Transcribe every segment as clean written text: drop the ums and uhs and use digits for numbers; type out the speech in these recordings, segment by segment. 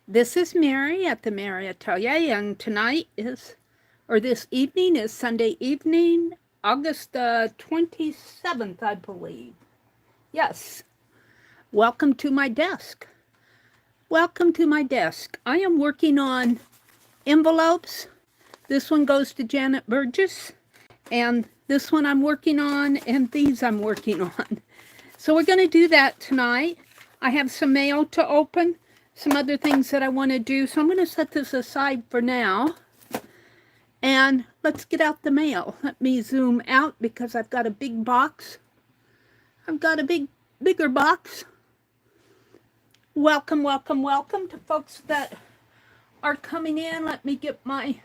This is Meri at the Meri Atelier, and tonight is, or this evening is Sunday evening, August 27th, I believe. Yes. Welcome to my desk. Welcome to my desk. I am working on envelopes. This one goes to Janet Burgess, and this one I'm working on, and these I'm working on. So we're going to do that tonight. I have some mail to open, some other things that I want to do. So I'm going to set this aside for now. And let's get out the mail. Let me zoom out because I've got a big box. I've got a bigger box. Welcome, welcome, welcome to folks that are coming in. Let me get my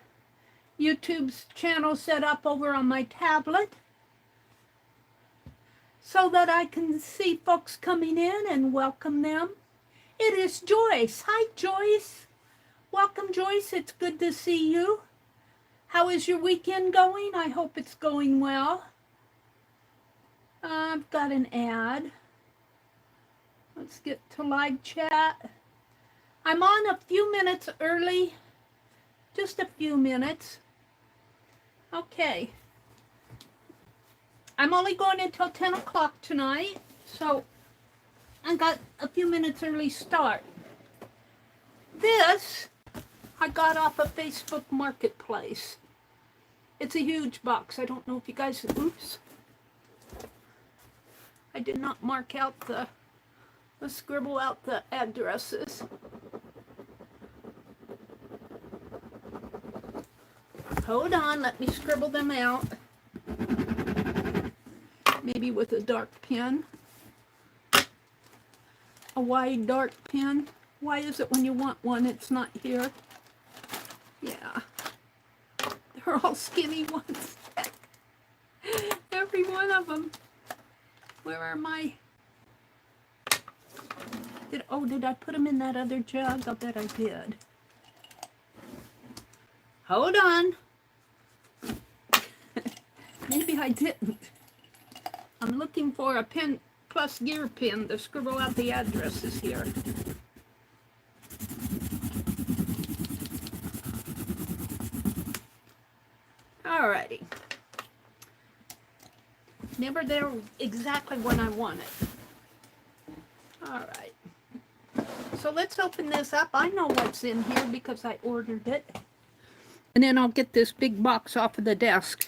YouTube's channel set up over on my tablet so that I can see folks coming in and welcome them. It is Joyce. Hi, Joyce. Welcome, Joyce. It's good to see you. How is your weekend going? I hope it's going well. I've got an ad. Let's get to live chat. I'm on a few minutes early. Just a few minutes. Okay. I'm only going until 10 o'clock tonight, so I got a few minutes early start. This I got off of Facebook Marketplace. It's a huge box. I don't know if you guys, oops. I did not mark out let's scribble out the addresses. Hold on, let me scribble them out. Maybe with a dark pen. A wide dark pen. Why is it when you want one, it's not here? Yeah. They're all skinny ones. Every one of them. Where are my... Did I put them in that other jug? I'll bet I did. Hold on. Maybe I didn't. I'm looking for a pen plus gear pen to scribble out the addresses here. Alrighty. Never there exactly when I want it. Alright. So let's open this up. I know what's in here because I ordered it. And then I'll get this big box off of the desk.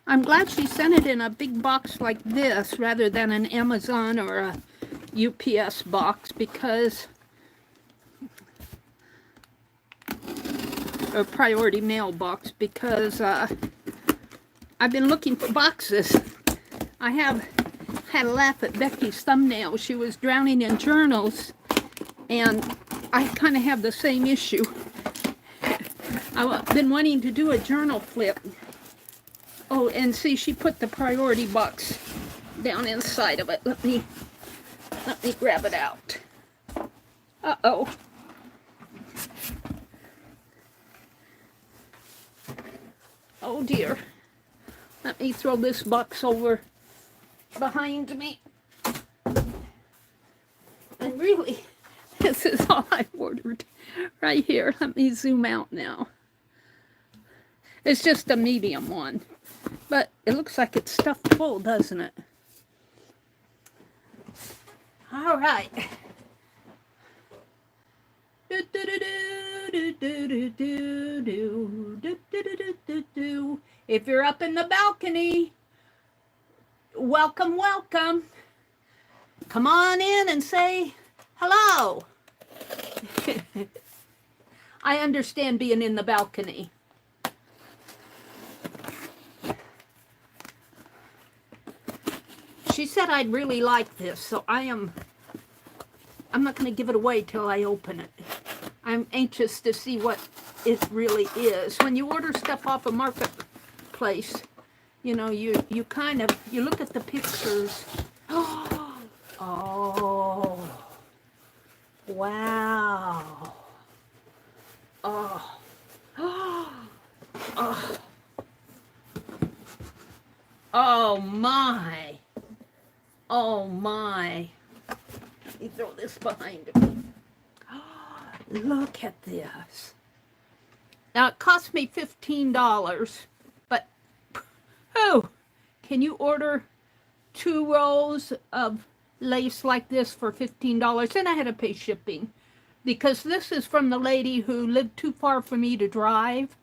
I'm glad she sent it in a big box like this rather than an Amazon or a UPS box because, or priority mail box, because I've been looking for boxes. I have had a laugh at Becky's thumbnail. She was drowning in journals, and I kind of have the same issue. I've been wanting to do a journal flip. Oh, and see, she put the priority box down inside of it. Let me grab it out. Uh-oh. Oh, dear. Let me throw this box over behind me. And really, this is all I ordered right here. Let me zoom out now. It's just a medium one. But it looks like it's stuffed full, doesn't it? All right. If you're up in the balcony, welcome, welcome. Come on in and say hello. I understand being in the balcony. She said I'd really like this, so I'm not going to give it away till I open it. I'm anxious to see what it really is. When you order stuff off a marketplace, you know, you look at the pictures. Oh, wow. Oh, oh, oh my. Oh my. Let me throw this behind me. Look at this. Now, it cost me $15, but, oh, can you order 2 rolls of lace like this for $15? And I had to pay shipping, because this is from the lady who lived too far for me to drive.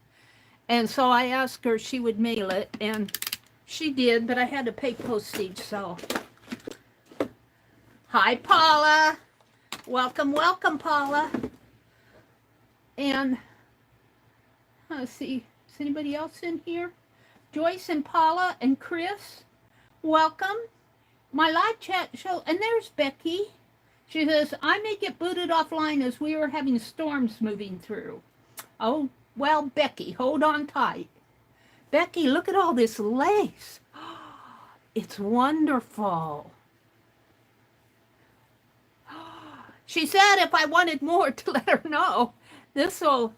And so I asked her if she would mail it, and she did, but I had to pay postage, so. Hi, Paula. Welcome, welcome, Paula. And let's see, is anybody else in here? Joyce and Paula and Chris, welcome. My live chat show, and there's Becky. She says, I may get booted offline as we are having storms moving through. Oh, well, Becky, hold on tight. Becky, look at all this lace. It's wonderful. She said if I wanted more to let her know. This'll,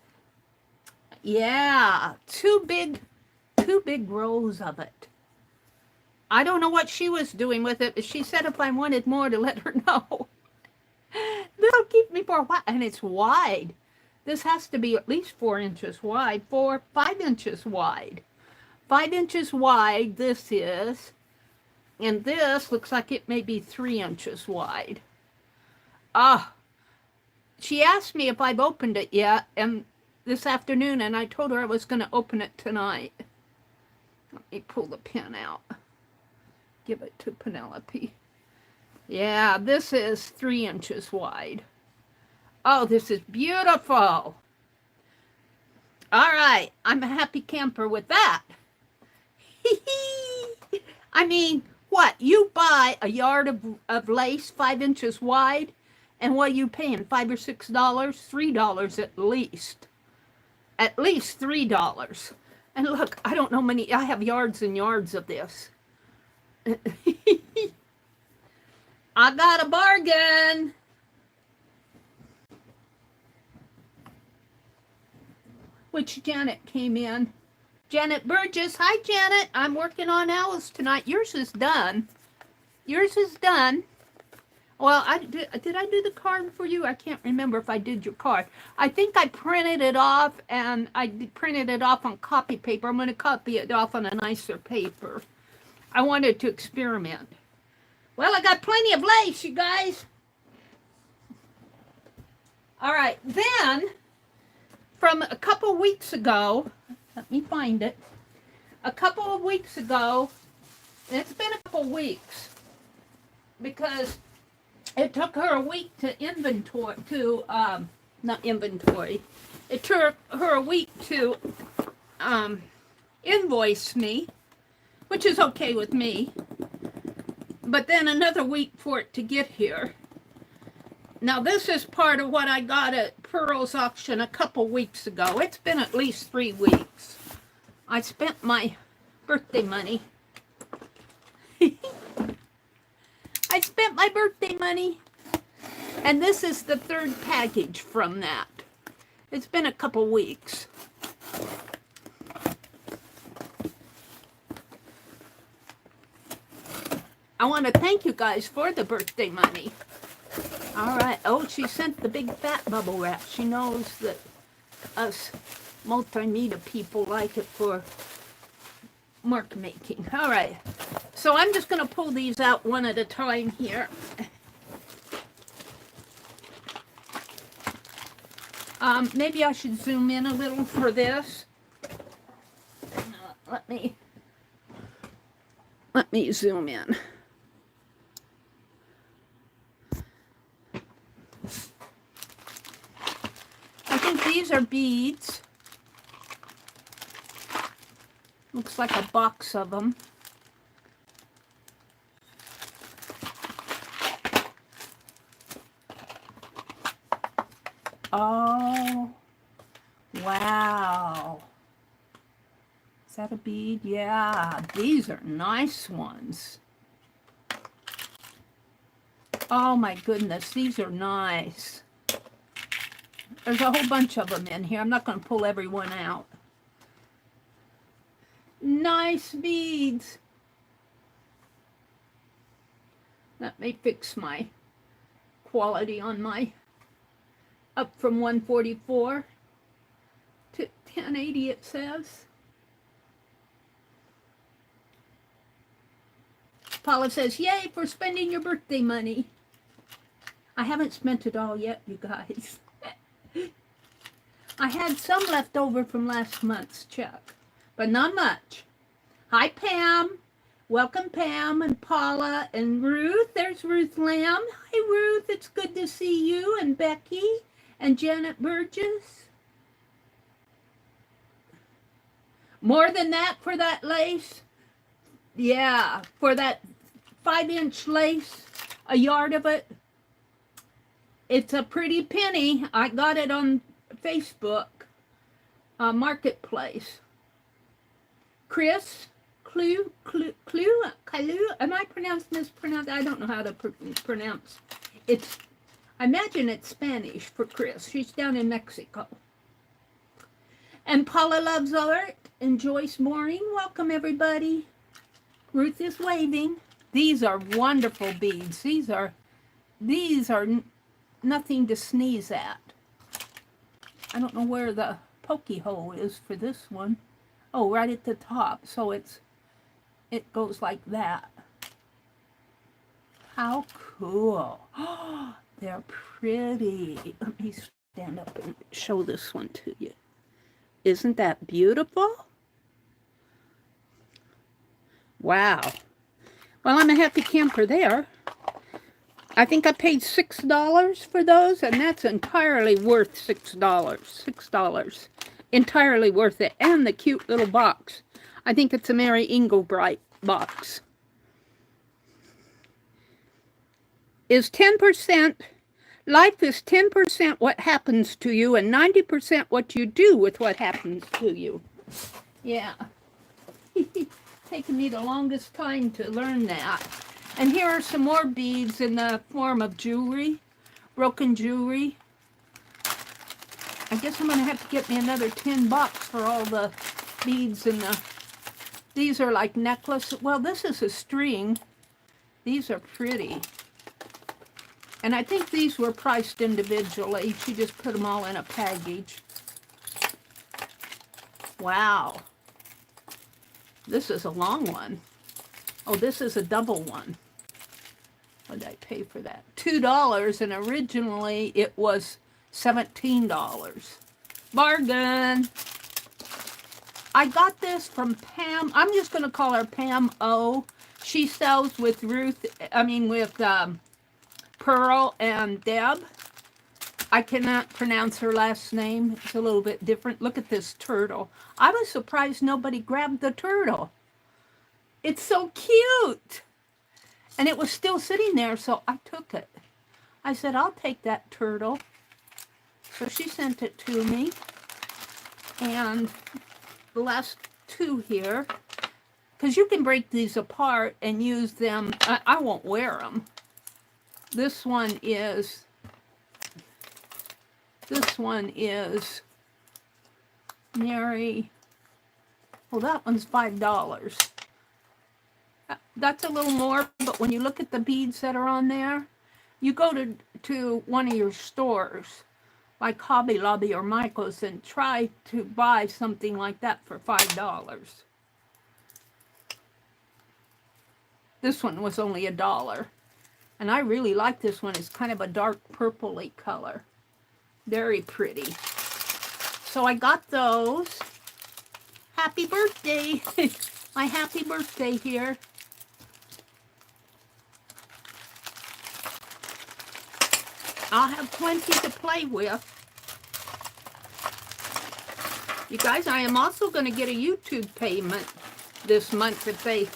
yeah, two big rolls of it. I don't know what she was doing with it, but she said if I wanted more to let her know. This'll keep me for a while, and it's wide. This has to be at least 4 inches wide, 5 inches wide. 5 inches wide this is, and this looks like it may be 3 inches wide. She asked me if I've opened it yet, and this afternoon, and I told her I was going to open it tonight. Let me pull the pin out. Give it to Penelope. Yeah, this is 3 inches wide. Oh, this is beautiful. All right, I'm a happy camper with that. I mean, what? You buy a yard of lace 5 inches wide, and what are you paying, $5 or $6? $3 at least. At least $3. And look, I don't know many, I have yards and yards of this. I got a bargain. Which Janet came in. Janet Burgess. Hi, Janet. I'm working on Alice tonight. Yours is done. Yours is done. Well, did I do the card for you? I can't remember if I did your card. I think I printed it off, and I printed it off on copy paper. I'm going to copy it off on a nicer paper. I wanted to experiment. Well, I got plenty of lace, you guys. All right, then, from a couple weeks ago, let me find it. A couple of weeks ago, and it's been a couple weeks, because it took her a week to inventory, not inventory. It took her a week to invoice me, which is okay with me. But then another week for it to get here. Now this is part of what I got at Pearl's auction a couple weeks ago. It's been at least 3 weeks. I spent my birthday money. I spent my birthday money. And this is the 3rd package from that. It's been a couple weeks. I want to thank you guys for the birthday money. All right. Oh, she sent the big fat bubble wrap. She knows that us multimedia people like it for mark making. All right. So I'm just going to pull these out one at a time here. Maybe I should zoom in a little for this. Let me zoom in. I think these are beads. Looks like a box of them. Oh, wow. Is that a bead? Yeah, these are nice ones. Oh my goodness, these are nice. There's a whole bunch of them in here. I'm not going to pull every one out. Nice beads. Let me fix my quality on my, up from 144 to 1080 it says. Paula says, yay for spending your birthday money. I haven't spent it all yet, you guys. I had some left over from last month's check, but not much. Hi, Pam. Welcome, Pam and Paula and Ruth. There's Ruth Lamb. Hi, Ruth. It's good to see you. And Becky and Janet Burgess. More than that for that lace? Yeah, for that 5-inch lace, a yard of it. It's a pretty penny. I got it on Facebook Marketplace. Chris, Clue, am I mispronounced? I don't know how to pronounce. It's, I imagine it's Spanish for Chris. She's down in Mexico. And Paula Loves Art and Joyce Mooring. Welcome, everybody. Ruth is waving. These are wonderful beads. These are nothing to sneeze at. I don't know where the pokey hole is for this one. Oh, right at the top. So it goes like that. How cool. Oh, they're pretty. Let me stand up and show this one to you. Isn't that beautiful? Wow. Well, I'm a happy camper there. I think I paid $6 for those, and that's entirely worth $6. $6. Entirely worth it. And the cute little box. I think it's a Mary Engelbright box. Is 10%, life is 10% what happens to you and 90% what you do with what happens to you. Yeah. Taken me the longest time to learn that. And here are some more beads in the form of jewelry, broken jewelry. I guess I'm going to have to get me another tin box for all the beads in the, these are like necklace. Well, this is a string. These are pretty. And I think these were priced individually. She just put them all in a package. Wow. This is a long one. Oh, this is a double one. What did I pay for that? $2, and originally it was $17. Bargain. I got this from Pam. I'm just going to call her Pam O. She sells with with Pearl and Deb. I cannot pronounce her last name. It's a little bit different. Look at this turtle. I was surprised nobody grabbed the turtle. It's so cute. And it was still sitting there, so I took it. I said, I'll take that turtle. So she sent it to me. And the last two here, because you can break these apart and use them. I won't wear them. This one is Meri. Well, that one's $5. That's a little more, but when you look at the beads that are on there, you go to one of your stores, like Hobby Lobby or Michael's, and try to buy something like that for $5. This one was only $1. And I really like this one. It's kind of a dark purpley color. Very pretty. So I got those. Happy birthday. My happy birthday here. I'll have plenty to play with. You guys, I am also going to get a YouTube payment this month if they...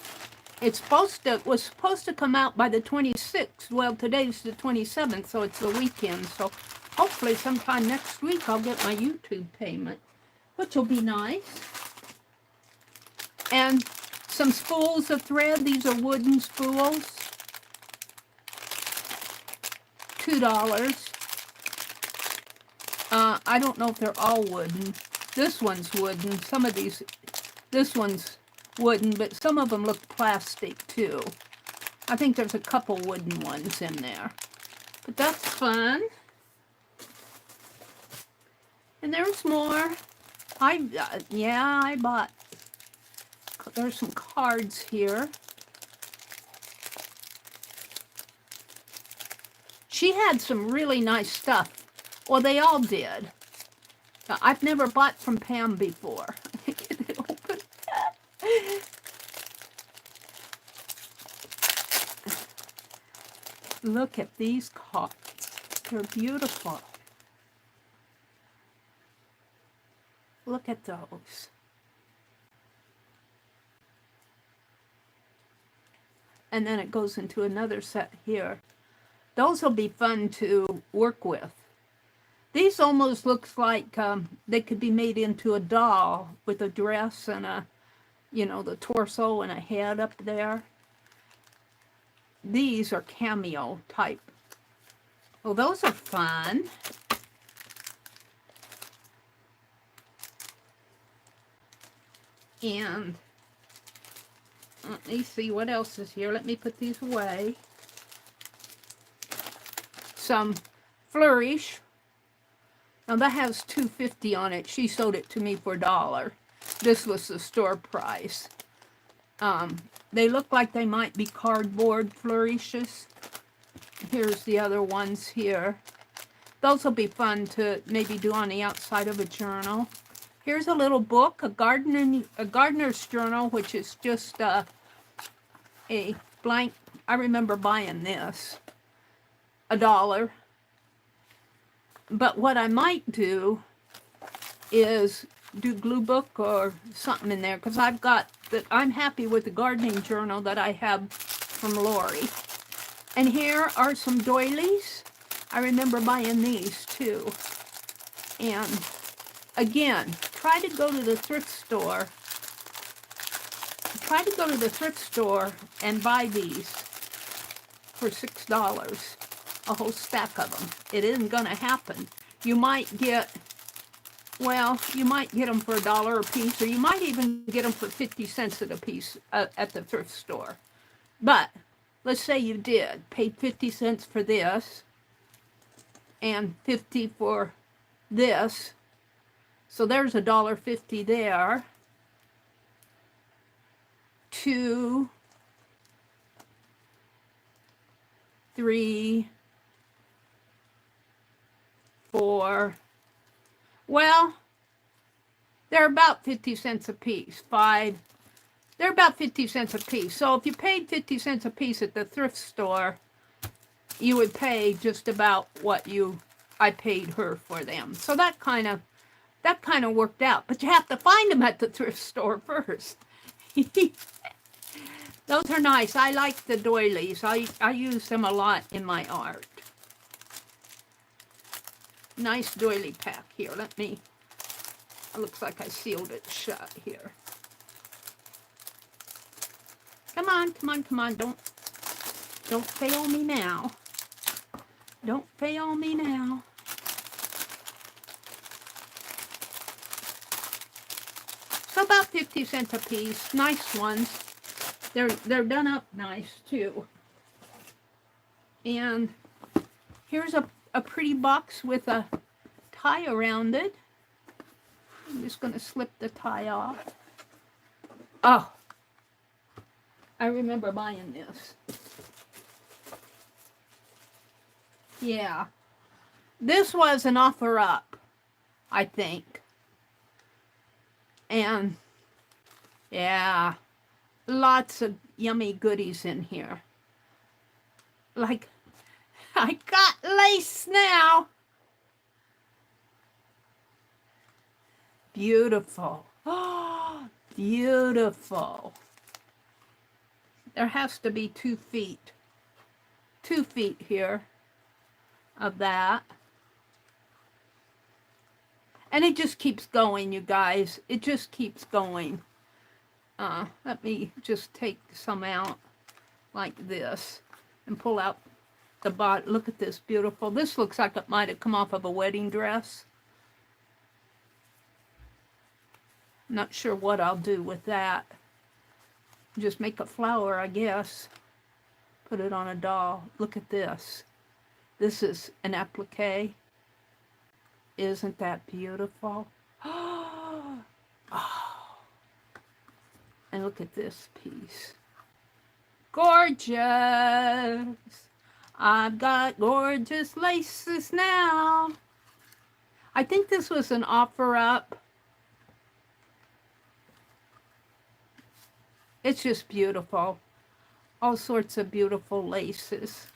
was supposed to come out by the 26th. Well, today's the 27th, so it's the weekend. So hopefully sometime next week I'll get my YouTube payment, which will be nice. And some spools of thread. These are wooden spools. $2. I don't know if they're all wooden. This one's wooden. Some of these, this one's wooden, but some of them look plastic too. I think there's a couple wooden ones in there. But that's fun. And there's more. I bought, there's some cards here. She had some really nice stuff. Well, they all did. I've never bought from Pam before. Get it open. Look at these cards. They're beautiful. Look at those. And then it goes into another set here. Those will be fun to work with. These almost looks like they could be made into a doll with a dress and a, you know, the torso and a head up there. These are cameo type. Well, those are fun. And let me see what else is here. Let me put these away. Some Flourish. Now that has $2.50 on it. She sold it to me for $1. This was the store price. They look like they might be cardboard flourishes. Here's the other ones here. Those will be fun to maybe do on the outside of a journal. Here's a little book, a gardener's journal, which is just a blank. I remember buying this, $1. But what I might do is do glue book or something in there, because I've got that. I'm happy with the gardening journal that I have from Lori. And here are some doilies. I remember buying these too. And again, try to go to the thrift store. Try to go to the thrift store and buy these for $6. A whole stack of them. It isn't going to happen. You might get, well, you might get them for $1 a piece, or you might even get them for 50 cents at a piece at the thrift store. But let's say you did, paid 50 cents for this and 50 for this. So there's $1.50 there. 2, 3, 4. Well, they're about 50 cents a piece. 5. They're about 50 cents a piece. So if you paid 50 cents a piece at the thrift store, you would pay just about what I paid her for them. So that kind of worked out. But you have to find them at the thrift store first. Those are nice. I like the doilies. I use them a lot in my art. Nice doily pack here. Let me, it looks like I sealed it shut here. Come on, come on, come on. Don't fail me now. Don't fail me now. So about 50 cents a piece. Nice ones. They're done up nice too. And here's a pretty box with a tie around it. I'm just going to slip the tie off. Oh, I remember buying this. Yeah. This was an offer up, I think. And yeah, lots of yummy goodies in here. Like, I got lace now. Beautiful. Oh, beautiful. There has to be 2 feet. 2 feet here of that. And it just keeps going, you guys. It just keeps going. Let me just take some out like this and pull out the bottom. Look at this, beautiful. This looks like it might have come off of a wedding dress. Not sure what I'll do with that. Just make a flower, I guess. Put it on a doll. Look at this. This is an applique. Isn't that beautiful? Oh, and look at this piece. Gorgeous. I've got gorgeous laces now. I think this was an offer up. It's just beautiful. All sorts of beautiful laces.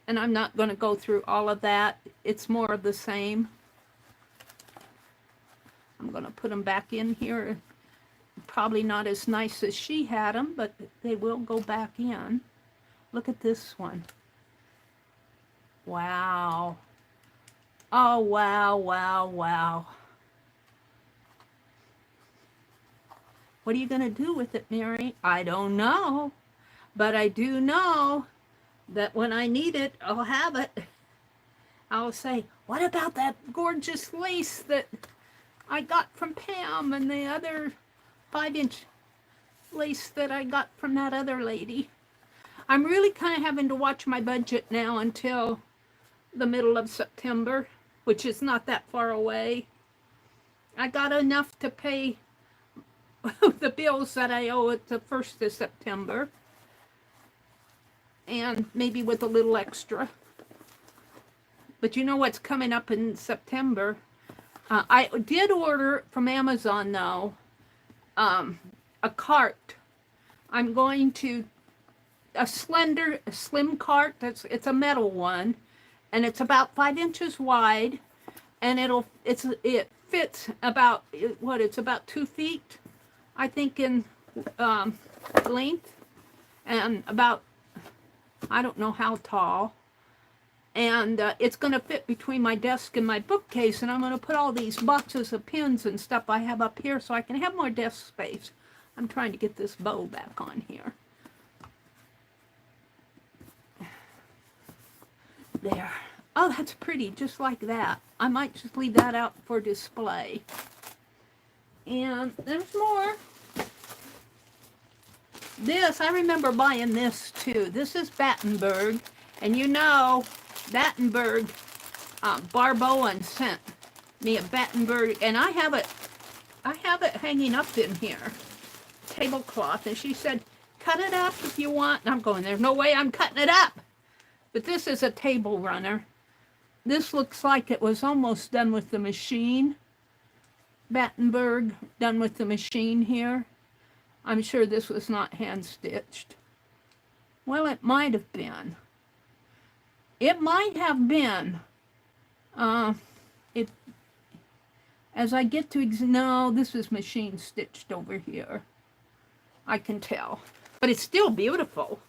And I'm not going to go through all of that. It's more of the same. I'm going to put them back in here. Probably not as nice as she had them, but they will go back in. Look at this one. Wow. Oh, wow, wow, wow. What are you going to do with it, Meri? I don't know. But I do know that when I need it, I'll have it. I'll say, what about that gorgeous lace that I got from Pam and the other 5-inch lace that I got from that other lady? I'm really kind of having to watch my budget now until the middle of September, which is not that far away. I got enough to pay the bills that I owe at the 1st of September. And maybe with a little extra. But you know what's coming up in September? I did order from Amazon, though, a cart. I'm going to, a slim cart. It's a metal one. And it's about 5 inches wide. And it fits about, it's about 2 feet, I think, in length. And about, I don't know how tall, and it's going to fit between my desk and my bookcase, and I'm going to put all these boxes of pins and stuff I have up here so I can have more desk space. I'm trying to get this bow back on here. There. Oh, that's pretty, just like that. I might just leave that out for display. And there's more. This, I remember buying this too. This is Battenberg, and you know, Battenberg, Barb Owen sent me a Battenberg, and I have it hanging up in here, tablecloth, and she said, cut it up if you want. And I'm going, there's no way I'm cutting it up. But this is a table runner. This looks like it was almost done with the machine. Battenberg, done with the machine here. I'm sure this was not hand-stitched. Well, it might have been. It might have been. As I get to, no, this is machine-stitched over here. I can tell. But it's still beautiful.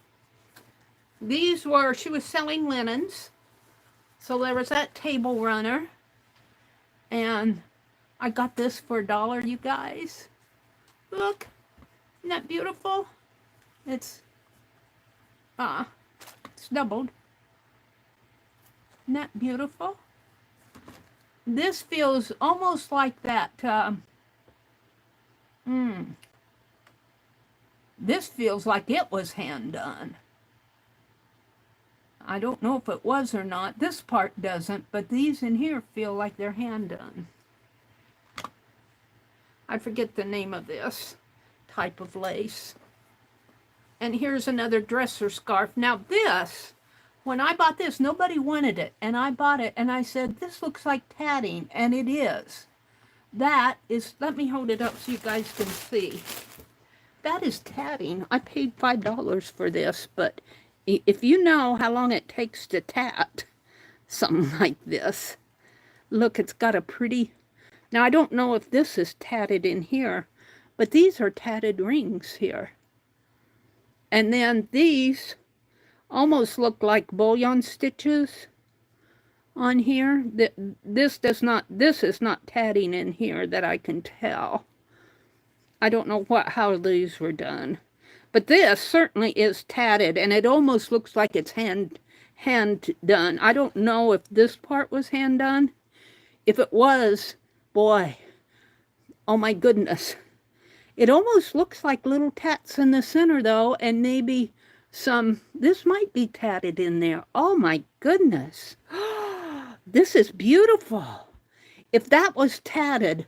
These were, she was selling linens. So there was that table runner. And I got this for $1, you guys. Look. Isn't that beautiful? It's doubled. Isn't that beautiful? This feels almost like that. This feels like it was hand done. I don't know if it was or not. This part doesn't, but these in here feel like they're hand done. I forget the name of this type of lace. And here's another dresser scarf. Now this, when I bought this, nobody wanted it, and I bought it, and I said, this looks like tatting, and it is. That is, let me hold it up so you guys can see. That is tatting. I paid $5 for this, but if you know how long it takes to tat something like this, look, it's got a pretty, now I don't know if this is tatted in here, but these are tatted rings here. And then these almost look like bullion stitches on here. This is not tatting in here that I can tell. I don't know how these were done. But this certainly is tatted, and it almost looks like it's hand done. I don't know if this part was hand done. If it was, boy, oh my goodness. It almost looks like little tats in the center, though, and maybe this might be tatted in there. Oh my goodness. This is beautiful. If that was tatted,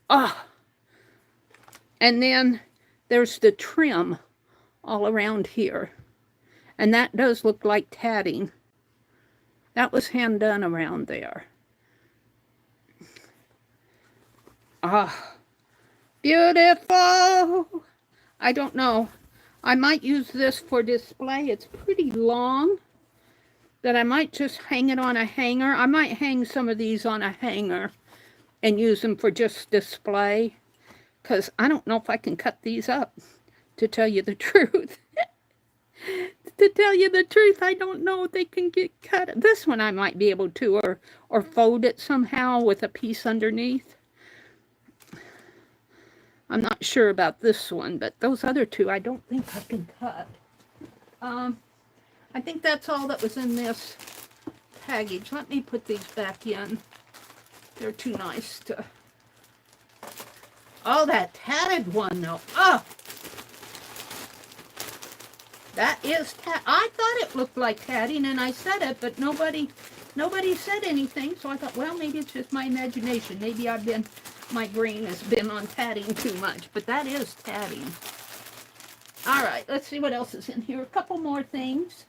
ah. And then there's the trim all around here. And that does look like tatting. That was hand done around there. Ah, beautiful. I don't know. I might use this for display. It's pretty long. That I might just hang it on a hanger. I might hang some of these on a hanger and use them for just display. Because I don't know if I can cut these up, to tell you the truth. To tell you the truth, I don't know if they can get cut. This one I might be able to, or fold it somehow with a piece underneath. I'm not sure about this one, but those other two I don't think I can cut. I think that's all that was in this package. Let me put these back in. They're too nice to... Oh, that tatted one, though. Oh! That is I thought it looked like tatting, and I said it, but nobody said anything, so I thought, well, maybe it's just my imagination. Maybe my brain has been on tatting too much, but that is tatting. All right, let's see what else is in here. A couple more things.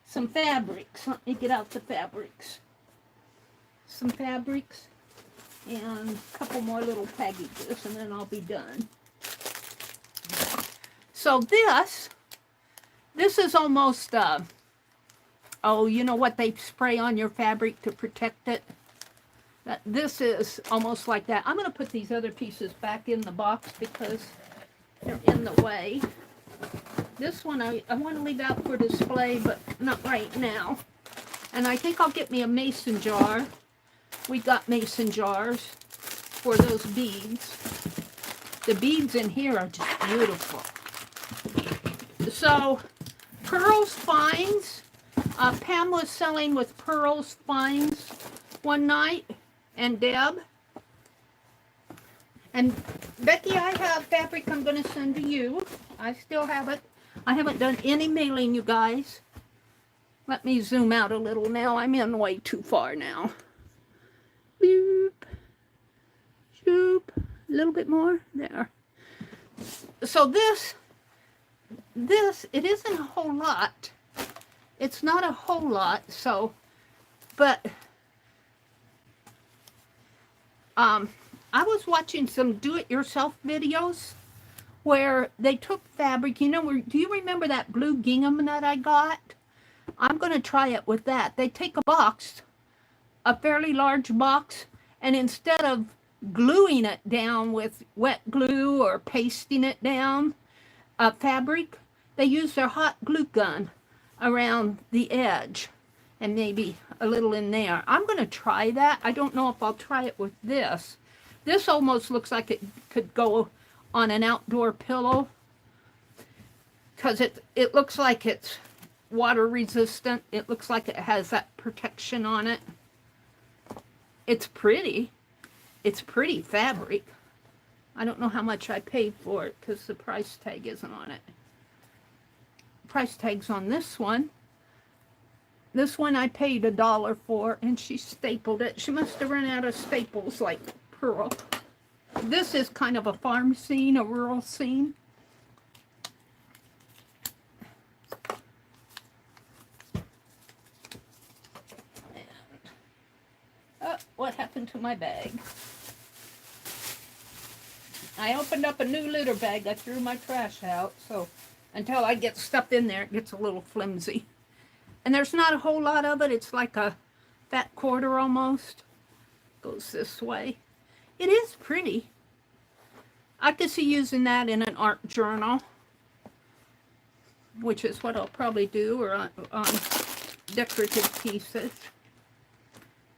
Some fabrics. Let me get out the fabrics. Some fabrics and a couple more little packages, and then I'll be done. So this is almost, oh, you know what they spray on your fabric to protect it? This is almost like that. I'm going to put these other pieces back in the box because they're in the way. This one I want to leave out for display, but not right now. And I think I'll get me a mason jar. We got mason jars for those beads. The beads in here are just beautiful. So, pearls finds. Pam was selling with pearls finds one night, and Deb. And Becky, I have fabric I'm going to send to you. I still have it. I haven't done any mailing, you guys. Let me zoom out a little now. I'm in way too far now. Boop. Shoop. A little bit more. There. So this, it isn't a whole lot. It's not a whole lot, so, but, I was watching some do-it-yourself videos where they took fabric, you know, do you remember that blue gingham that I got? I'm going to try it with that. They take a box, a fairly large box, and instead of gluing it down with wet glue or pasting it down, fabric, they use their hot glue gun around the edge and maybe a little in there. I'm going to try that. I don't know if I'll try it with this. This almost looks like it could go on an outdoor pillow because it looks like it's water resistant. It looks like it has that protection on it. It's pretty. It's pretty fabric. I don't know how much I paid for it because the price tag isn't on it. Price tag's on this one. This one I paid $1 for, and she stapled it. She must have run out of staples like Pearl. This is kind of a farm scene, a rural scene. What happened to my bag? I opened up a new litter bag. I threw my trash out, so until I get stuff in there, it gets a little flimsy. And there's not a whole lot of it. It's like a fat quarter almost. Goes this way. It is pretty. I could see using that in an art journal, which is what I'll probably do, or on decorative pieces.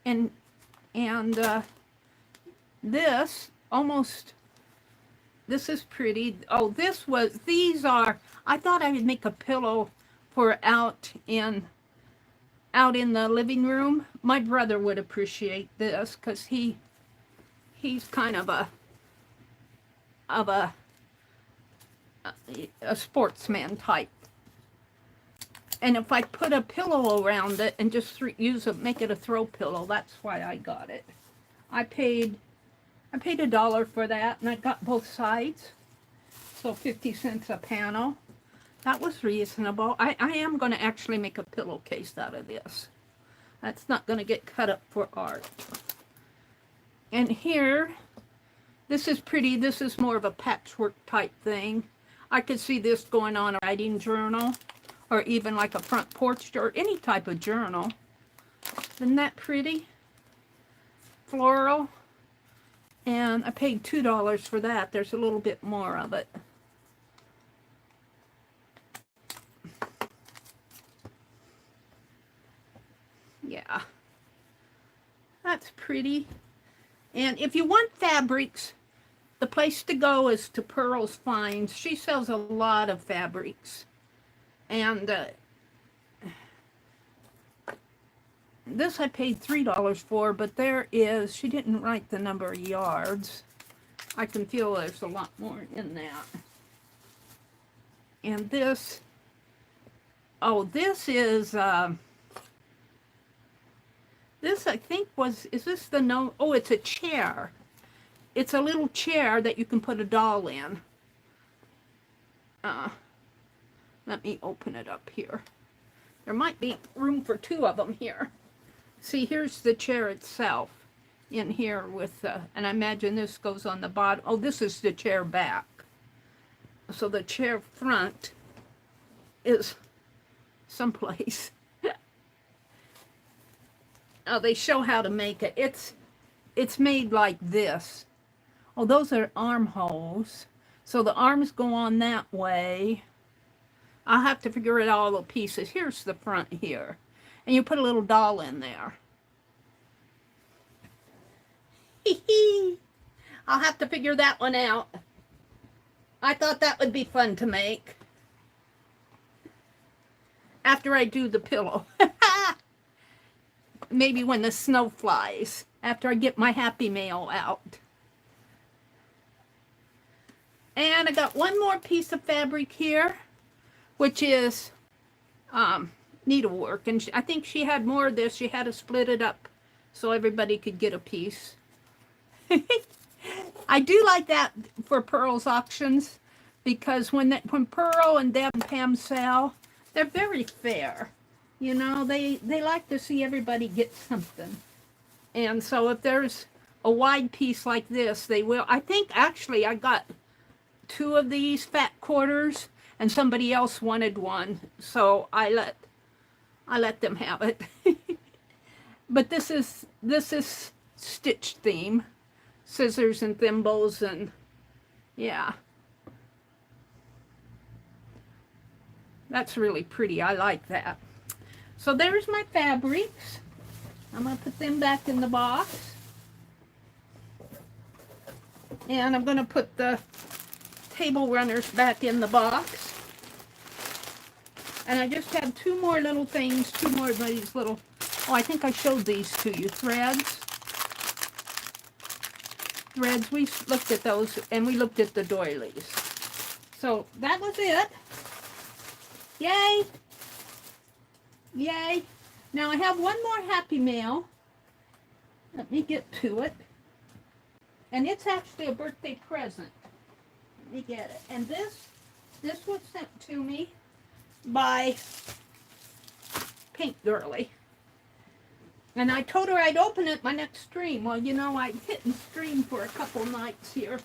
And this almost, this is pretty. Oh, these are, I thought I would make a pillow for out in the living room. My brother would appreciate this because he's kind of a sportsman type And if I put a pillow around it and just make it a throw pillow, that's why I got it. I paid $1 for that, and I got both sides, so 50 cents a panel. That was reasonable. I am going to actually make a pillowcase out of this. That's not going to get cut up for art. And here, this is pretty. This is more of a patchwork type thing. I could see this going on a writing journal, or even like a front porch, or any type of journal. Isn't that pretty? Floral. And I paid $2 for that. There's a little bit more of it. Yeah. That's pretty. And if you want fabrics, the place to go is to Pearl's Finds. She sells a lot of fabrics. And this I paid $3 for, but there is, she didn't write the number of yards. I can feel there's a lot more in that. And this, oh, this is, this I think was, is this the no, oh, it's a chair. It's a little chair that you can put a doll in. Let me open it up here. There might be room for 2 of them here. See, here's the chair itself in here with, and I imagine this goes on the bottom. Oh, this is the chair back. So the chair front is someplace. Oh, they show how to make it. It's made like this. Oh, those are armholes. So the arms go on that way. I'll have to figure it all the pieces. Here's the front here. And you put a little doll in there. I'll have to figure that one out. I thought that would be fun to make. After I do the pillow. Maybe when the snow flies. After I get my Happy Mail out. And I got one more piece of fabric here, which is needlework. And I think she had more of this. She had to split it up so everybody could get a piece. I do like that for Pearl's auctions, because when Pearl and Deb and Pam sell, they're very fair. You know, they like to see everybody get something. And so if there's a wide piece like this, they will. I think actually I got 2 of these fat quarters, and somebody else wanted one, so I let them have it. But this is stitch theme, scissors and thimbles, and yeah, that's really pretty. I like that. So there's my fabrics. I'm going to put them back in the box. And I'm going to put the table runners back in the box. And I just have 2 more little things, 2 more of these little, oh, I think I showed these to you, threads. Threads, we looked at those, and we looked at the doilies. So that was it. Yay! Yay! Now I have one more Happy Mail. Let me get to it. And it's actually a birthday present. Let me get it. And this was sent to me by Pink Girly. And I told her I'd open it my next stream. Well, you know, I didn't stream for a couple nights here.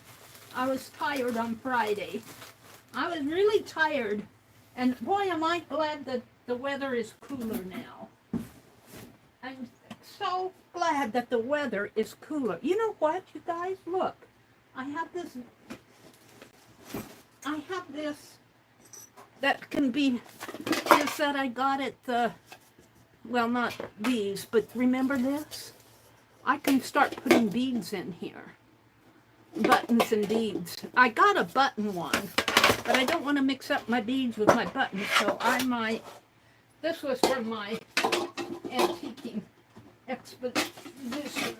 I was tired on Friday. I was really tired. And boy, am I glad that the weather is cooler now. I'm so glad that the weather is cooler. You know what, you guys? Look. I have this that can be, is that I got at the, well, not these, but remember this? I can start putting beads in here. Buttons and beads. I got a button one, but I don't want to mix up my beads with my buttons, so I might, this was from my antiquing expedition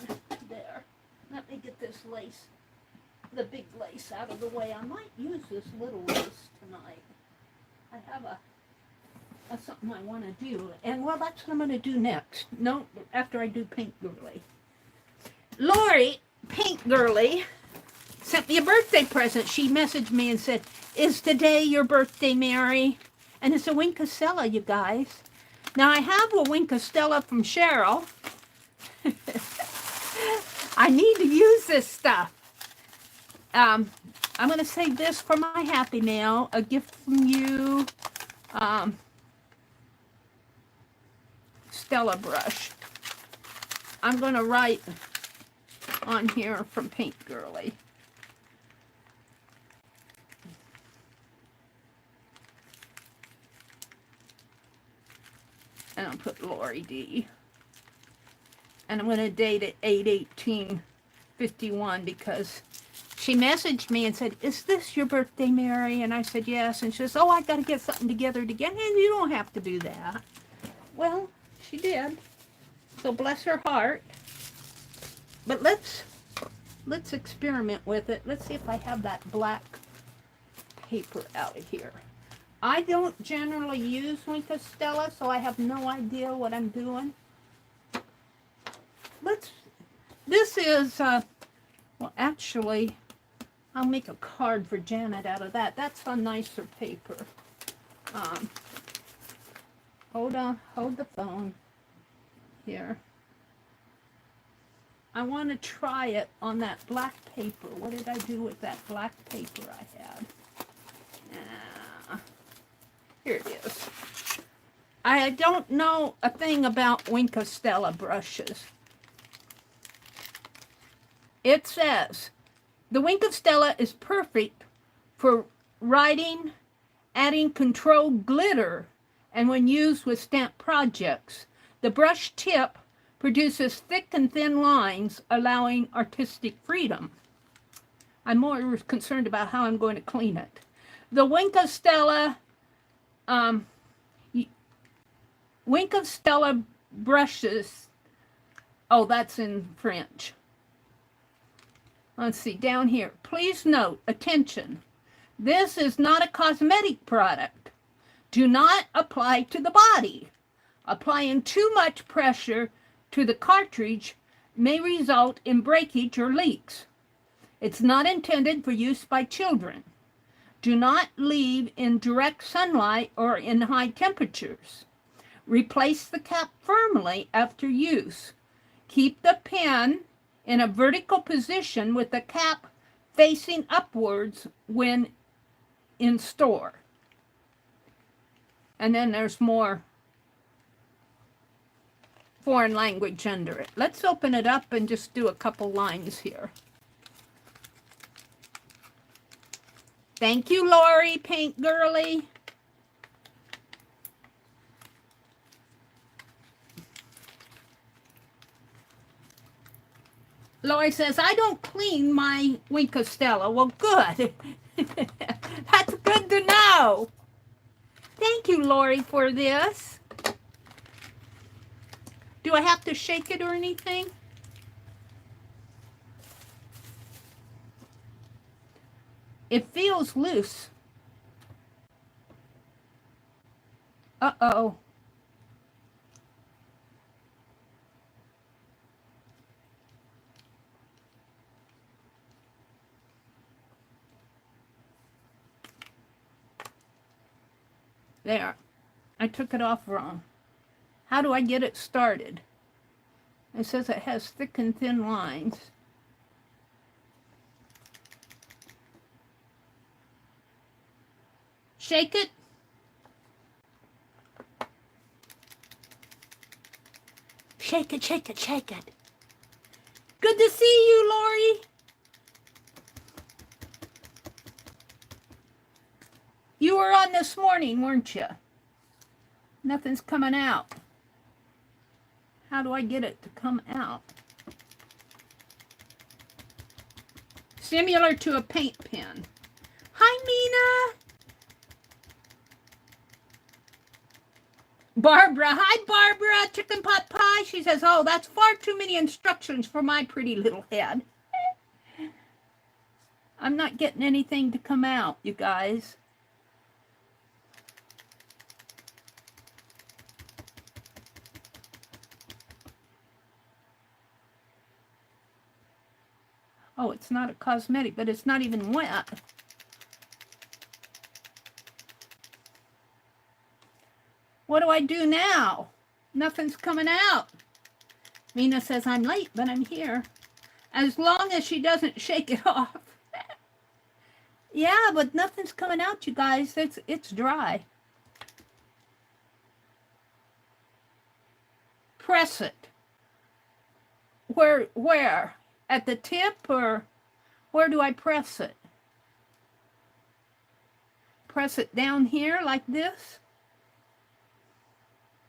there. Let me get this lace, the big lace out of the way. I might use this little lace tonight. I have That's something I want to do. And, well, that's what I'm going to do next. No, after I do Pink Girly. Lori, Pink Girly, sent me a birthday present. She messaged me and said, "Is today your birthday, Meri?" And it's a Wink Costella, you guys. Now, I have a Wink Costella from Cheryl. I need to use this stuff. I'm going to save this for my Happy Mail, a gift from you, Stella brush. I'm going to write on here from Pink Girly. And I'll put Lori D. And I'm going to date it 8/18/51 because she messaged me and said, "Is this your birthday, Meri?" And I said, "Yes." And she says, "Oh, I got to get something together again." And you don't have to do that. Well, she did. So bless her heart. But let's experiment with it. Let's see if I have that black paper out of here. I don't generally use Wink Costella, so I have no idea what I'm doing. This is, well, actually, I'll make a card for Janet out of that. That's a nicer paper. Hold on, hold the phone here. I want to try it on that black paper. What did I do with that black paper I had? Here it is. I don't know a thing about Wink Costella brushes. It says, the Wink Costella is perfect for writing, adding controlled glitter, and when used with stamp projects. The brush tip produces thick and thin lines, allowing artistic freedom. I'm more concerned about how I'm going to clean it. The Wink Costella brushes, oh, that's in French. Let's see, down here. Please note, attention, this is not a cosmetic product. Do not apply to the body. Applying too much pressure to the cartridge may result in breakage or leaks. It's not intended for use by children. Do not leave in direct sunlight or in high temperatures. Replace the cap firmly after use. Keep the pen in a vertical position with the cap facing upwards when in store. And then there's more foreign language under it. Let's open it up and just do a couple lines here. Thank you, Lori, Pink Girly. Lori says, I don't clean my Wink Costella. Well, good. That's good to know. Thank you, Lori, for this. Do I have to shake it or anything? It feels loose. Uh-oh. There. I took it off wrong. How do I get it started? It says it has thick and thin lines. Shake it. Shake it, shake it, shake it. Good to see you, Lori. You were on this morning, weren't you? Nothing's coming out. How do I get it to come out? Similar to a paint pen. Hi, Mina. Barbara. Hi, Barbara. Chicken pot pie. She says, oh, that's far too many instructions for my pretty little head. I'm not getting anything to come out, you guys. Oh, it's not a cosmetic, but it's not even wet. What do I do now? Nothing's coming out. Mina says I'm late, but I'm here. As long as she doesn't shake it off. Yeah, but nothing's coming out, you guys. It's dry. Press it. Where? At the tip, or where do I press it? Press it down here like this.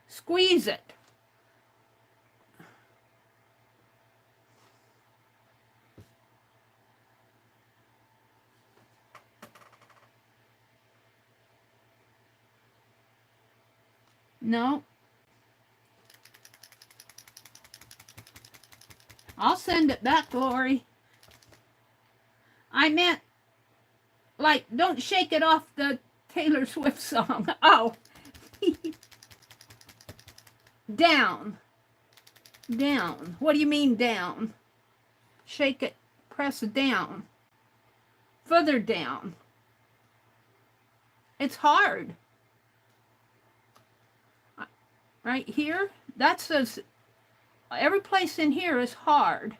Squeeze it. No. I'll send it back, Lori. I meant, like, don't shake it off the Taylor Swift song. Oh. Down. Down. What do you mean down? Shake it. Press down. Further down. It's hard. Right here, that says every place in here is hard.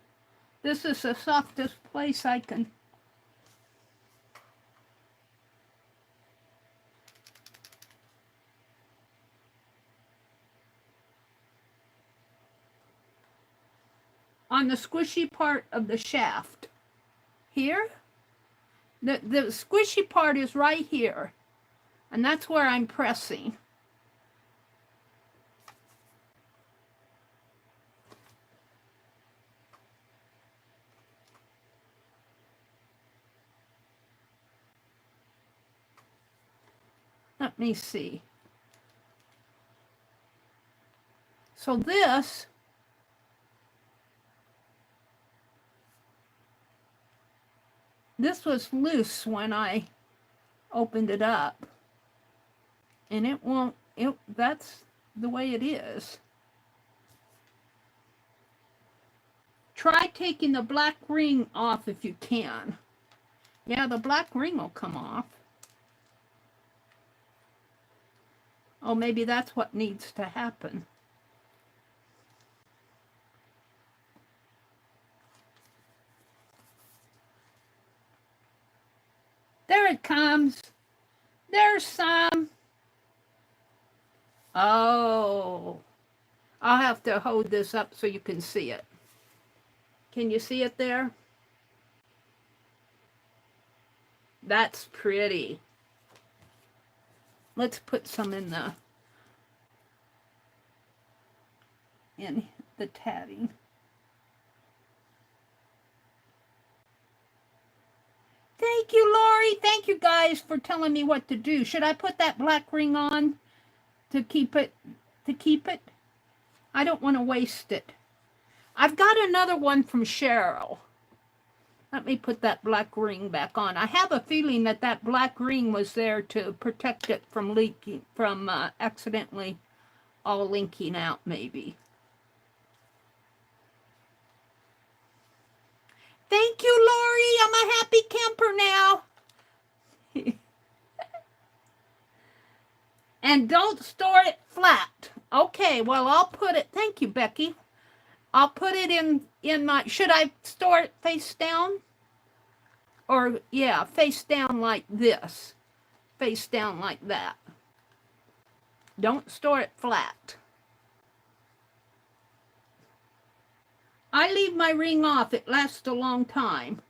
This is the softest place I can. On the squishy part of the shaft. Here, the squishy part is right here, and that's where I'm pressing. Let me see. So this was loose when I opened it up, and it won't, that's the way it is. Try taking the black ring off if you can. Yeah, the black ring will come off. Oh, maybe that's what needs to happen. There it comes. There's some. Oh, I'll have to hold this up so you can see it. Can you see it there? That's pretty. Let's put some in the tatting. Thank you, Lori. Thank you guys for telling me what to do. Should I put that black ring on to keep it? I don't want to waste it. I've got another one from Cheryl. Let me put that black ring back on. I have a feeling that that black ring was there to protect it from leaking, from accidentally all linking out, maybe. Thank you, Lori. I'm a happy camper now. And don't store it flat. Okay, well, I'll put it, thank you, Becky. I'll put it in my, should I store it face down? Or, yeah, face down like this. Face down like that. Don't store it flat. I leave my ring off. It lasts a long time.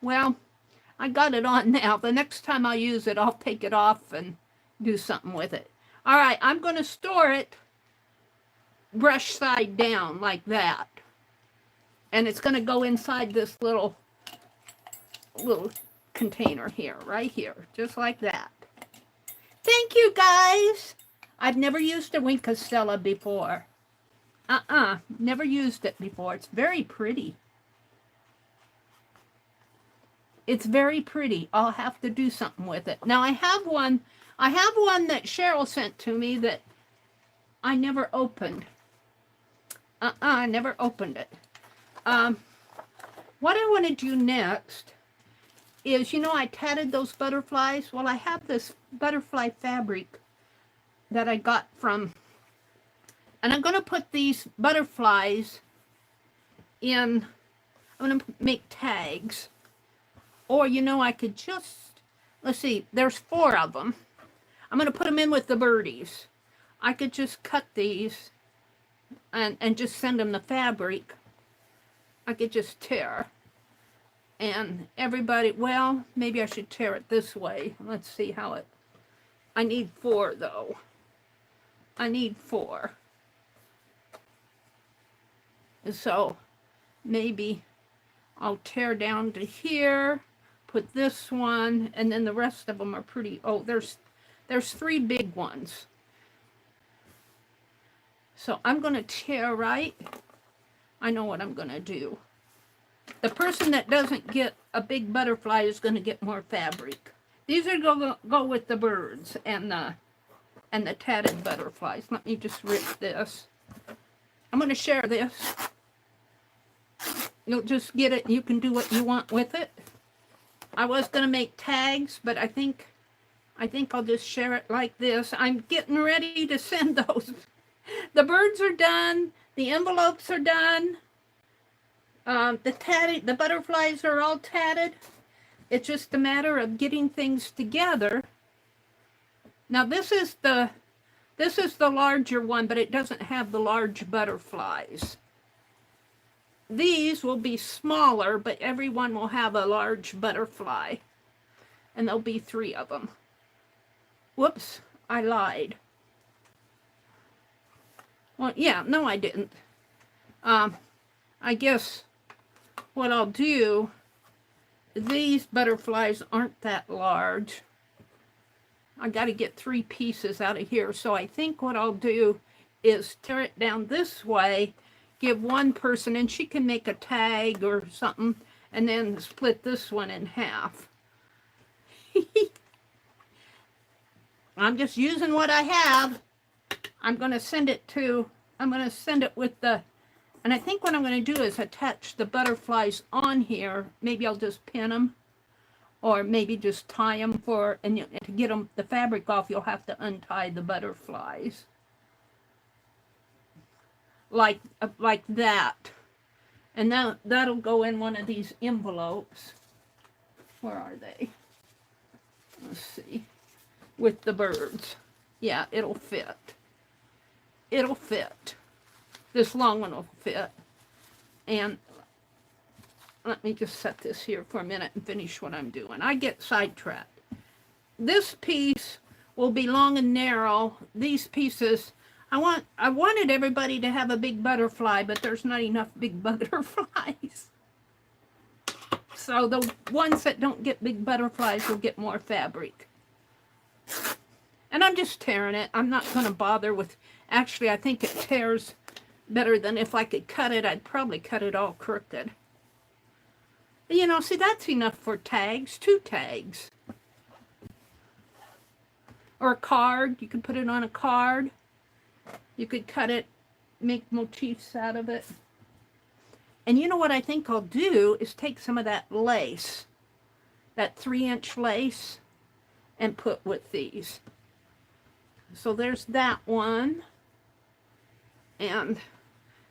Well, I got it on now. The next time I use it, I'll take it off and do something with it. All right, I'm going to store it brush side down like that. And it's going to go inside this little container here, right here, just like that. Thank you, guys. I've never used a Wink Castella before. Never used it before. It's very pretty. It's very pretty. I'll have to do something with it. Now I have one that Cheryl sent to me that I never opened. I never opened it. what I want to do next is, you know, I tatted those butterflies. Well, I have this butterfly fabric that I got from, and I'm going to put these butterflies in, I'm going to make tags. Or, you know, I could just, let's see, there's 4 of them. I'm going to put them in with the birdies. I could just cut these and just send them the fabric. I could just tear. And everybody, well, maybe I should tear it this way. Let's see how it, I need 4 though. I need 4. So maybe I'll tear down to here, put this one, and then the rest of them are pretty, oh, there's 3 big ones. So I'm going to tear right. I know what I'm going to do. The person that doesn't get a big butterfly is going to get more fabric. These are going to go with the birds and the tatted butterflies. Let me just rip this. I'm going to share this. You'll just get it. You can do what you want with it. I was going to make tags, but I think I'll just share it like this. I'm getting ready to send those. The birds are done. The envelopes are done. The butterflies are all tatted. It's just a matter of getting things together. Now this is the larger one, but it doesn't have the large butterflies. These will be smaller, but every one will have a large butterfly. And there'll be 3 of them. Whoops, I lied. Well, yeah, no, I didn't. I guess what I'll do, these butterflies aren't that large. I got to get 3 pieces out of here. So I think what I'll do is tear it down this way, give one person, and she can make a tag or something, and then split this one in half. I'm just using what I have. I'm going to send it with the, and I think what I'm going to do is attach the butterflies on here. Maybe I'll just pin them, or maybe just tie them and to get the fabric off, you'll have to untie the butterflies. Like that. And that'll go in one of these envelopes. Where are they? Let's see. With the birds. Yeah, it'll fit. It'll fit. This long one will fit. And let me just set this here for a minute and finish what I'm doing. I get sidetracked. This piece will be long and narrow. These pieces, I wanted everybody to have a big butterfly, but there's not enough big butterflies. So the ones that don't get big butterflies will get more fabric. And I'm just tearing it. I'm not going to bother with, actually I think it tears better than if I could cut it. I'd probably cut it all crooked. You know, see, that's enough for tags, 2 tags. Or a card, you could put it on a card. You could cut it, make motifs out of it. And you know what I think I'll do is take some of that lace, that 3-inch lace, and put with these. So there's that one. And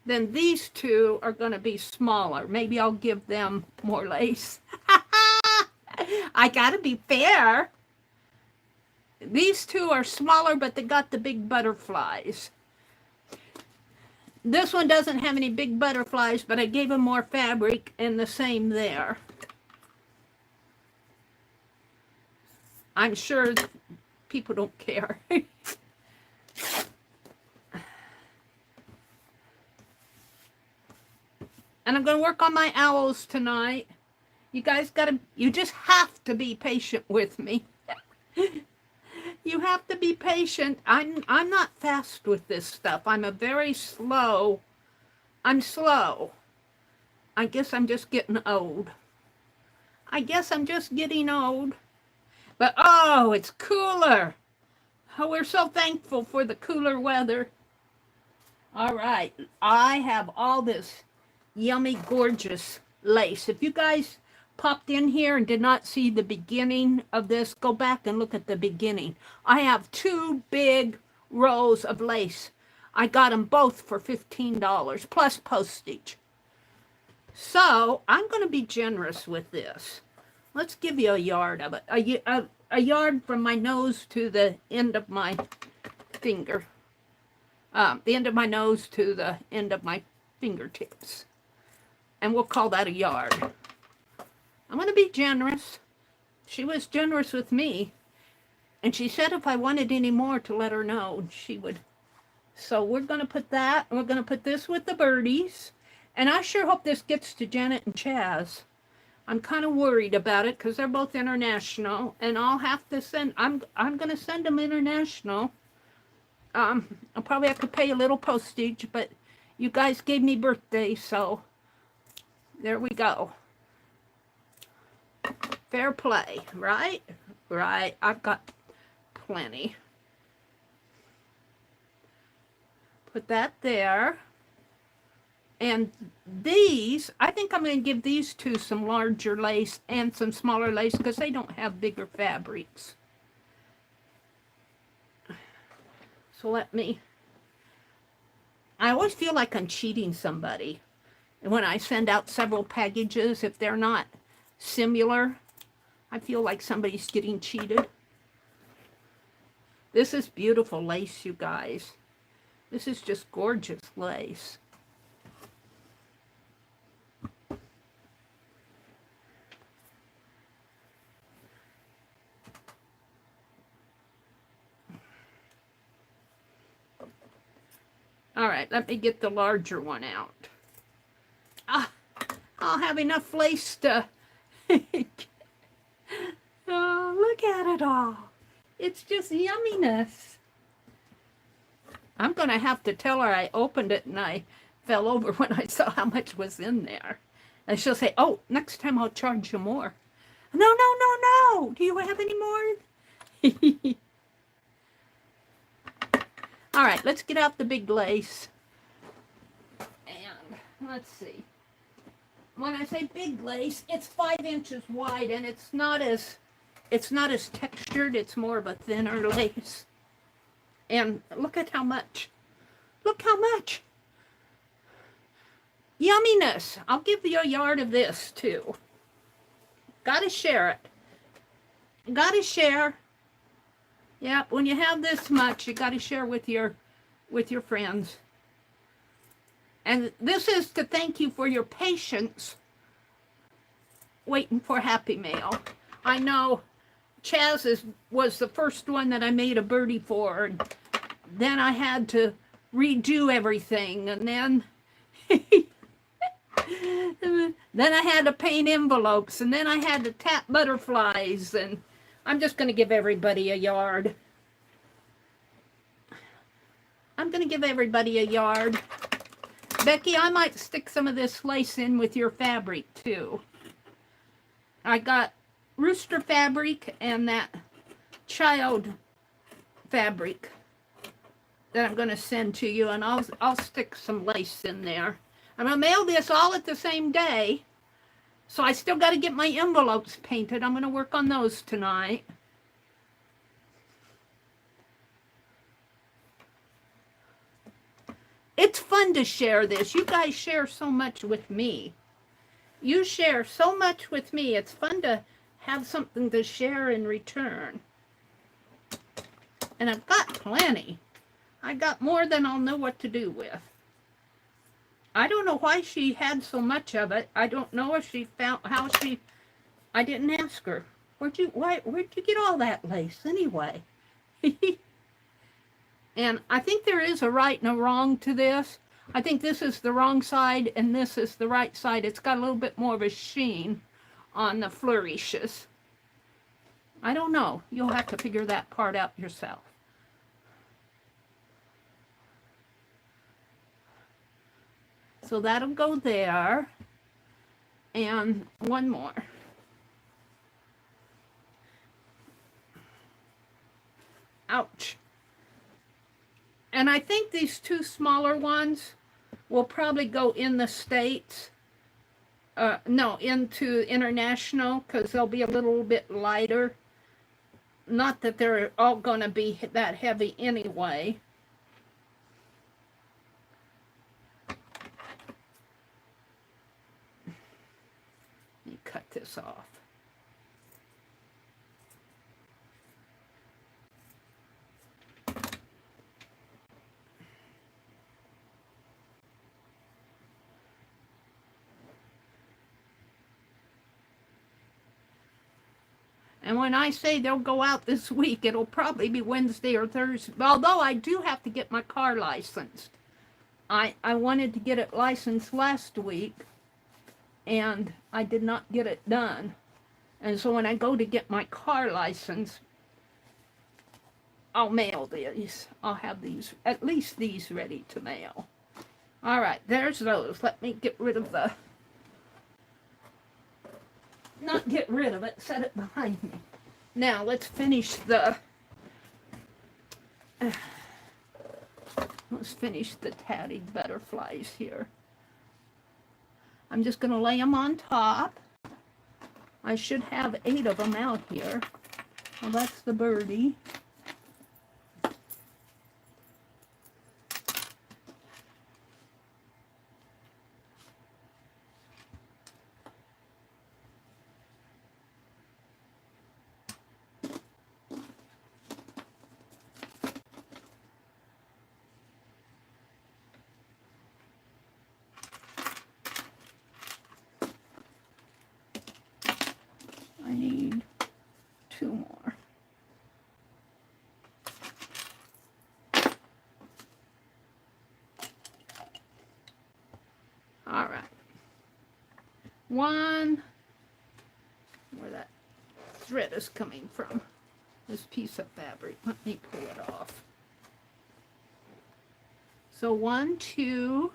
then these 2 are going to be smaller. Maybe I'll give them more lace. I got to be fair. These 2 are smaller, but they got the big butterflies. This one doesn't have any big butterflies, but I gave them more fabric, and the same there. I'm sure people don't care. And I'm going to work on my owls tonight. You guys you just have to be patient with me. You have to be patient. I'm not fast with this stuff. I'm slow. I guess I'm just getting old. But oh, it's cooler. Oh, we're so thankful for the cooler weather. All right, I have all this yummy, gorgeous lace. If you guys popped in here and did not see the beginning of this, go back and look at the beginning. I have 2 big rows of lace. I got them both for $15 plus postage. So I'm going to be generous with this. Let's give you a yard of it. A yard from my nose to the end of my finger. The end of my nose to the end of my fingertips. And we'll call that a yard. I'm going to be generous. She was generous with me. And she said if I wanted any more to let her know, she would. So we're going to put that. And we're going to put this with the birdies. And I sure hope this gets to Janet and Chaz. I'm kind of worried about it because they're both international. And I'll have to send, I'm going to send them international. I'll probably have to pay a little postage, but you guys gave me birthday, so there we go. Fair play, right? Right, I've got plenty. Put that there. And these, I think I'm going to give these 2 some larger lace and some smaller lace because they don't have bigger fabrics. So let me, I always feel like I'm cheating somebody. And when I send out several packages, if they're not similar, I feel like somebody's getting cheated. This is beautiful lace, you guys. This is just gorgeous lace. All right, let me get the larger one out. I'll have enough lace to... Oh, look at it all. It's just yumminess. I'm going to have to tell her I opened it and I fell over when I saw how much was in there. And she'll say, oh, next time I'll charge you more. No, no, no, no. Do you have any more? All right, let's get out the big lace. And let's see. When I say big lace, it's 5 inches wide and it's not as textured. It's more of a thinner lace. And look at how much. Look how much. Yumminess. I'll give you a yard of this too. Gotta share it. Gotta share. Yeah, when you have this much, you gotta share with your friends. And this is to thank you for your patience waiting for Happy Mail. I know Chaz was the first one that I made a birdie for. And then I had to redo everything. And then, then I had to paint envelopes. And then I had to tap butterflies. And I'm just going to give everybody a yard. I'm going to give everybody a yard. Becky, I might stick some of this lace in with your fabric too. I got rooster fabric and that child fabric that I'm going to send to you, and I'll stick some lace in there. I'm going to mail this all at the same day, so I still got to get my envelopes painted. I'm going to work on those tonight. It's fun to share this. You guys share so much with me. You share so much with me. It's fun to have something to share in return. And I've got plenty. I got more than I'll know what to do with. I don't know why she had so much of it. I don't know if she found how she... I didn't ask her. Where'd you get all that lace anyway? And I think there is a right and a wrong to this. I think this is the wrong side and this is the right side. It's got a little bit more of a sheen on the flourishes. I don't know. You'll have to figure that part out yourself. So that'll go there. And one more. Ouch. And I think these 2 smaller ones will probably go in the States. No, into international, because they'll be a little bit lighter. Not that they're all going to be that heavy anyway. Let me cut this off. And when I say they'll go out this week, it'll probably be Wednesday or Thursday. Although I do have to get my car licensed. I wanted to get it licensed last week, and I did not get it done. And so when I go to get my car license, I'll mail these. I'll have these, at least these, ready to mail. All right, there's those. Let me get rid of the... Not get rid of it, set it behind me. Now, let's finish the... let's finish the tatted butterflies here. I'm just going to lay them on top. I should have 8 of them out here. Well, that's the birdie. I need 2 more. All right. One, where that thread is coming from, this piece of fabric. Let me pull it off. So 1, 2.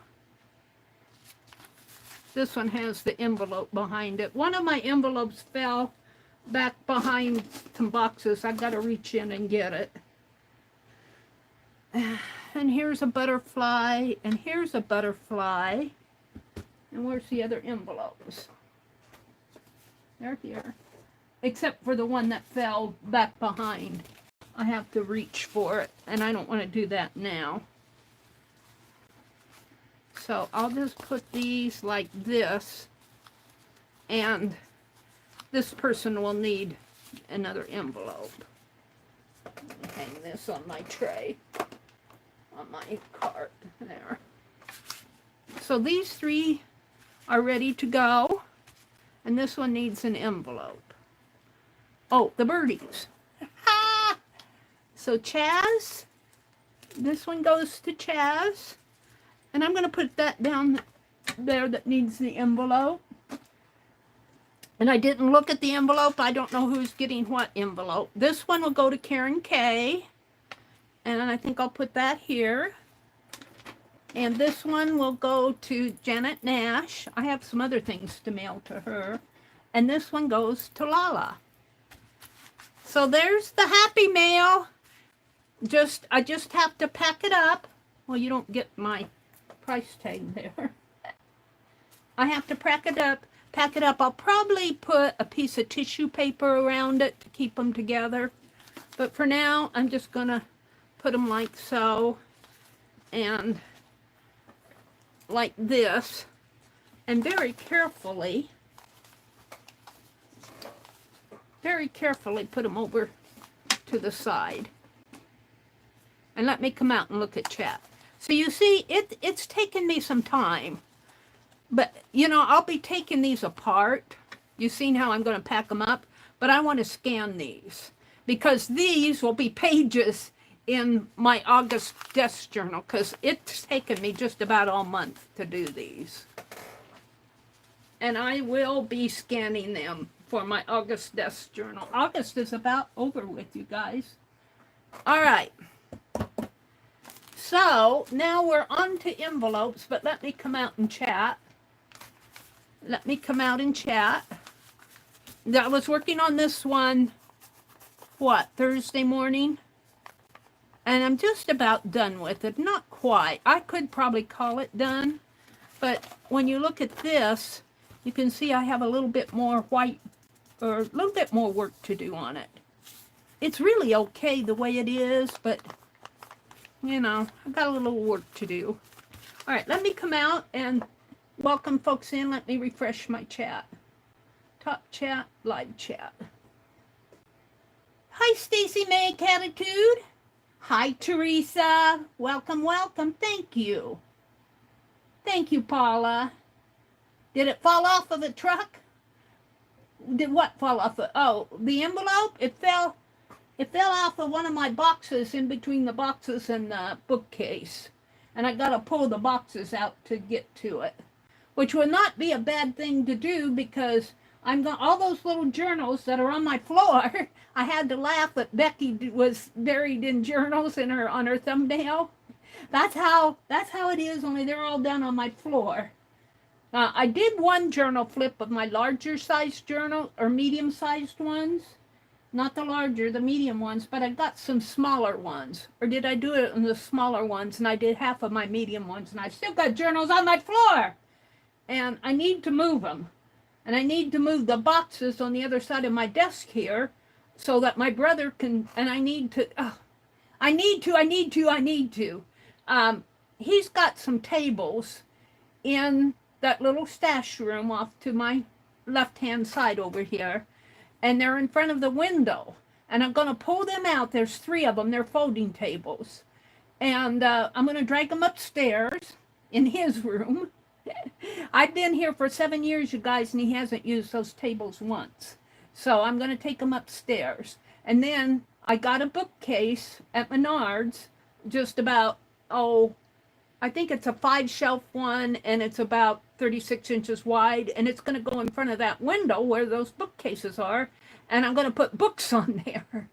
This one has the envelope behind it. One of my envelopes fell back behind some boxes. I've got to reach in and get it. And here's a butterfly, and here's a butterfly. And where's the other envelopes? They're here. Except for the one that fell back behind. I have to reach for it, and I don't want to do that now. So I'll just put these like this, and this person will need another envelope. Let me hang this on my tray, on my cart, there. So these 3 are ready to go, and this one needs an envelope. Oh, the birdies. So Chaz, this one goes to Chaz. And I'm going to put that down there that needs the envelope. And I didn't look at the envelope. I don't know who's getting what envelope. This one will go to Karen K. And I think I'll put that here. And this one will go to Janet Nash. I have some other things to mail to her. And this one goes to Lala. So there's the happy mail. I just have to pack it up. Well, you don't get my price tag there. I have to pack it up. I'll probably put a piece of tissue paper around it to keep them together. But for now, I'm just going to put them like so. And like this. And very carefully put them over to the side. And let me come out and look at chat. So you see, it's taken me some time. But, you know, I'll be taking these apart. You've seen how I'm going to pack them up. But I want to scan these. Because these will be pages in my August desk journal. Because it's taken me just about all month to do these. And I will be scanning them for my August desk journal. August is about over with, you guys. All right. So now we're on to envelopes, but let me come out and chat. Let me come out and chat. I was working on this one, what, Thursday morning? And I'm just about done with it. Not quite. I could probably call it done. But when you look at this, you can see I have a little bit more white, or a little bit more work to do on it. It's really okay the way it is, but, you know, I've got a little work to do. All right, let me come out and welcome folks in. Let me refresh my chat. Top chat, live chat. Hi, Stacy May Attitude. Hi, Teresa. Welcome, welcome. Thank you. Thank you, Paula. Did it fall off of the truck? Did what fall off of? Oh, the envelope? It fell off of one of my boxes, in between the boxes and the bookcase. And I got to pull the boxes out to get to it, which would not be a bad thing to do, because all those little journals that are on my floor. I had to laugh that Becky was buried in journals on her thumbnail. That's how it is, only they're all down on my floor. I did one journal flip of my larger sized journal, or medium sized ones. Not the larger, the medium ones, but I got some smaller ones. Or did I do it in the smaller ones, and I did half of my medium ones, and I've still got journals on my floor. And I need to move them. And I need to move the boxes on the other side of my desk here, so that my brother can, and I need to. He's got some tables in that little stash room off to my left-hand side over here, and they're in front of the window, and I'm going to pull them out. There's 3 of them. They're folding tables, and I'm going to drag them upstairs in his room. I've been here for 7 years, you guys, and he hasn't used those tables once. So I'm going to take them upstairs. And then I got a bookcase at Menards, just about, I think it's a 5-shelf one, and it's about 36 inches wide, and it's going to go in front of that window where those bookcases are, and I'm going to put books on there.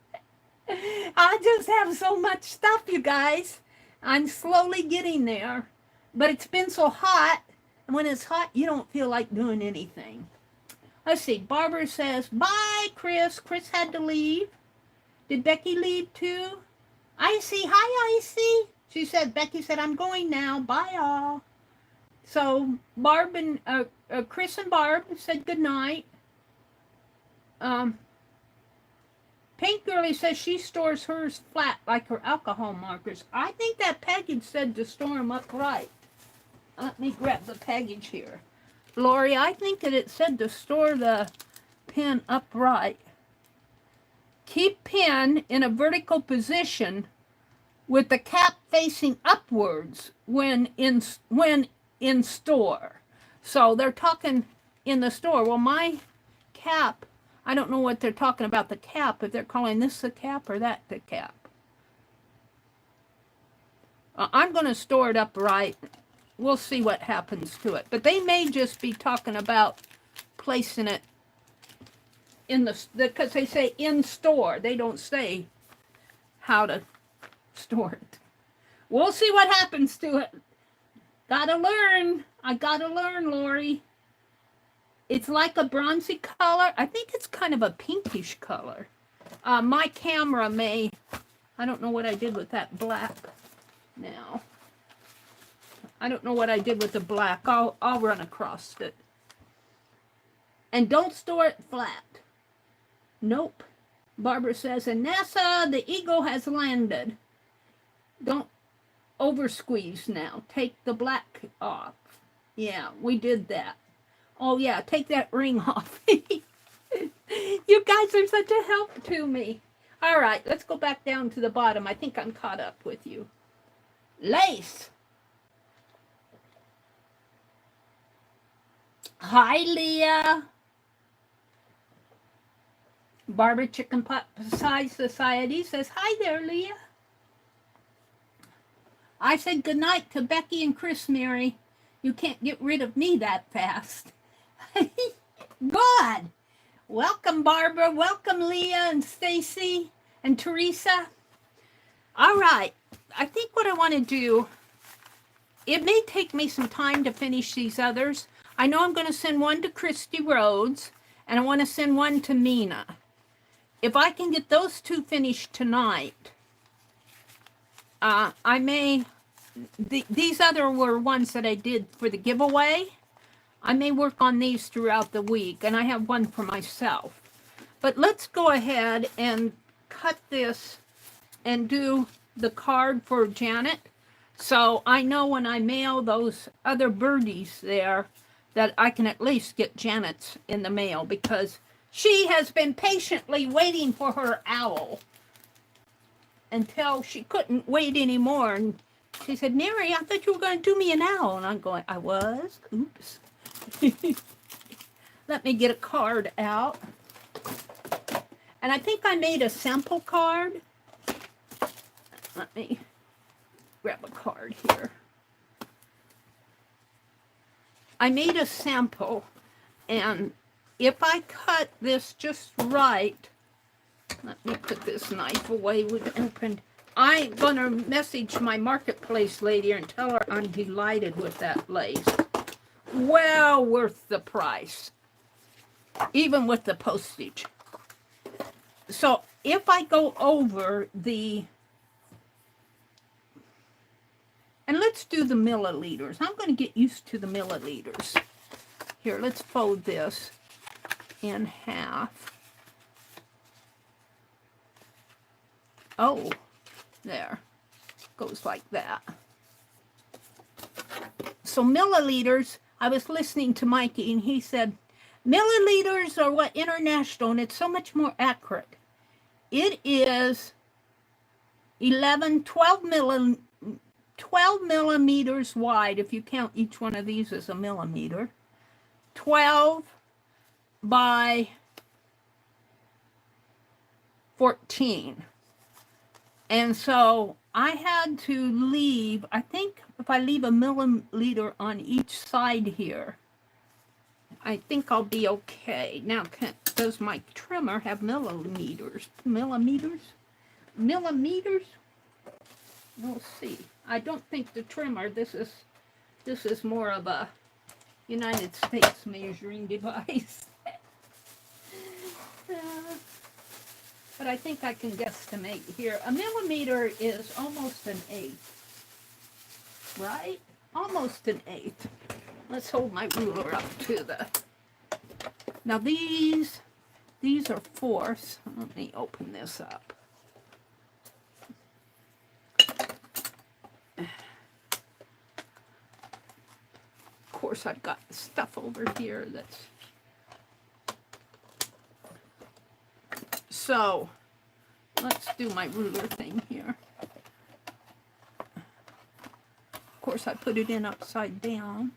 I just have so much stuff, you guys. I'm slowly getting there, but it's been so hot, and when it's hot, you don't feel like doing anything. Let's see, Barbara says, bye, Chris. Chris had to leave. Did Becky leave too? Icy, hi, Icy. She said, Becky said, I'm going now. Bye, all. So Barb and Chris and Barb said good night. Pink Girlie says she stores hers flat like her alcohol markers. I think that package said to store them upright. Let me grab the package here. Lori, I think that it said to store the pen upright. Keep pen in a vertical position with the cap facing upwards when in store. So they're talking in the store. Well, my cap, I don't know what they're talking about the cap, if they're calling this the cap or that the cap. I'm going to store it upright. We'll see what happens to it. But they may just be talking about placing it in because they say in store. They don't say how to store it. We'll see what happens to it. Gotta learn. I gotta learn, Lori. It's like a bronzy color. I think it's kind of a pinkish color. My camera may, I don't know what I did with that black now. I don't know what I did with the black. I'll run across it. And don't store it flat. Nope. Barbara says, and NASA, the Eagle has landed. Don't over squeeze now. Take the black off. Yeah, we did that. Oh yeah, take that ring off. You guys are such a help to me. All right, let's go back down to the bottom. I think I'm caught up with you. Lace. Hi, Leah. Barbara Chicken Pot Pie Society says, hi there, Leah. I said goodnight to Becky and Chris, Mary. You can't get rid of me that fast. Good. Welcome, Barbara. Welcome, Leah and Stacy and Teresa. All right. I think what I want to do, it may take me some time to finish these others. I know I'm going to send one to Christy Rhodes, and I want to send one to Mina. If I can get those 2 finished tonight, I may, these other were ones that I did for the giveaway. I may work on these throughout the week, and I have one for myself. But let's go ahead and cut this and do the card for Janet. So I know when I mail those other birdies there that I can at least get Janet's in the mail, because she has been patiently waiting for her owl until she couldn't wait anymore. And she said, Meri, I thought you were going to do me an owl. And I'm going, I was? Oops. Let me get a card out. And I think I made a sample card. Let me grab a card here. I made a sample, and if I cut this just right, let me put this knife away with open. I'm going to message my marketplace lady and tell her I'm delighted with that lace. Well worth the price, even with the postage. So if I go over the, and let's do the milliliters. I'm going to get used to the milliliters. Here, let's fold this in half. Oh, there. Goes like that. So milliliters, I was listening to Mikey, and he said, milliliters are what international, and it's so much more accurate. It is 12 millimeters wide, if you count each one of these as a millimeter. 12 by 14. And so I had to leave, I think if I leave a milliliter on each side here, I think I'll be okay. Now, does my trimmer have millimeters? Millimeters? We'll see. I don't think the trimmer, this is more of a United States measuring device. But I think I can guesstimate here. A millimeter is almost an eighth, right? Almost an eighth. Let's hold my ruler up to the... Now these are fourths. Let me open this up. Of course, I've got stuff over here that's... So, let's do my ruler thing here. Of course, I put it in upside down.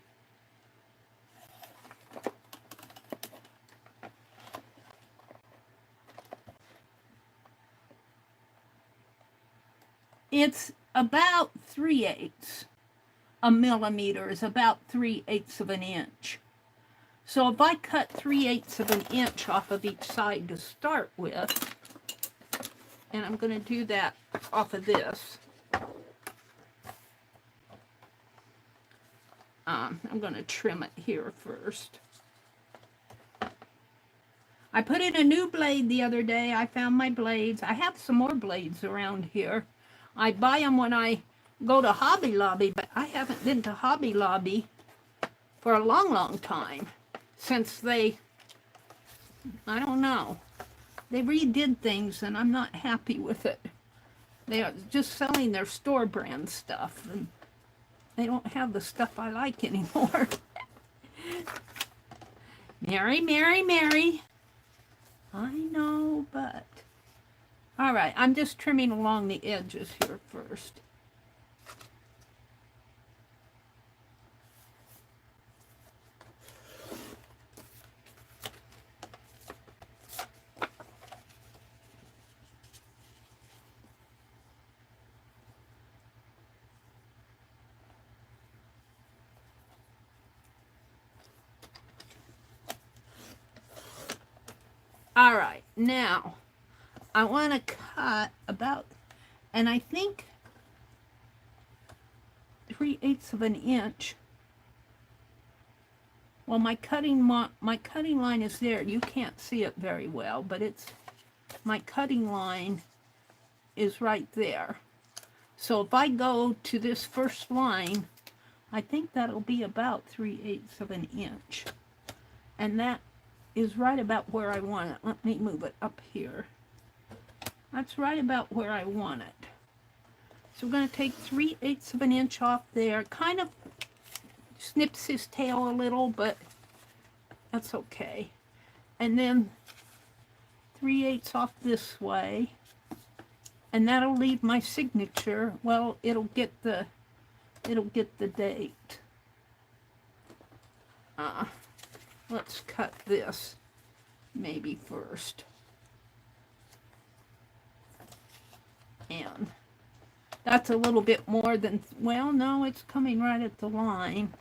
It's about 3/8. A millimeter is about 3/8 of an inch. So if I cut 3/8 of an inch off of each side to start with, and I'm going to do that off of this, I'm going to trim it here first. I put in a new blade the other day. I found my blades. I have some more blades around here. I buy them when I go to Hobby Lobby, but I haven't been to Hobby Lobby for a long, long time. Since they, I don't know, they redid things and I'm not happy with it. They are just selling their store brand stuff, and they don't have the stuff I like anymore. Meri. I know, but... All right, I'm just trimming along the edges here first. All right, now I want to cut about, and I think 3/8 of an inch. Well, my cutting line is there. You can't see it very well, but it's, my cutting line is right there. So if I go to this first line, I think that'll be about 3/8 of an inch. And that is right about where I want it. Let me move it up here. That's right about where I want it. So we're going to take 3/8 of an inch off there. Kind of snips his tail a little, but that's okay. And then 3/8 off this way. And that'll leave my signature. Well, it'll get the date. Let's cut this maybe first. And that's a little bit more than, well, no, it's coming right at the line.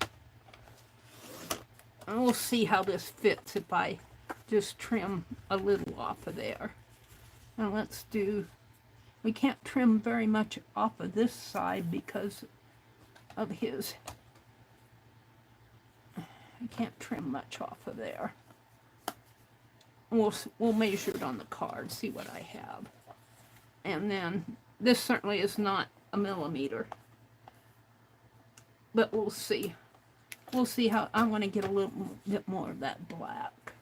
And we'll see how this fits if I just trim a little off of there. Now let's do, we can't trim very much off of this side because of his, I can't trim much off of there. We'll measure it on the card, see what I have. And then this certainly is not a millimeter, but we'll see. We'll see how, I want to get a little bit more of that black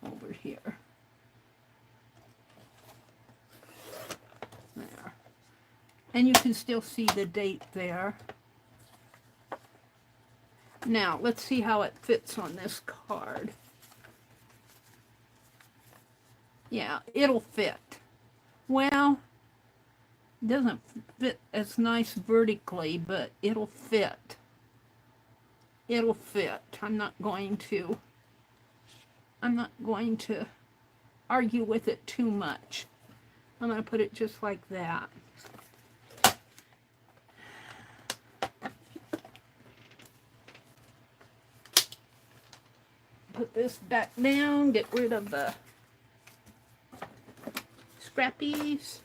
over here. There. And you can still see the date there. Now, let's see how it fits on this card. Yeah, it'll fit. Well, it doesn't fit as nice vertically, but it'll fit. It'll fit. I'm not going to argue with it too much. I'm going to put it just like that. Put this back down, get rid of the scrappies.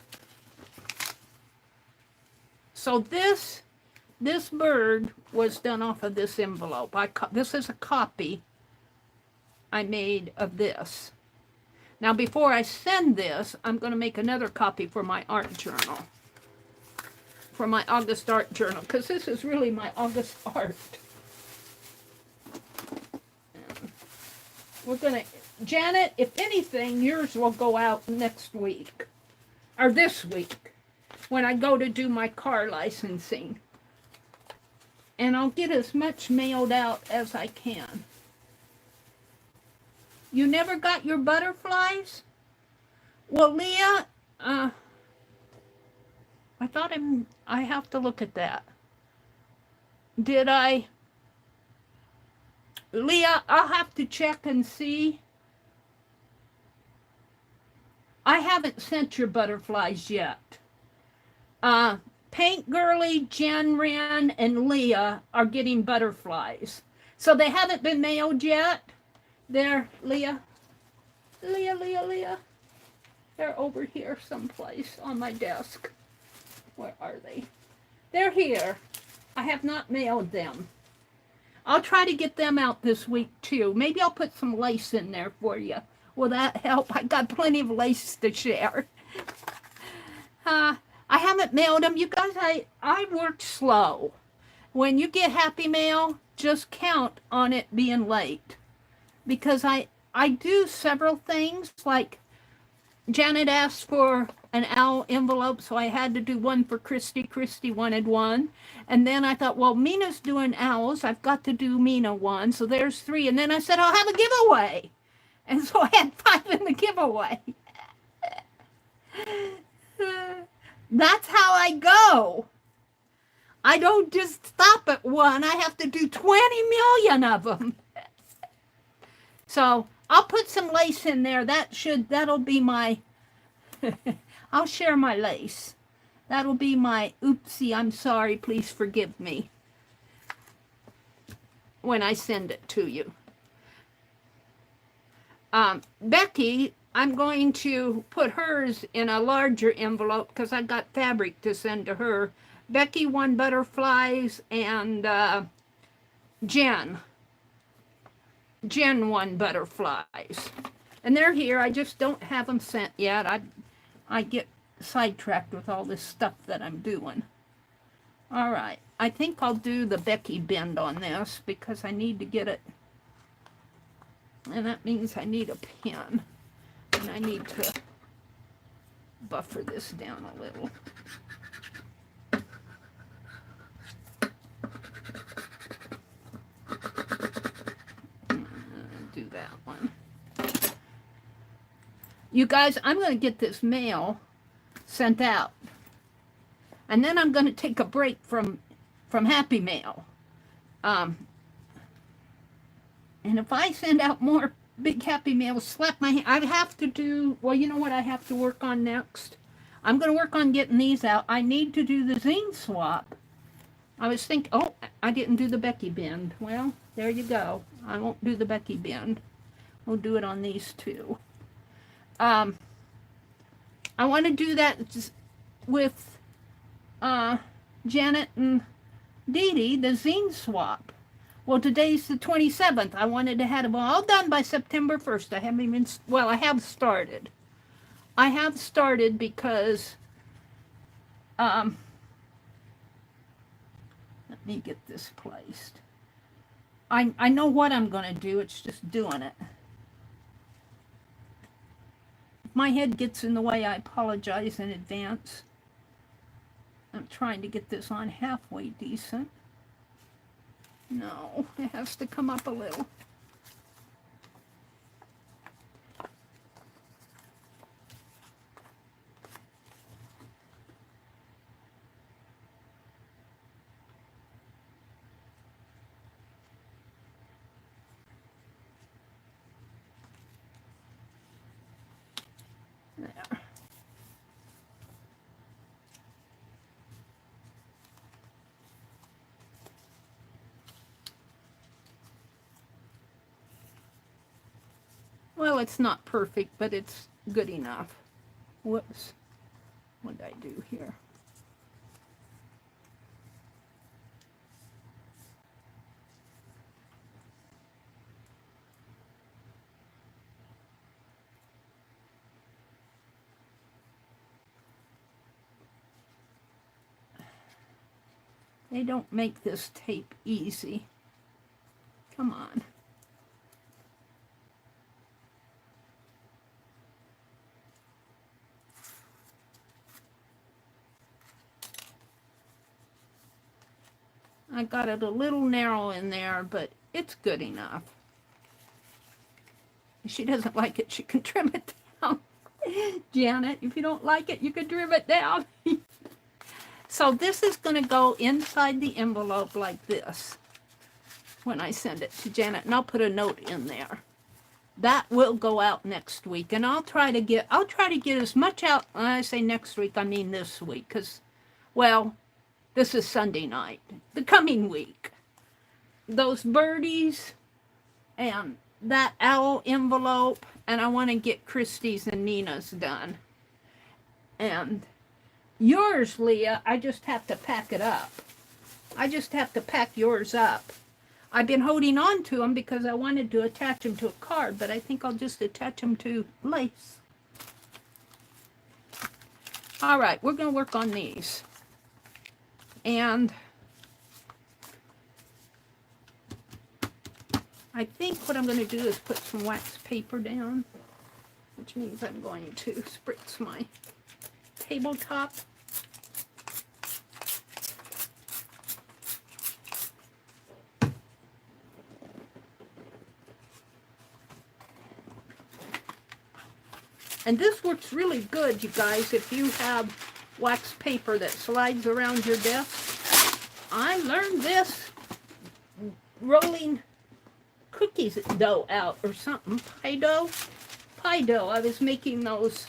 So this bird was done off of this envelope. This is a copy I made of this. Now before I send this, I'm going to make another copy for my art journal. For my August art journal, because this is really my August art. We're going to, Janet, if anything, yours will go out next week. Or this week, when I go to do my car licensing. And I'll get as much mailed out as I can. You never got your butterflies? Well, Leah, I thought I have to look at that. Did I? Leah, I'll have to check and see. I haven't sent your butterflies yet. Paint Girly, Jen Wren, and Leah are getting butterflies. So they haven't been mailed yet. There, Leah. Leah. They're over here someplace on my desk. Where are they? They're here. I have not mailed them. I'll try to get them out this week too. Maybe I'll put some lace in there for you. Will that help? I got plenty of lace to share. I haven't mailed them. You guys, I worked slow. When you get Happy Mail, just count on it being late. Because I do several things, like Janet asked for an owl envelope, so I had to do one for Christy. Christy wanted one. And then I thought, well, Mina's doing owls. I've got to do Mina one. So there's 3. And then I said, I'll have a giveaway. And so I had 5 in the giveaway. That's how I go. I don't just stop at one. I have to do 20 million of them. So I'll put some lace in there. That'll be my, I'll share my lace. That'll be my, oopsie, I'm sorry, please forgive me, when I send it to you. Becky, I'm going to put hers in a larger envelope because I got fabric to send to her. Becky won butterflies, and Jen won butterflies. And they're here. I just don't have them sent yet. I get sidetracked with all this stuff that I'm doing. All right, I think I'll do the Becky bend on this because I need to get it, and that means I need a pen, and I need to buffer this down a little. Do that one. You guys, I'm going to get this mail sent out. And then I'm going to take a break from Happy Mail. And if I send out more big Happy Mail, slap my hand. I have to do, well, you know what I have to work on next? I'm going to work on getting these out. I need to do the zine swap. I was thinking, oh, I didn't do the Becky bend. Well, there you go. I won't do the Becky bend. We'll do it on these two. I want to do that with Janet and Dee Dee, the zine swap. Well, today's the 27th. I wanted to have them all done by September 1st. I haven't even, well, I have started. I have started because, let me get this placed. I know what I'm going to do. It's just doing it. If my head gets in the way, I apologize in advance. I'm trying to get this on halfway decent. No, it has to come up a little. There. Well, it's not perfect, but it's good enough. Whoops. What did I do here? They don't make this tape easy. Come on. I got it a little narrow in there, but it's good enough. If she doesn't like it, she can trim it down. Janet, if you don't like it, you can trim it down. So this is going to go inside the envelope like this when I send it to Janet, and I'll put a note in there. That will go out next week, and I'll try to get as much out. When I say next week, I mean this week, because, well, this is Sunday night, the coming week. Those birdies and that owl envelope, and I want to get Christie's and Nina's done. And yours, Leah, I just have to pack it up. I just have to pack yours up. I've been holding on to them because I wanted to attach them to a card, but I think I'll just attach them to lace. All right, we're going to work on these. And I think what I'm going to do is put some wax paper down, which means I'm going to spritz my tabletop. And this works really good, you guys, if you have wax paper that slides around your desk. I learned this rolling cookies dough out or something. Pie dough. I was making those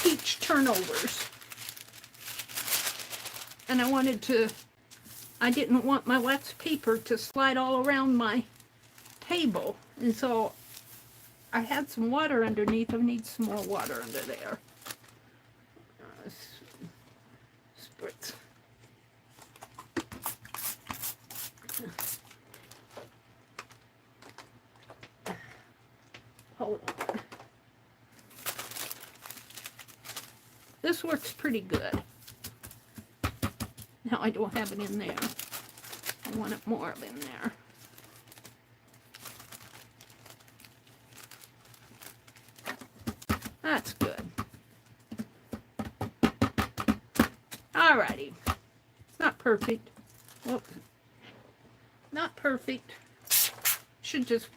peach turnovers. And I didn't want my wax paper to slide all around my table. And so I had some water underneath. I need some more water under there. Spritz. Hold on. this works pretty good. Now I don't have it in there. I want it more in there. That's good. Alrighty. It's not perfect. Whoops. Not perfect. Should just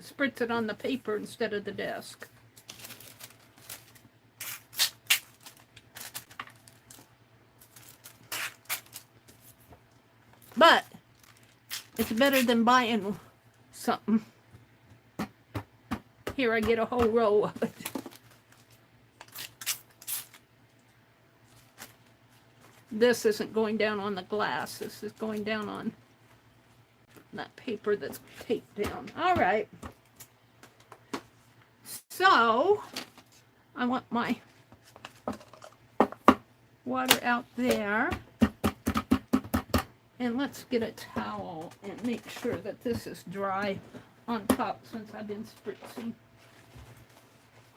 spritz it on the paper instead of the desk. But it's better than buying something. Here I get a whole row of it. This isn't going down on the glass. This is going down on that paper that's taped down. All right. So, I want my water out there. And let's get a towel and make sure that this is dry on top since I've been spritzing.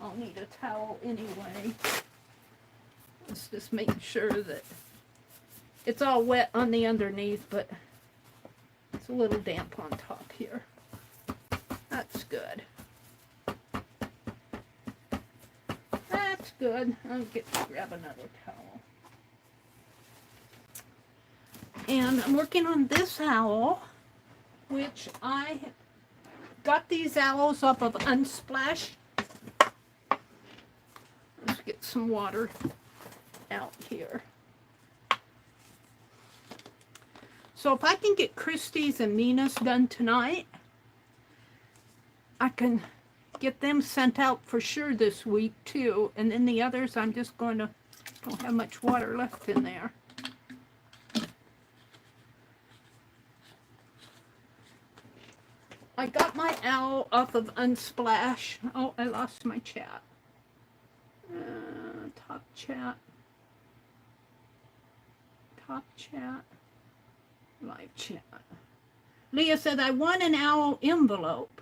I'll need a towel anyway. Let's just make sure that it's all wet on the underneath, but it's a little damp on top here. That's good. That's good. I'll grab another towel. And I'm working on this owl, which I got these owls off of Unsplash. Let's get some water out here. So if I can get Christie's and Nina's done tonight, I can get them sent out for sure this week too. And then the others, I'm just going to, don't have much water left in there. I got my owl off of Unsplash. Oh, I lost my chat. Top chat. Top chat. Live chat. Leah said, I want an owl envelope.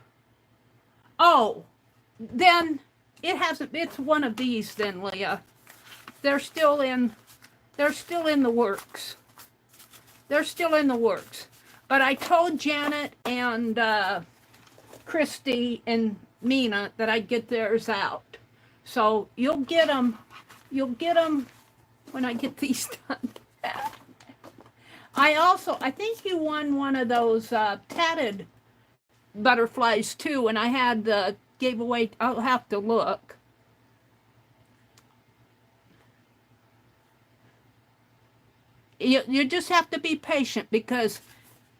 Oh, then it hasn't, it's one of these then, Leah. They're still in the works. They're still in the works. But I told Janet and Christy and Mina that I'd get theirs out. So you'll get them when I get these done. I think you won one of those tatted butterflies too, and I had gave away, I'll have to look. You just have to be patient because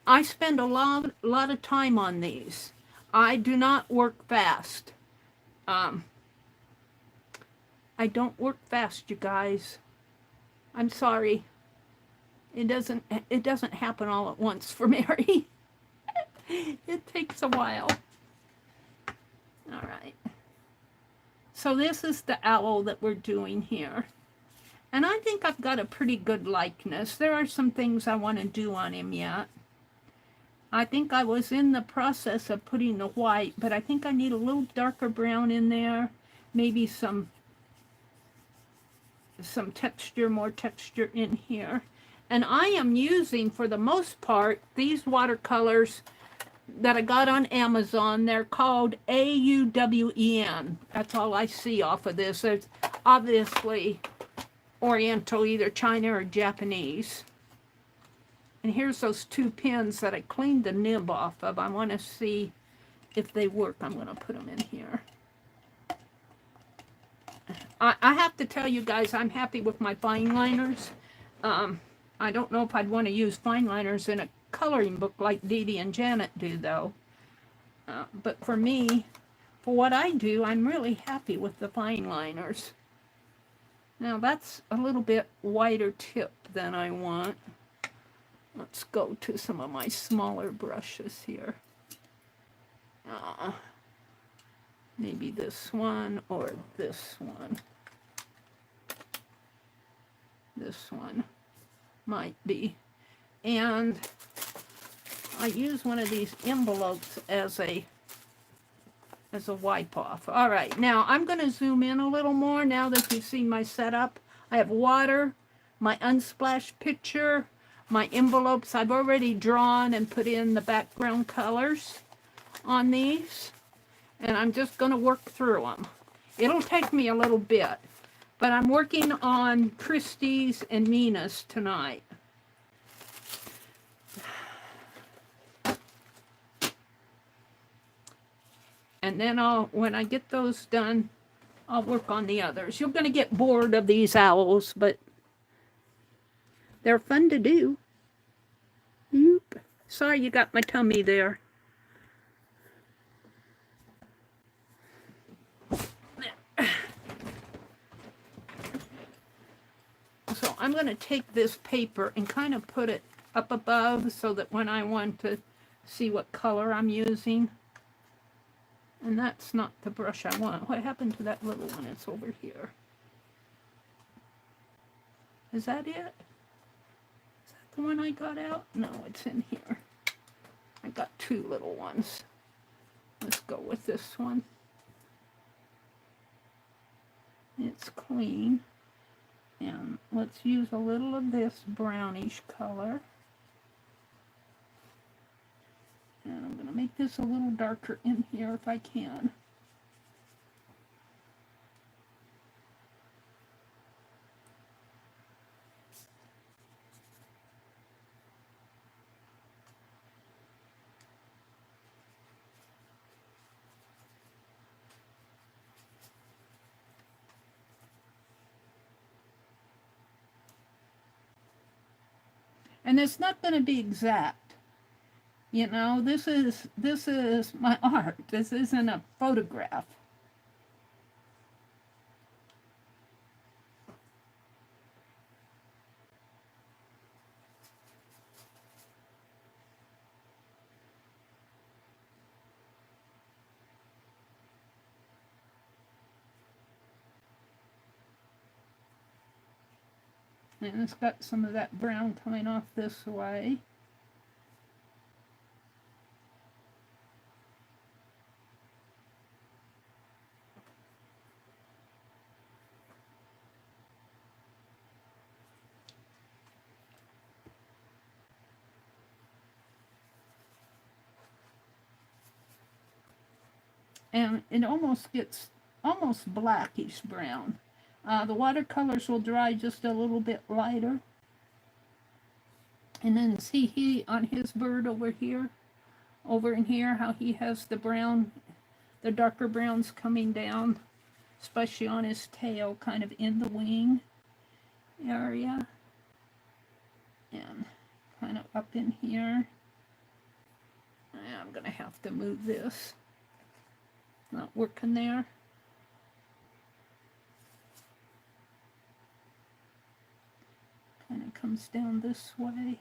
I spend a lot of time on these. I do not work fast. I don't work fast, you guys. I'm sorry. It doesn't happen all at once for Meri. It takes a while. All right. So this is the owl that we're doing here. And I think I've got a pretty good likeness. There are some things I want to do on him yet. I think I was in the process of putting the white, but I think I need a little darker brown in there. Maybe some texture, more texture in here. And I am using, for the most part, these watercolors that I got on Amazon. They're called AUWEN. That's all I see off of this. There's obviously Oriental, either China or Japanese. And here's those two pins that I cleaned the nib off of. I want to see if they work. I'm going to put them in here. I have to tell you guys, I'm happy with my fine liners. I don't know if I'd want to use fine liners in a coloring book like Dee Dee and Janet do, though. But for me, for what I do, I'm really happy with the fine liners. Now that's a little bit wider tip than I want. Let's go to some of my smaller brushes here. Maybe this one or this one. This one might be. And I use one of these envelopes as a wipe off. All right, now I'm going to zoom in a little more now that you've seen my setup. I have water, my unsplashed picture, my envelopes I've already drawn and put in the background colors on these. And I'm just going to work through them. It'll take me a little bit, but I'm working on Christie's and Mina's tonight. And then when I get those done, I'll work on the others. You're going to get bored of these owls, but they're fun to do. Oop. Sorry you got my tummy there. So I'm going to take this paper and kind of put it up above so that when I want to see what color I'm using. And that's not the brush I want. What happened to that little one? It's over here. Is that it? Is that the one I got out? No, it's in here. I got two little ones. Let's go with this one. It's clean. And let's use a little of this brownish color. And I'm going to make this a little darker in here if I can. And it's not going to be exact. You know, this is my art. This isn't a photograph. And it's got some of that brown coming off this way. And it almost gets almost blackish brown. The watercolors will dry just a little bit lighter. And then see he on his bird over here, over in here, how he has the brown, the darker browns coming down, especially on his tail, kind of in the wing area. And kind of up in here. I'm going to have to move this. Not working there. Kind of comes down this way.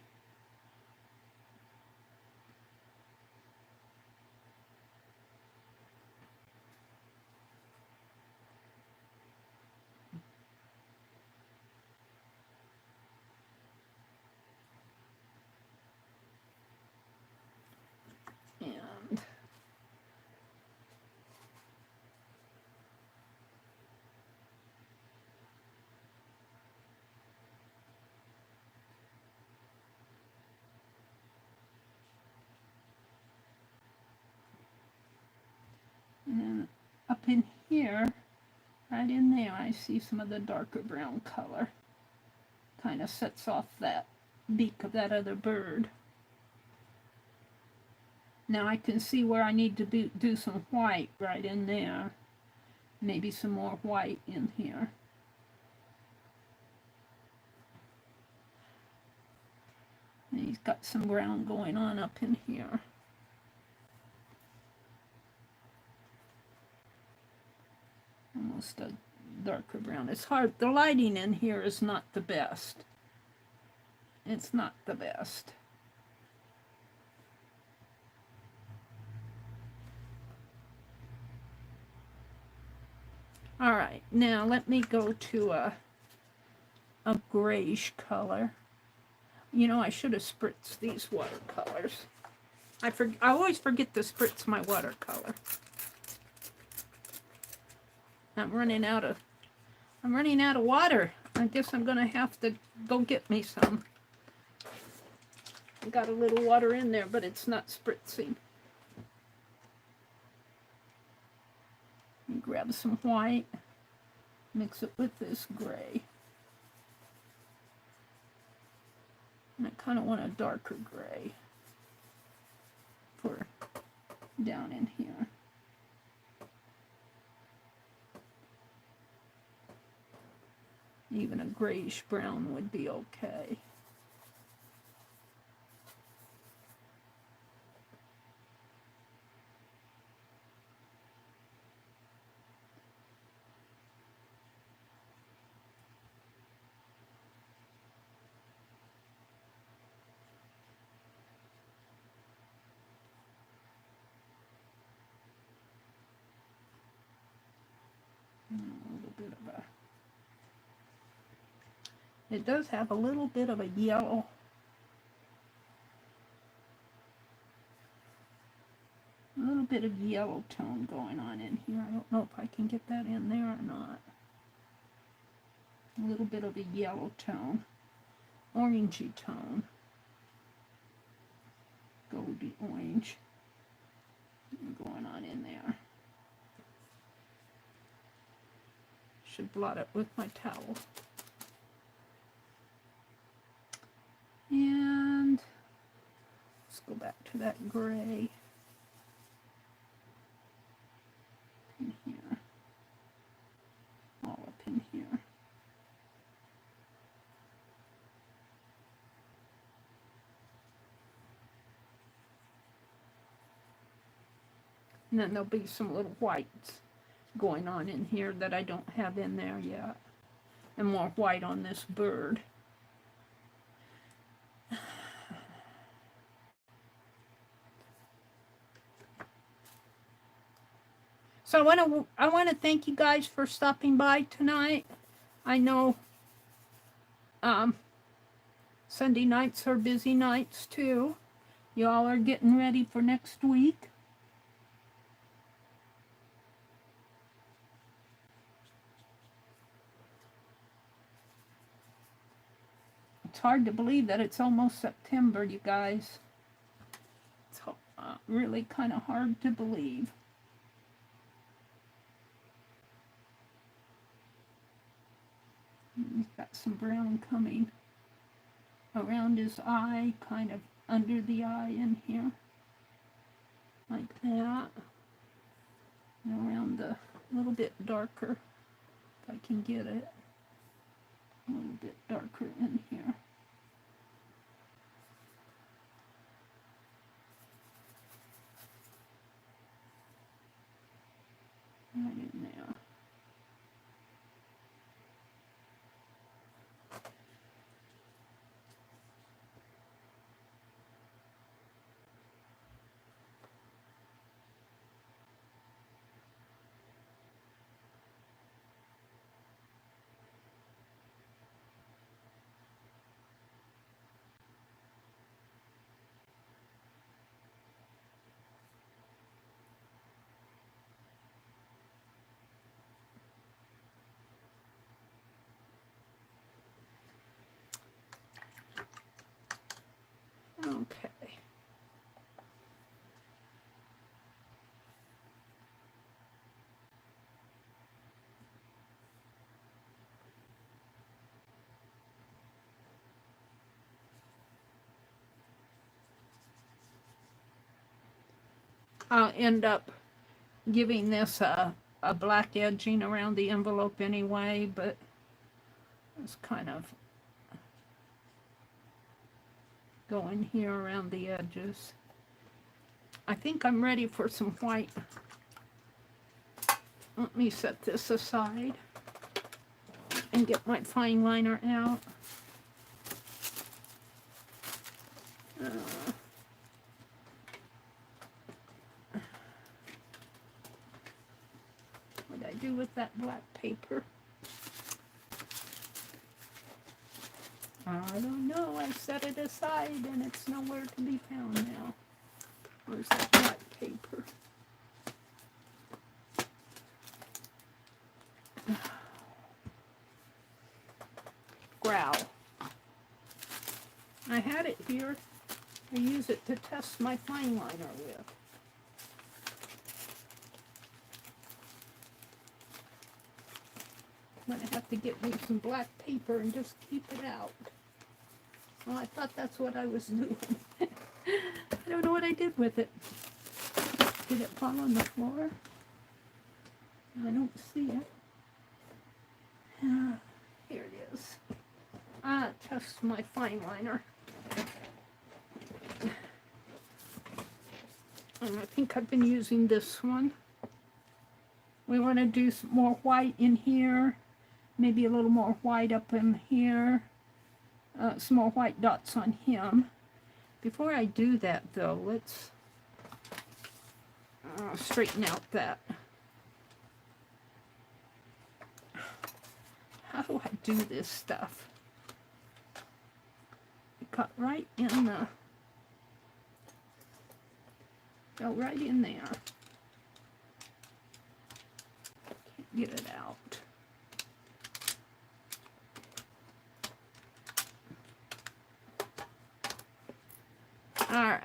And then up in here, right in there, I see some of the darker brown color. Kind of sets off that beak of that other bird. Now I can see where I need to do some white right in there. Maybe some more white in here. And he's got some brown going on up in here. Almost a darker brown. It's hard. The lighting in here is not the best. It's not the best. All right, now let me go to a grayish color. You know, I should have spritzed these watercolors. I always forget to spritz my watercolor. I'm running out of water. I guess I'm gonna have to go get me some. I got a little water in there, but it's not spritzing. Grab some white, mix it with this gray. And I kind of want a darker gray for down in here. Even a grayish brown would be okay. It does have a little bit of a yellow. A little bit of yellow tone going on in here. I don't know if I can get that in there or not. A little bit of a yellow tone. Orangey tone. Goldy orange going on in there. Should blot it with my towel. And let's go back to that gray in here, all up in here. And then there'll be some little whites going on in here that I don't have in there yet. And more white on this bird. So I want to thank you guys for stopping by tonight. I know Sunday nights are busy nights too. Y'all are getting ready for next week. It's hard to believe that it's almost September, you guys. It's really kind of hard to believe. He's got some brown coming around his eye, kind of under the eye in here, like that. And around the little bit darker, if I can get it, a little bit darker in here. Right in there. Okay. I'll end up giving this a black edging around the envelope anyway, but it's kind of going here around the edges. I think I'm ready for some white. Let me set this aside and get my fine liner out. What did I do with that black paper? I don't know. I set it aside and it's nowhere to be found now. Where's that black paper? brow. I had it here. I use it to test my fine liner with. I'm going to have to get me some black paper and just keep it out. Well, I thought that's what I was doing. I don't know what I did with it. Did it fall on the floor? I don't see it. Here it is. Test my fine liner. And I think I've been using this one. We want to do some more white in here. Maybe a little more white up in here. Some more white dots on him. Before I do that, though, let's straighten out that. How do I do this stuff? Cut right in the... Go right in there. Can't get it out. Alright.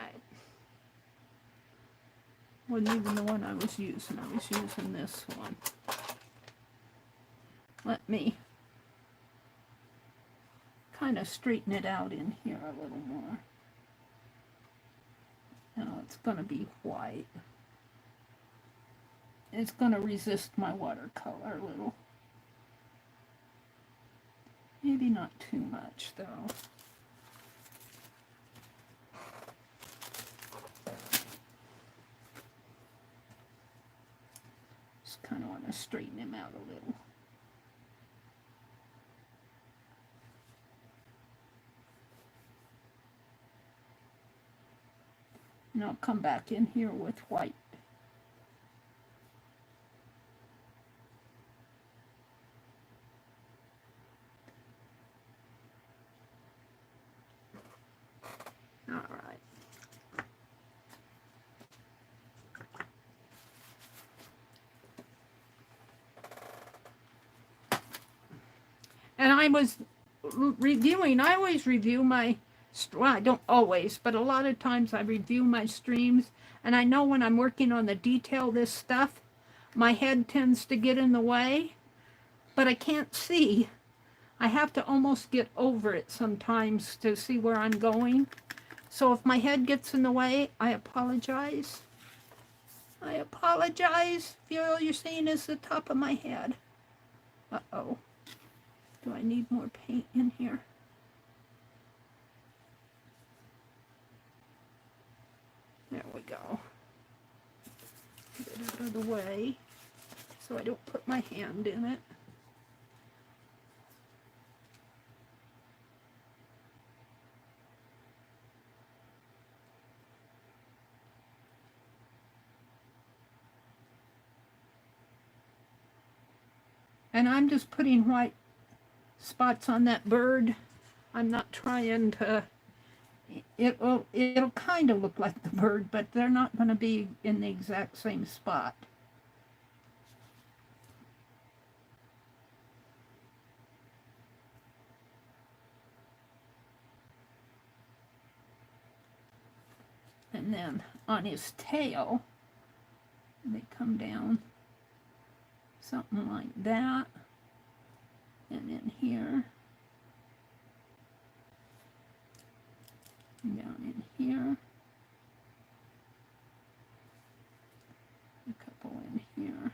Wasn't even the one I was using. I was using this one. Let me kind of straighten it out in here a little more. Now it's going to be white. It's going to resist my watercolor a little. Maybe not too much, though. Just kind of want to straighten him out a little. And I'll come back in here with white. All right. And I was reviewing, I always review my, well, I don't always, but a lot of times I review my streams, and I know when I'm working on the detail, this stuff, my head tends to get in the way, but I can't see. I have to almost get over it sometimes to see where I'm going. So if my head gets in the way, I apologize. I apologize if all you're seeing is the top of my head. Uh-oh. Do I need more paint in here? There we go. Get it out of the way so I don't put my hand in it. And I'm just putting white spots on that bird. I'm not trying to... It'll kind of look like the bird, but they're not going to be in the exact same spot. And then on his tail, they come down something like that. And then here. Down in here. A couple in here.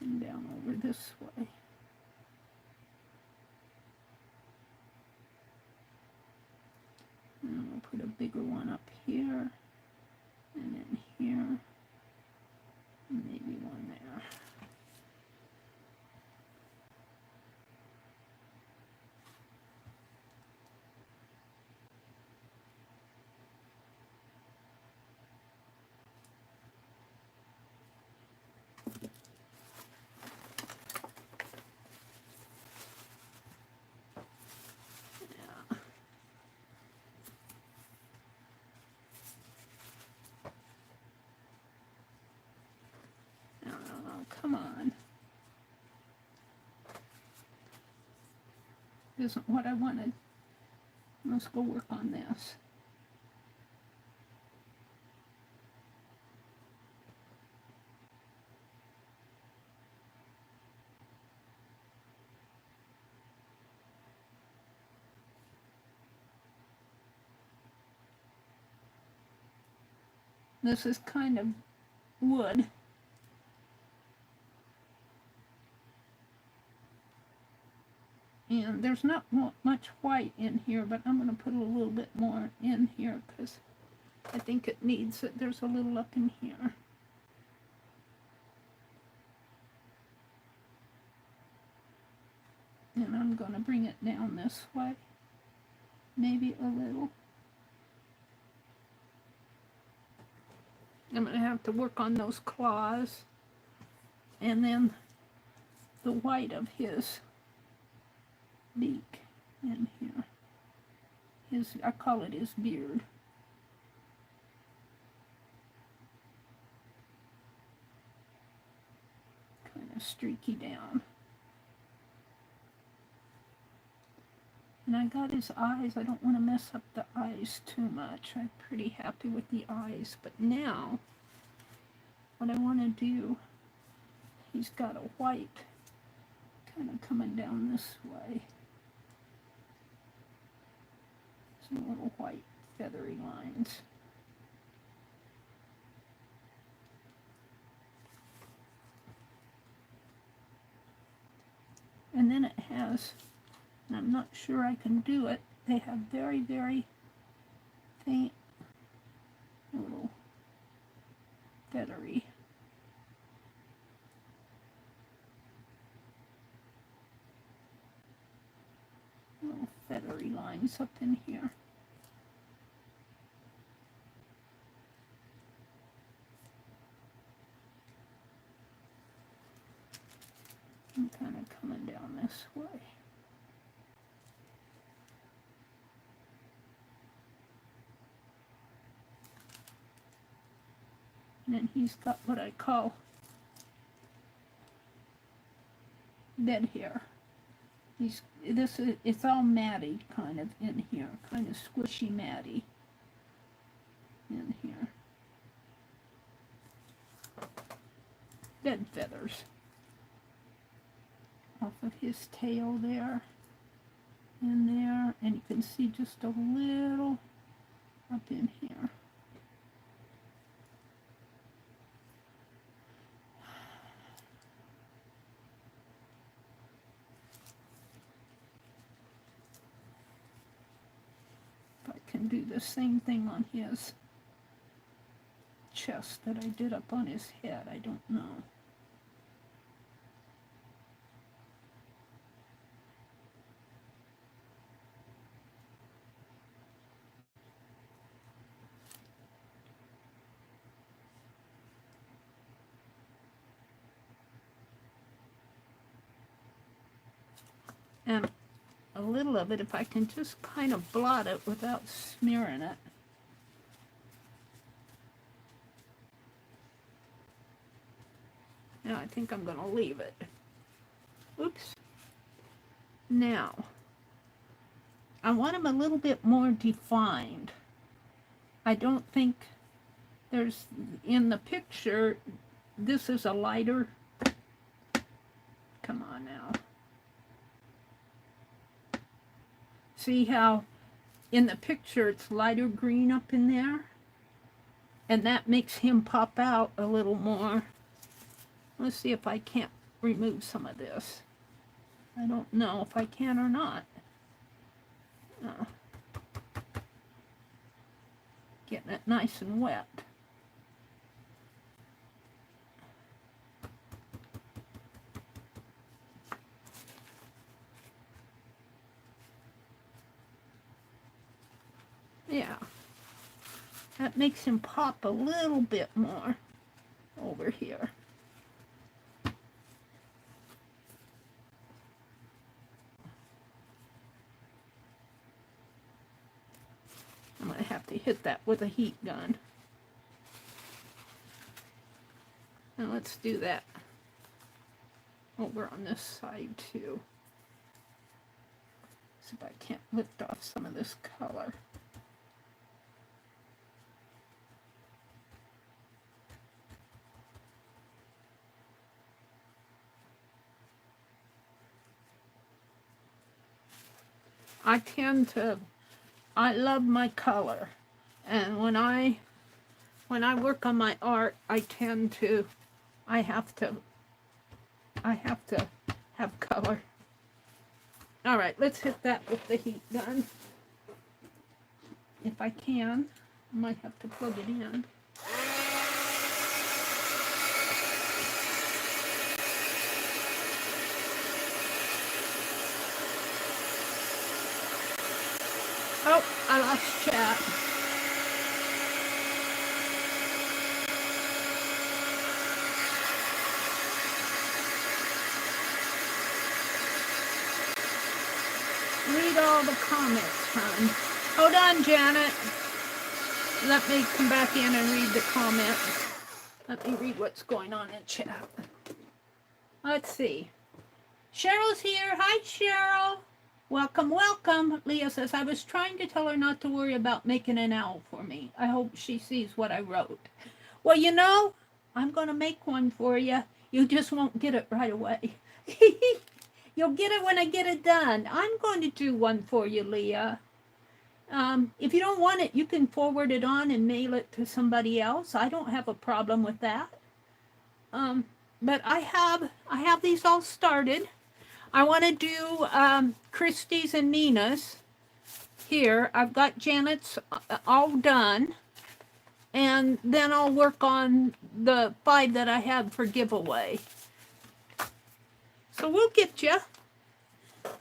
And down over this way. And I'll put a bigger one up here. And then here. And maybe one there. Come on. isn't what I wanted. Let's go work on this. This is kind of wood. And there's not much white in here, but I'm going to put a little bit more in here because I think it needs it. There's a little up in here. And I'm going to bring it down this way. Maybe a little. I'm going to have to work on those claws. And then the white of his beak in here. I call it his beard. Kind of streaky down. And I got his eyes. I don't want to mess up the eyes too much. I'm pretty happy with the eyes. But now, what I want to do, he's got a white kind of coming down this way. Some little white feathery lines. And then it has, and I'm not sure I can do it, they have very, very faint little feathery lines up in here. I'm kind of coming down this way. And then he's got what I call dead hair. It's all matty kind of in here, kind of squishy matty in here. Dead feathers off of his tail there and there, and you can see just a little up in here. Can do the same thing on his chest that I did up on his head. I don't know. And a little of it, if I can just kind of blot it without smearing it. Now I think I'm going to leave it. Oops. Now, I want him a little bit more defined. I don't think there's, in the picture, this is a lighter, come on now. See how in the picture it's lighter green up in there? And that makes him pop out a little more. Let's see if I can't remove some of this. I don't know if I can or not. Getting it nice and wet. Yeah, that makes him pop a little bit more over here. I'm going to have to hit that with a heat gun. Now let's do that over on this side too. if I can't lift off some of this color. I love my color. And when I work on my art, I have to have color. All right, let's hit that with the heat gun. If I can, I might have to plug it in. Oh, I lost chat. Read all the comments, hon. Hold on, Janet. Let me come back in and read the comments. Let me read what's going on in chat. Let's see. Cheryl's here. Hi, Cheryl. Welcome, welcome. Leah says, I was trying to tell her not to worry about making an owl for me. I hope she sees what I wrote. Well, you know, I'm going to make one for you. You just won't get it right away. You'll get it when I get it done. I'm going to do one for you, Leah. If you don't want it, you can forward it on and mail it to somebody else. I don't have a problem with that. But I have these all started. I want to do Christie's and Nina's here. I've got Janet's all done. And then I'll work on the 5 that I have for giveaway. So we'll get you.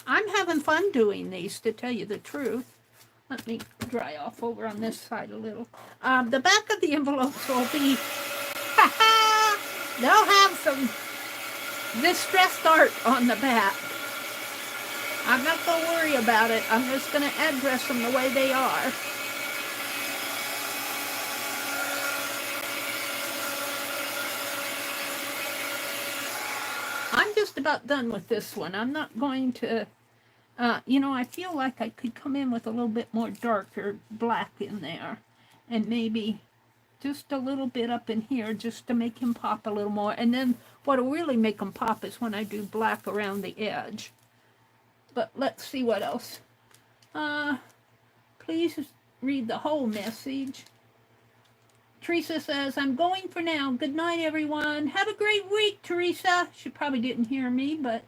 I'm having fun doing these, to tell you the truth. Let me dry off over on this side a little. The back of the envelopes will be, they'll have some distressed art on the back. I'm not going to worry about it. I'm just going to address them the way they are. I'm just about done with this one. I'm not going to, you know, I feel like I could come in with a little bit more darker black in there. And maybe just a little bit up in here just to make him pop a little more. And then what'll really make him pop is when I do black around the edge. But let's see what else. Please read the whole message. Teresa says, I'm going for now. Good night, everyone. Have a great week, Teresa. She probably didn't hear me, but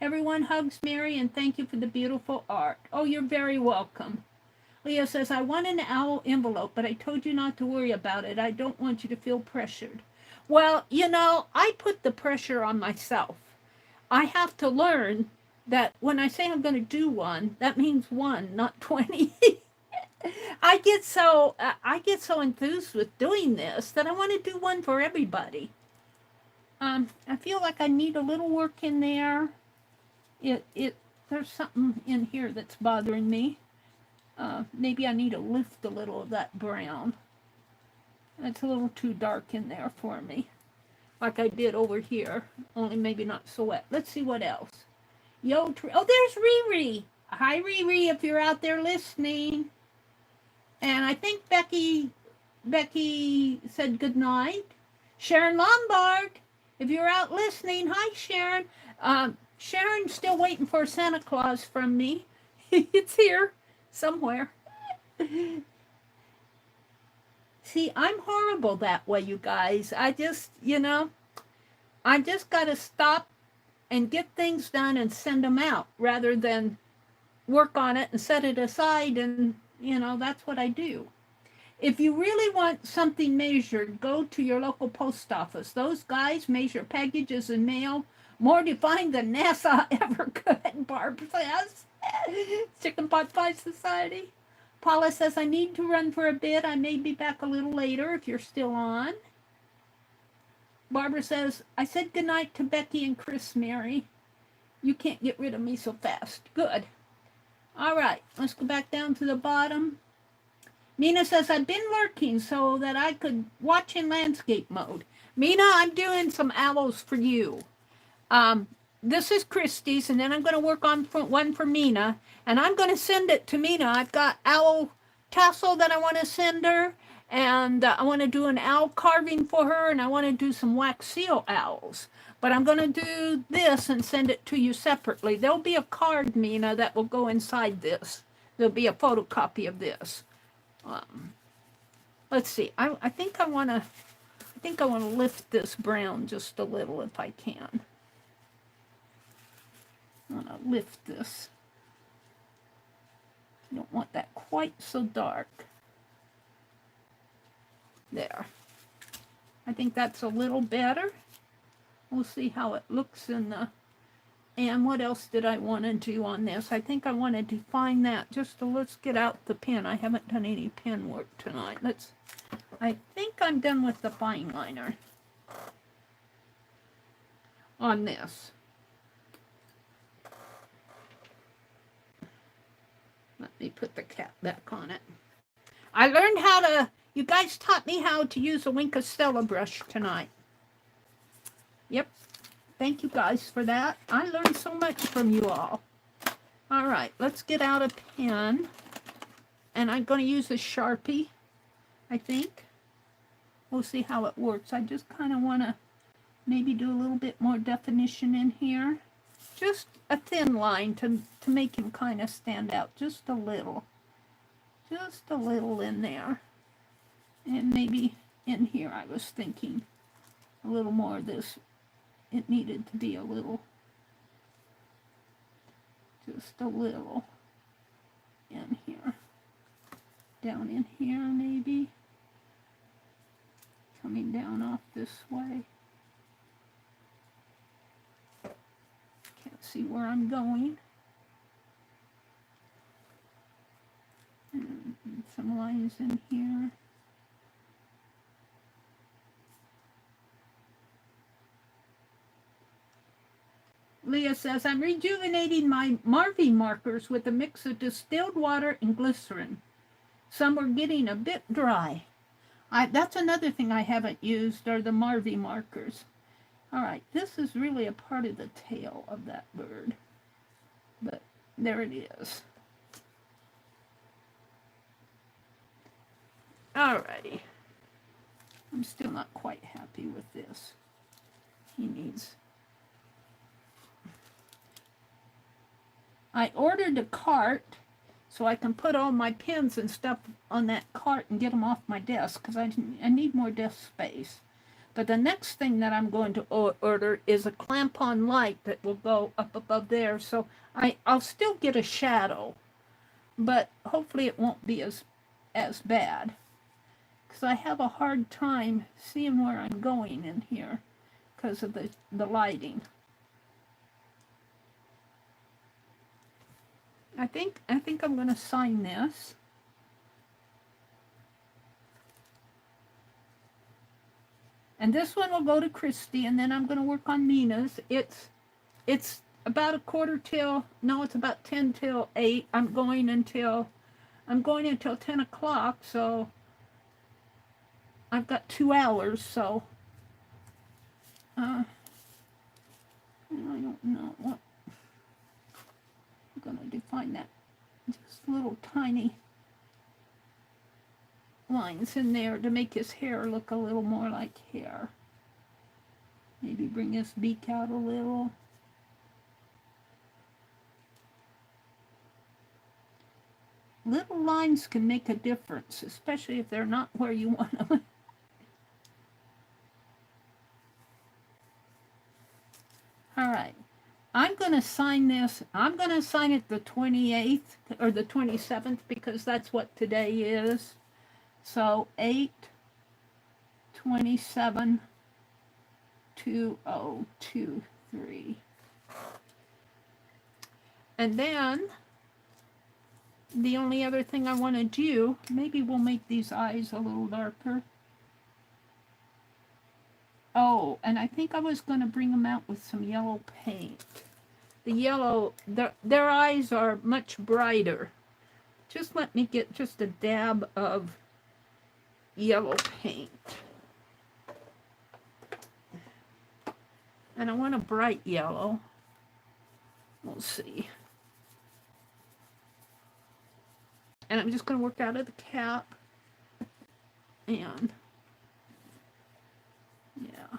everyone hugs Meri and thank you for the beautiful art. Oh, you're very welcome. Leah says, I want an owl envelope, but I told you not to worry about it. I don't want you to feel pressured. Well, you know, I put the pressure on myself. I have to learn that when I say I'm going to do one, that means one, not 20. I get so enthused with doing this that I want to do one for everybody. I feel like I need a little work in there. There's something in here that's bothering me. Maybe I need to lift a little of that brown. It's a little too dark in there for me. Like I did over here, only maybe not so wet. Let's see what else. Oh, there's Riri. Hi, Riri, if you're out there listening. And I think Becky said good night. Sharon Lombard, if you're out listening, hi, Sharon. Sharon's still waiting for Santa Claus from me. It's here somewhere. See, I'm horrible that way, you guys. I just, you know, I just got to stop and get things done and send them out rather than work on it and set it aside. And, you know, that's what I do. If you really want something measured, go to your local post office. Those guys measure packages and mail more defined than NASA ever could, Barb says. Chicken Pot Pie Society. Paula says, I need to run for a bit. I may be back a little later if you're still on. Barbara says, I said goodnight to Becky and Chris, Meri. You can't get rid of me so fast. Good. All right, let's go back down to the bottom. Mina says, I've been lurking so that I could watch in landscape mode. Mina, I'm doing some owls for you. this is Christy's, and then I'm going to work on one for Mina, and I'm going to send it to Mina. I've got owl tassel that I want to send her, and I want to do an owl carving for her, and I want to do some wax seal owls. But I'm going to do this and send it to you separately. There'll be a card, Mina, that will go inside this. There'll be a photocopy of this. Let's see. I think I want to lift this brown just a little if I can. I want to lift this. I don't want that quite so dark. There. I think that's a little better. We'll see how it looks in the... And what else did I want to do on this? I think I want to define that. Let's get out the pen. I haven't done any pen work tonight. I think I'm done with the fine liner on this. Let me put the cap back on it. I learned how to, you guys taught me how to use a Wink of Stella brush tonight. Yep. Thank you guys for that. I learned so much from you all. All right, let's get out a pen. And I'm going to use a Sharpie, I think. We'll see how it works. I just kind of want to maybe do a little bit more definition in here. Just a thin line to make him kind of stand out. Just a little. Just a little in there. And maybe in here I was thinking a little more of this. It needed to be a little. Just a little in here. Down in here maybe. Coming down off this way. Can't see where I'm going. And some lines in here. Leah says, I'm rejuvenating my Marvy markers with a mix of distilled water and glycerin. Some are getting a bit dry. That's another thing I haven't used are the Marvy markers. All right, this is really a part of the tail of that bird. But there it is. All righty. I'm still not quite happy with this. He needs... I ordered a cart so I can put all my pens and stuff on that cart and get them off my desk because I need more desk space. But the next thing that I'm going to order is a clamp-on light that will go up above there. So I'll still get a shadow, but hopefully it won't be as bad because I have a hard time seeing where I'm going in here because of the lighting. I think I'm going to sign this. And this one will go to Christy, and then I'm going to work on Mina's. It's about a quarter till, no, it's about 10 till 8. I'm going until 10 o'clock, so I've got 2 hours, so I don't know what. I'm going to define that. Just little tiny lines in there to make his hair look a little more like hair. Maybe bring his beak out a little. Little lines can make a difference, especially if they're not where you want them. All right. I'm going to sign this. I'm going to sign it the 28th or the 27th because that's what today is. So 8/27/2023. And then the only other thing I want to do, maybe we'll make these eyes a little darker. Oh, and I think I was going to bring them out with some yellow paint. The yellow, their eyes are much brighter. Just let me get just a dab of yellow paint. And I want a bright yellow. We'll see. And I'm just going to work out of the cap. And, yeah.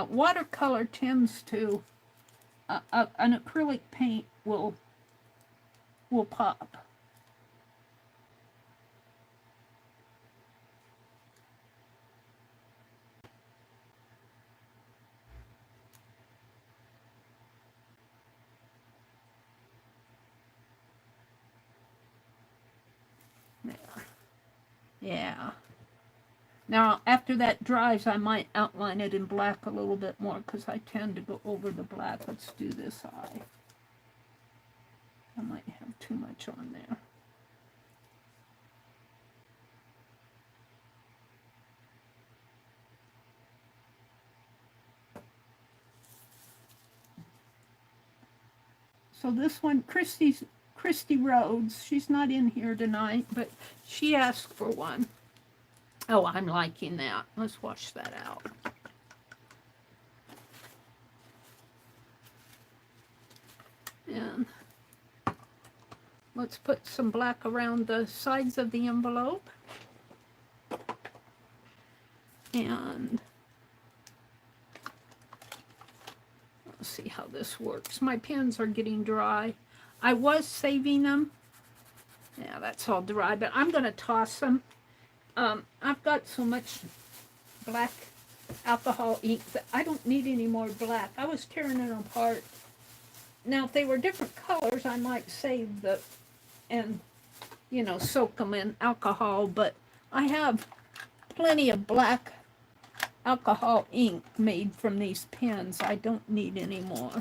Watercolor tends to, an acrylic paint will pop. There. Yeah. Now, after that dries, I might outline it in black a little bit more because I tend to go over the black. Let's do this eye. I might have too much on there. So this one, Christy Rhodes, she's not in here tonight, but she asked for one. Oh, I'm liking that. Let's wash that out. And let's put some black around the sides of the envelope. And let's see how this works. My pens are getting dry. I was saving them. Yeah, that's all dry, but I'm going to toss them. I've got so much black alcohol ink that I don't need any more black. I was tearing it apart. Now, if they were different colors, I might save the, and, you know, soak them in alcohol, but I have plenty of black alcohol ink made from these pens. I don't need any more.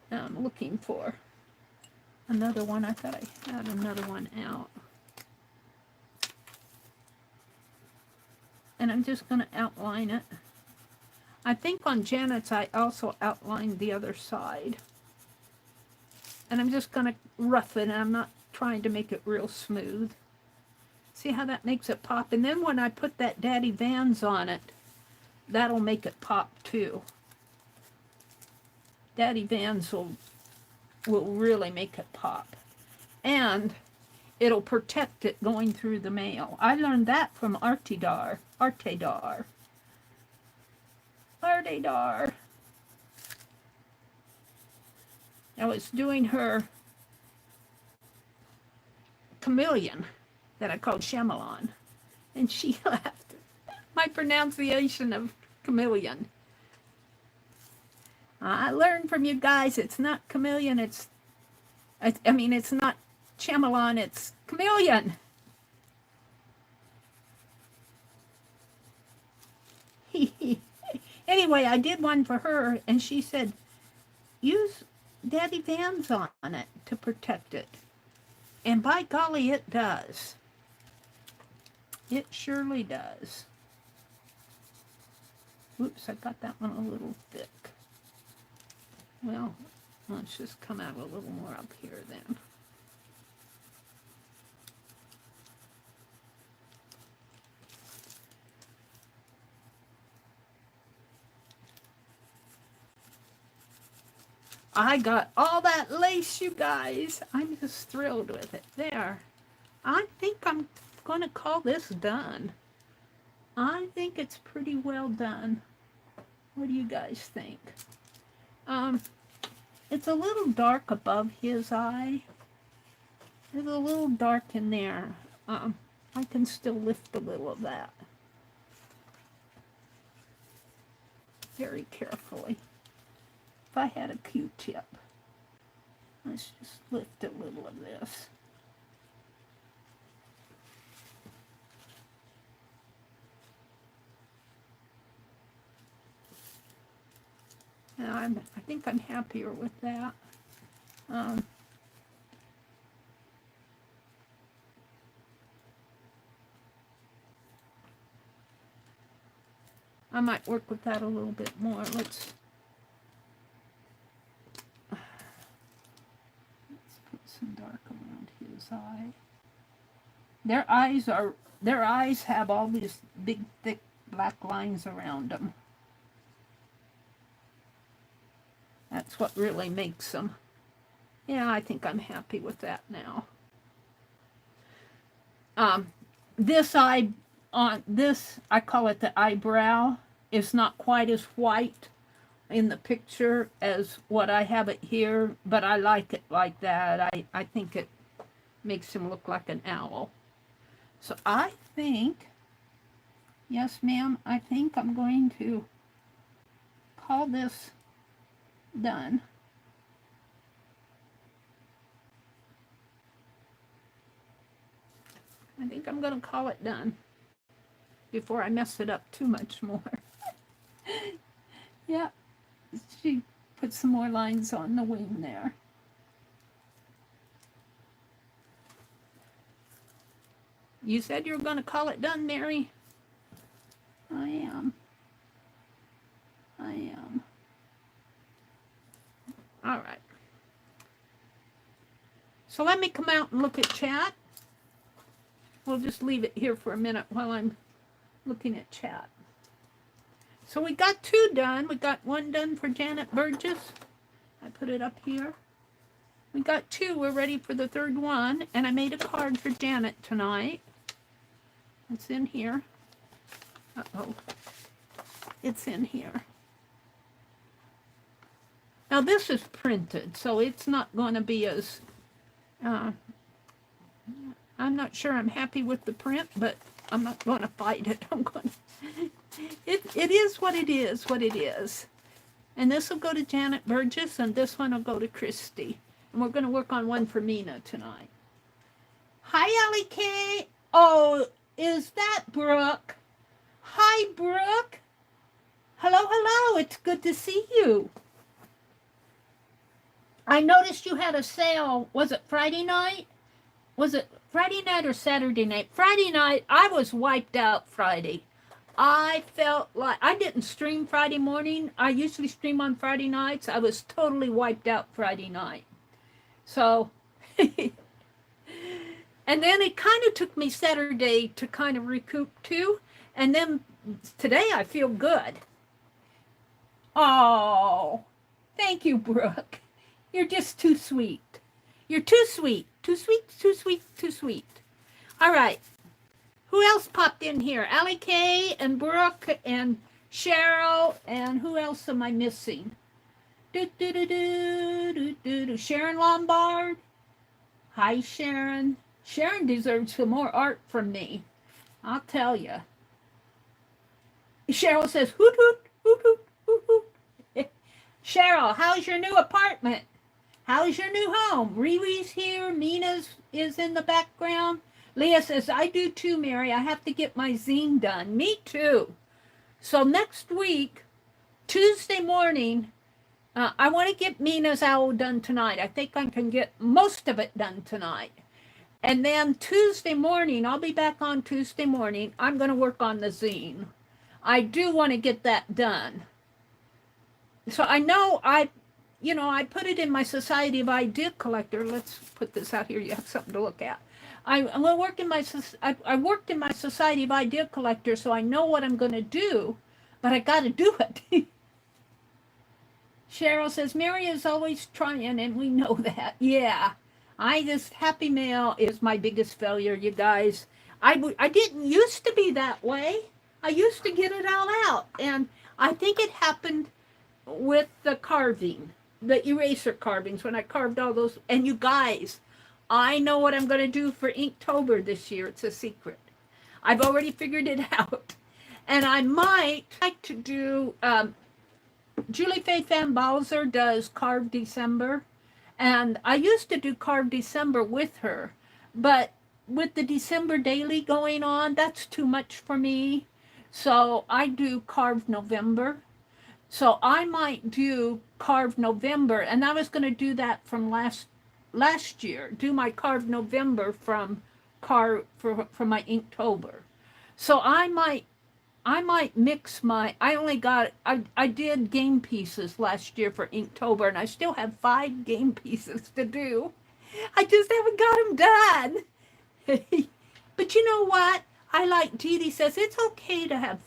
Now I'm looking for another one. I thought I had another one out. And I'm just going to outline it. I think on Janet's I also outlined the other side. And I'm just going to rough it, and I'm not trying to make it real smooth. See how that makes it pop? And then when I put that Daddy Vans on it, that'll make it pop too. Daddy Vans will really make it pop. And it'll protect it going through the mail. I learned that from Artedar. I was doing her chameleon that I called Shyamalan, and she laughed. My pronunciation of chameleon. I learned from you guys, it's not chameleon, it's not Shyamalan, it's chameleon. Anyway, I did one for her, and she said, use Daddy Vans on it to protect it. And by golly, it does. It surely does. Oops, I got that one a little thick. Well, let's just come out a little more up here then. I got all that lace, you guys. I'm just thrilled with it. There. I think I'm going to call this done. I think it's pretty well done. What do you guys think? It's a little dark above his eye. It's a little dark in there. I can still lift a little of that. Very carefully. If I had a Q-tip. Let's just lift a little of this. And I think I'm happier with that. I might work with that a little bit more. Let's put some dark around his eye. Their eyes have all these big, thick black lines around them. That's what really makes them. Yeah, I think I'm happy with that now. This eye, on this, I call it the eyebrow, is not quite as white in the picture as what I have it here, but I like it like that. I think it makes him look like an owl. So I think, yes ma'am, I think I'm going to call this done. I think I'm going to call it done before I mess it up too much more. Yeah, she put some more lines on the wing there. You said you were going to call it done, Meri? I am. All right. So let me come out and look at chat. We'll just leave it here for a minute while I'm looking at chat. So we got 2 done. We got 1 done for Janet Burgess. I put it up here. We got 2. We're ready for the 3rd one. And I made a card for Janet tonight. It's in here. Uh-oh. It's in here. Now this is printed, so it's not going to be as... I'm not sure I'm happy with the print, but I'm not going to fight it. I'm going to... It is what it is. And this will go to Janet Burgess, and this one will go to Christy. And we're going to work on one for Mina tonight. Hi, Allie K. Oh, is that Brooke? Hi, Brooke. Hello. It's good to see you. I noticed you had a sale. Was it Friday night? Was it Friday night or Saturday night? Friday night. I was wiped out Friday. I felt like I didn't stream Friday morning. I usually stream on Friday nights. I was totally wiped out Friday night. So, and then it kind of took me Saturday to kind of recoup too. And then today I feel good. Oh, thank you, Brooke. You're just too sweet. You're too sweet. Too sweet. All right. Who else popped in here? Allie Kay and Brooke and Cheryl. And who else am I missing? Sharon Lombard. Hi, Sharon. Sharon deserves some more art from me. I'll tell you. Cheryl says, hoot, hoot, hoot, hoot, hoot, hoot. Cheryl, how's your new apartment? How's your new home? Riri's here. Mina's is in the background. Leah says, I do too, Meri. I have to get my zine done. Me too. So next week, Tuesday morning, I want to get Mina's owl done tonight. I think I can get most of it done tonight. And then Tuesday morning, I'll be back on Tuesday morning. I'm going to work on the zine. I do want to get that done. So I know I put it in my Society of Idea Collector. Let's put this out here. You have something to look at. I worked in my Society of Idea Collector, so I know what I'm going to do, but I got to do it. Cheryl says, Meri is always trying, and we know that. Yeah. Happy Mail is my biggest failure, you guys. I didn't used to be that way. I used to get it all out, and I think it happened with the carving, the eraser carvings, when I carved all those. And you guys, I know what I'm going to do for Inktober this year. It's a secret. I've already figured it out. And I might like to do, Julie Faith Van Balzer does Carve December. And I used to do Carve December with her. But with the December daily going on, that's too much for me. So I do Carve November. So I might do Carve November. And I was going to do that from last year. Do my Carve November from my Inktober. So I might mix my, I did game pieces last year for Inktober, and I still have 5 game pieces to do. I just haven't got them done. But you know what? I like Dee says it's okay to have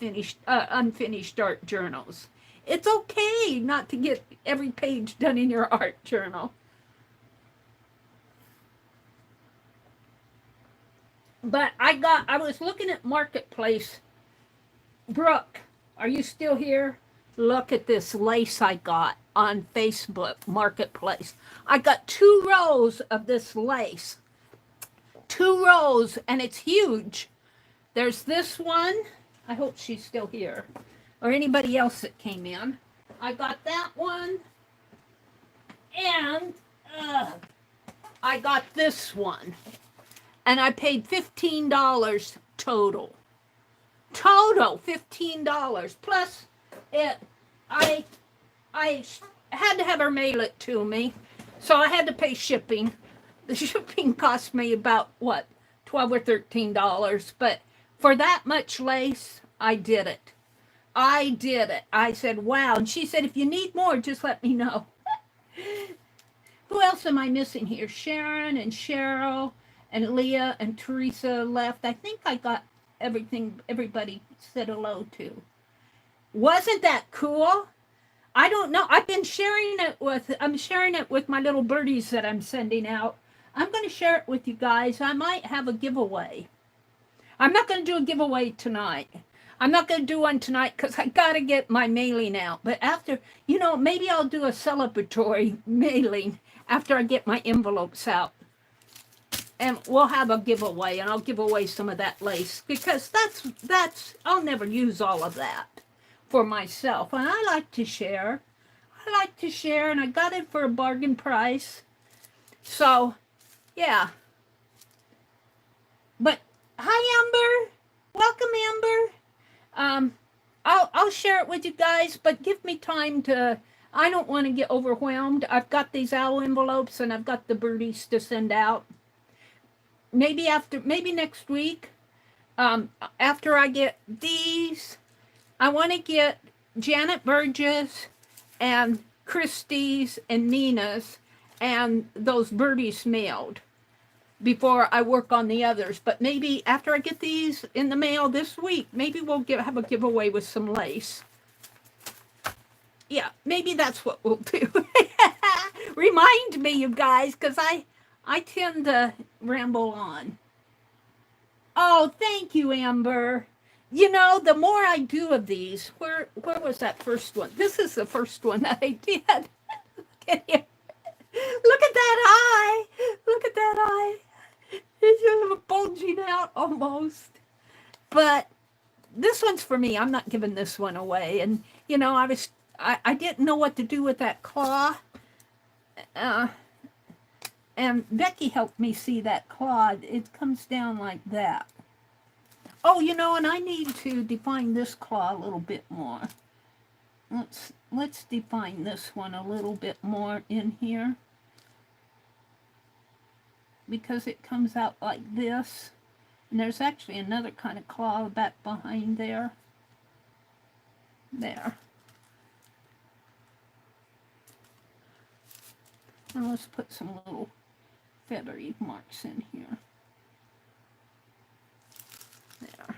unfinished art journals. It's okay not to get every page done in your art journal. But I was looking at Marketplace. Brooke, are you still here? Look at this lace I got on Facebook Marketplace. I got 2 rows of this lace. 2 rows, and it's huge. There's this one. I hope she's still here. Or anybody else that came in. I got that one. And I got this one. And I paid $15 total. Total $15. Plus, I had to have her mail it to me, so I had to pay shipping. The shipping cost me about what, $12 or $13. But for that much lace, I did it. I did it. I said, wow. And she said, if you need more, just let me know. Who else am I missing here? Sharon and Cheryl and Leah and Teresa left. I think I got everything everybody said hello to. Wasn't that cool? I don't know. I'm sharing it with my little birdies that I'm sending out. I'm going to share it with you guys. I might have a giveaway. I'm not going to do a giveaway tonight. I'm not going to do one tonight because I got to get my mailing out. But after, maybe I'll do a celebratory mailing after I get my envelopes out. And we'll have a giveaway, and I'll give away some of that lace because that's I'll never use all of that for myself. And I like to share. And I got it for a bargain price. So, yeah. But hi, Amber. Welcome, Amber. I'll share it with you guys, but give me time to. I don't want to get overwhelmed. I've got these owl envelopes, and I've got the birdies to send out. Maybe next week, after I get these, I want to get Janet Burgess and Christie's and Nina's and those birdies mailed before I work on the others. But maybe after I get these in the mail this week, maybe we'll have a giveaway with some lace. Yeah, maybe that's what we'll do. Remind me, you guys, because I tend to ramble on. Oh, thank you, Amber. The more I do of these, where was that first one? This is the first one that I did. Look at here. Look at that eye. Look at that eye. It's just bulging out almost. But this one's for me. I'm not giving this one away. And, I didn't know what to do with that claw. And Becky helped me see that claw. It comes down like that. Oh, and I need to define this claw a little bit more. Let's define this one a little bit more in here. Because it comes out like this. And there's actually another kind of claw back behind there. There. And let's put some little feathery marks in here. There.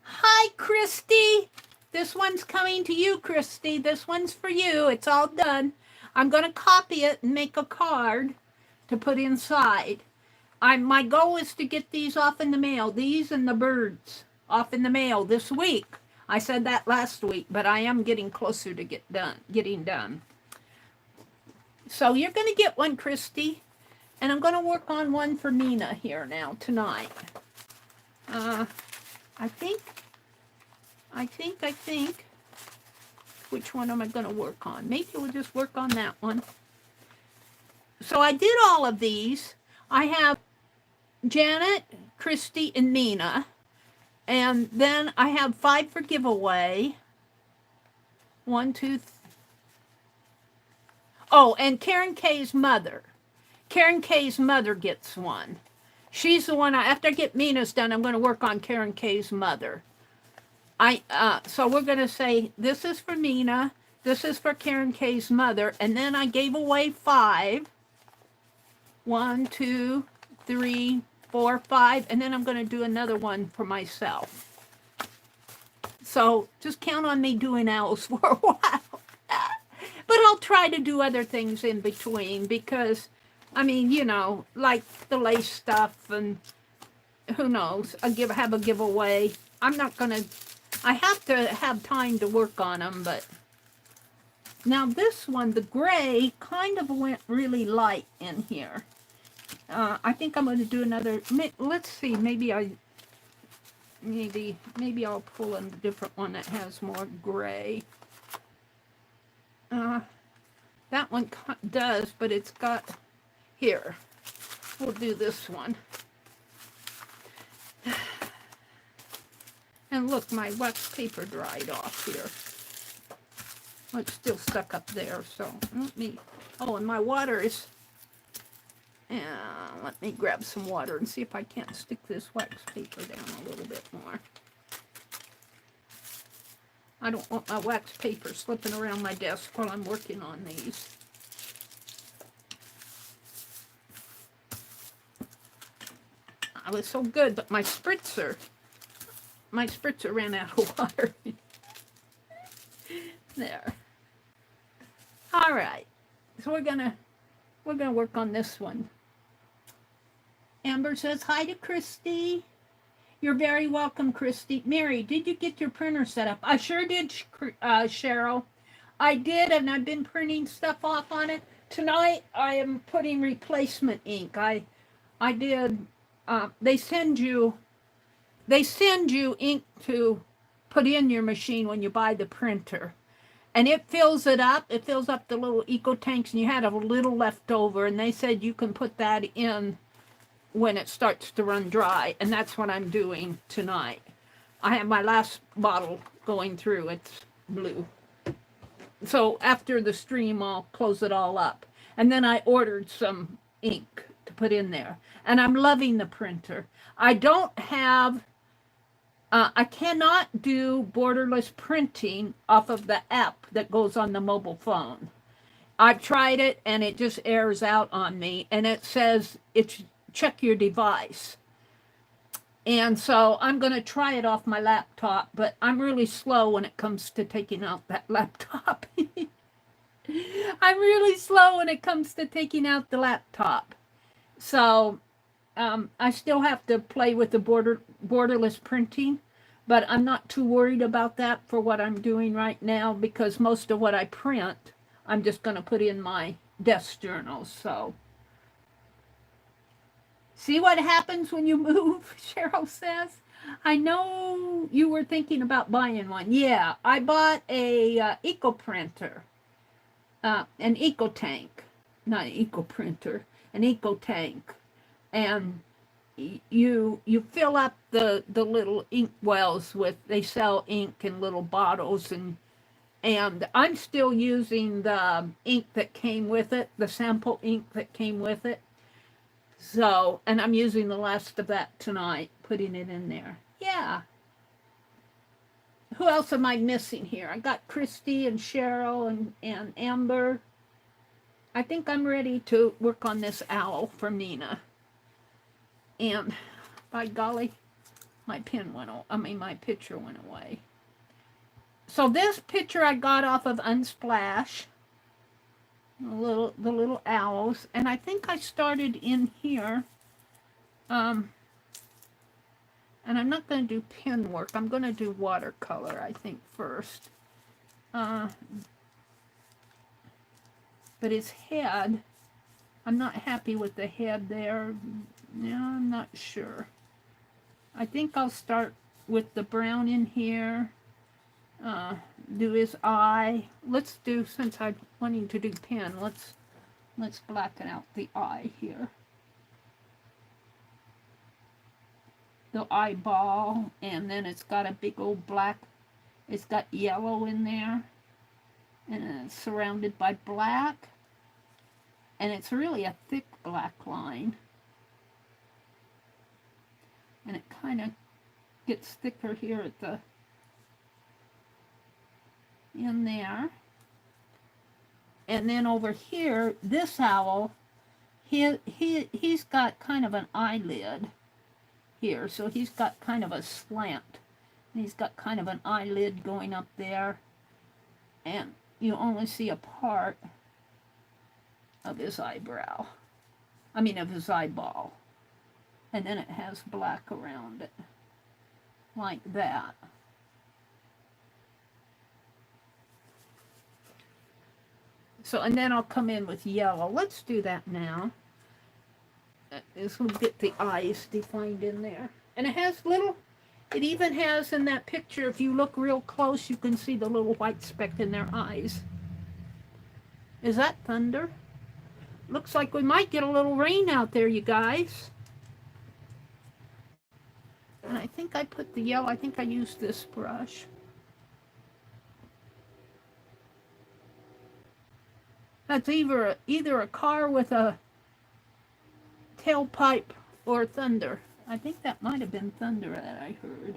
Hi, Christy. This one's coming to you, Christy. This one's for you. It's all done. I'm going to copy it and make a card to put inside. My goal is to get these off in the mail. These and the birds off in the mail this week. I said that last week, but I am getting closer to getting done. So you're going to get one, Christy, and I'm going to work on one for Nina here now tonight. I think. Which one am I going to work on? Maybe we'll just work on that one. So I did all of these. I have Janet, Christy, and Nina. And then I have 5 for giveaway. 1, 2, 3. Oh, and Karen K's mother. Karen K's mother gets one. She's the one, after I get Nina's done, I'm going to work on Karen K's mother. So we're going to say, this is for Nina, this is for Karen K's mother, and then I gave away 5. 1, 2, 3, 4, 5, and then I'm going to do another one for myself. So just count on me doing owls for a while. But I'll try to do other things in between because, I mean, you know, like the lace stuff and who knows, have a giveaway. I'm not going to, I have to have time to work on them, but now this one, the gray, kind of went really light in here. I think I'm going to do another, let's see, maybe I'll pull a different one that has more gray. That one does, but it's got, here, we'll do this one. And look, my wax paper dried off here. Well, it's still stuck up there, so let me, oh, and my water is, let me grab some water and see if I can't stick this wax paper down a little bit more. I don't want my wax paper slipping around my desk while I'm working on these. I was so good, but my spritzer ran out of water. There. All right. So we're gonna work on this one. Amber says hi to Christy. You're very welcome, Christy. Mary, did you get your printer set up? I sure did, Cheryl. I did, and I've been printing stuff off on it. Tonight, I am putting replacement ink. I did, they send you ink to put in your machine when you buy the printer. And it fills it up. It fills up the little eco tanks, and you had a little left over, and they said you can put that in when it starts to run dry, and that's what I'm doing tonight. I have my last bottle going through. It's blue. So after the stream, I'll close it all up. And then I ordered some ink to put in there. And I'm loving the printer. I don't have, I cannot do borderless printing off of the app that goes on the mobile phone. I've tried it, and it just errors out on me. And it says it's check your device. And so I'm going to try it off my laptop, but I'm really slow when it comes to taking out that laptop. I'm really slow when it comes to taking out the laptop. So I still have to play with the borderless printing, but I'm not too worried about that for what I'm doing right now, because most of what I print, I'm just going to put in my desk journals. So see what happens when you move, Cheryl says. I know you were thinking about buying one. Yeah, I bought a eco printer, an eco tank, not an eco printer, an eco tank, and you fill up the little ink wells with. They sell ink in little bottles, and I'm still using the ink that came with it, the sample ink that came with it. So, and I'm using the last of that tonight, putting it in there. Yeah. Who else am I missing here? I got Christy and Cheryl and Amber. I think I'm ready to work on this owl for Nina. And by golly, my picture went away. So this picture I got off of Unsplash. The little owls, and I think I started in here, and I'm not going to do pen work. I'm going to do watercolor, I think, first. But his head, I'm not happy with the head there. No, I'm not sure. I think I'll start with the brown in here. Do his eye. Let's do, since I'm wanting to do pen, let's blacken out the eye here. The eyeball, and then it's got a big old black, it's got yellow in there, and it's surrounded by black, and it's really a thick black line. And it kind of gets thicker here at the in there. And then over here, this owl, he's got kind of an eyelid here, so he's got kind of a slant. And he's got kind of an eyelid going up there, and you only see a part of his eyebrow. I mean, of his eyeball. And then it has black around it, like that. So, and then I'll come in with yellow. Let's do that now. This will get the eyes defined in there. And it has little, it even has in that picture, if you look real close, you can see the little white speck in their eyes. Is that thunder? Looks like we might get a little rain out there, you guys. And I think I put the yellow, I think I used this brush. That's either a car with a tailpipe or thunder. I think that might have been thunder that I heard.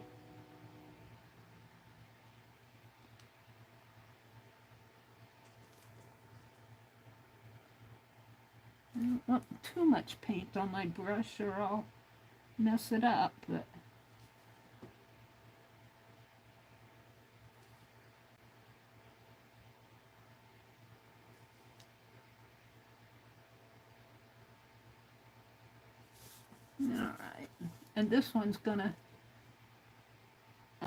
I don't want too much paint on my brush or I'll mess it up, but alright. And this one's I'm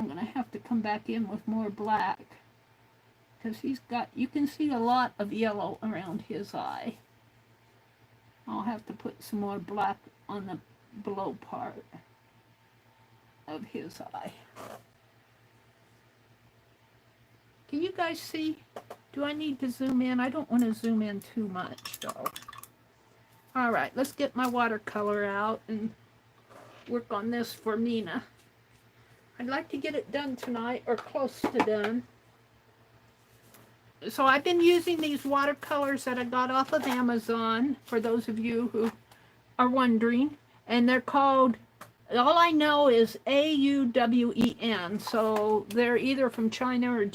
gonna have to come back in with more black because he's got, you can see a lot of yellow around his eye. I'll have to put some more black on the below part of his eye. Can you guys see? Do I need to zoom in? I don't want to zoom in too much though. Alright, let's get my watercolor out and work on this for Nina. I'd like to get it done tonight or close to done. So I've been using these watercolors that I got off of Amazon, for those of you who are wondering. And they're called, all I know is AUWEN. So they're either from China or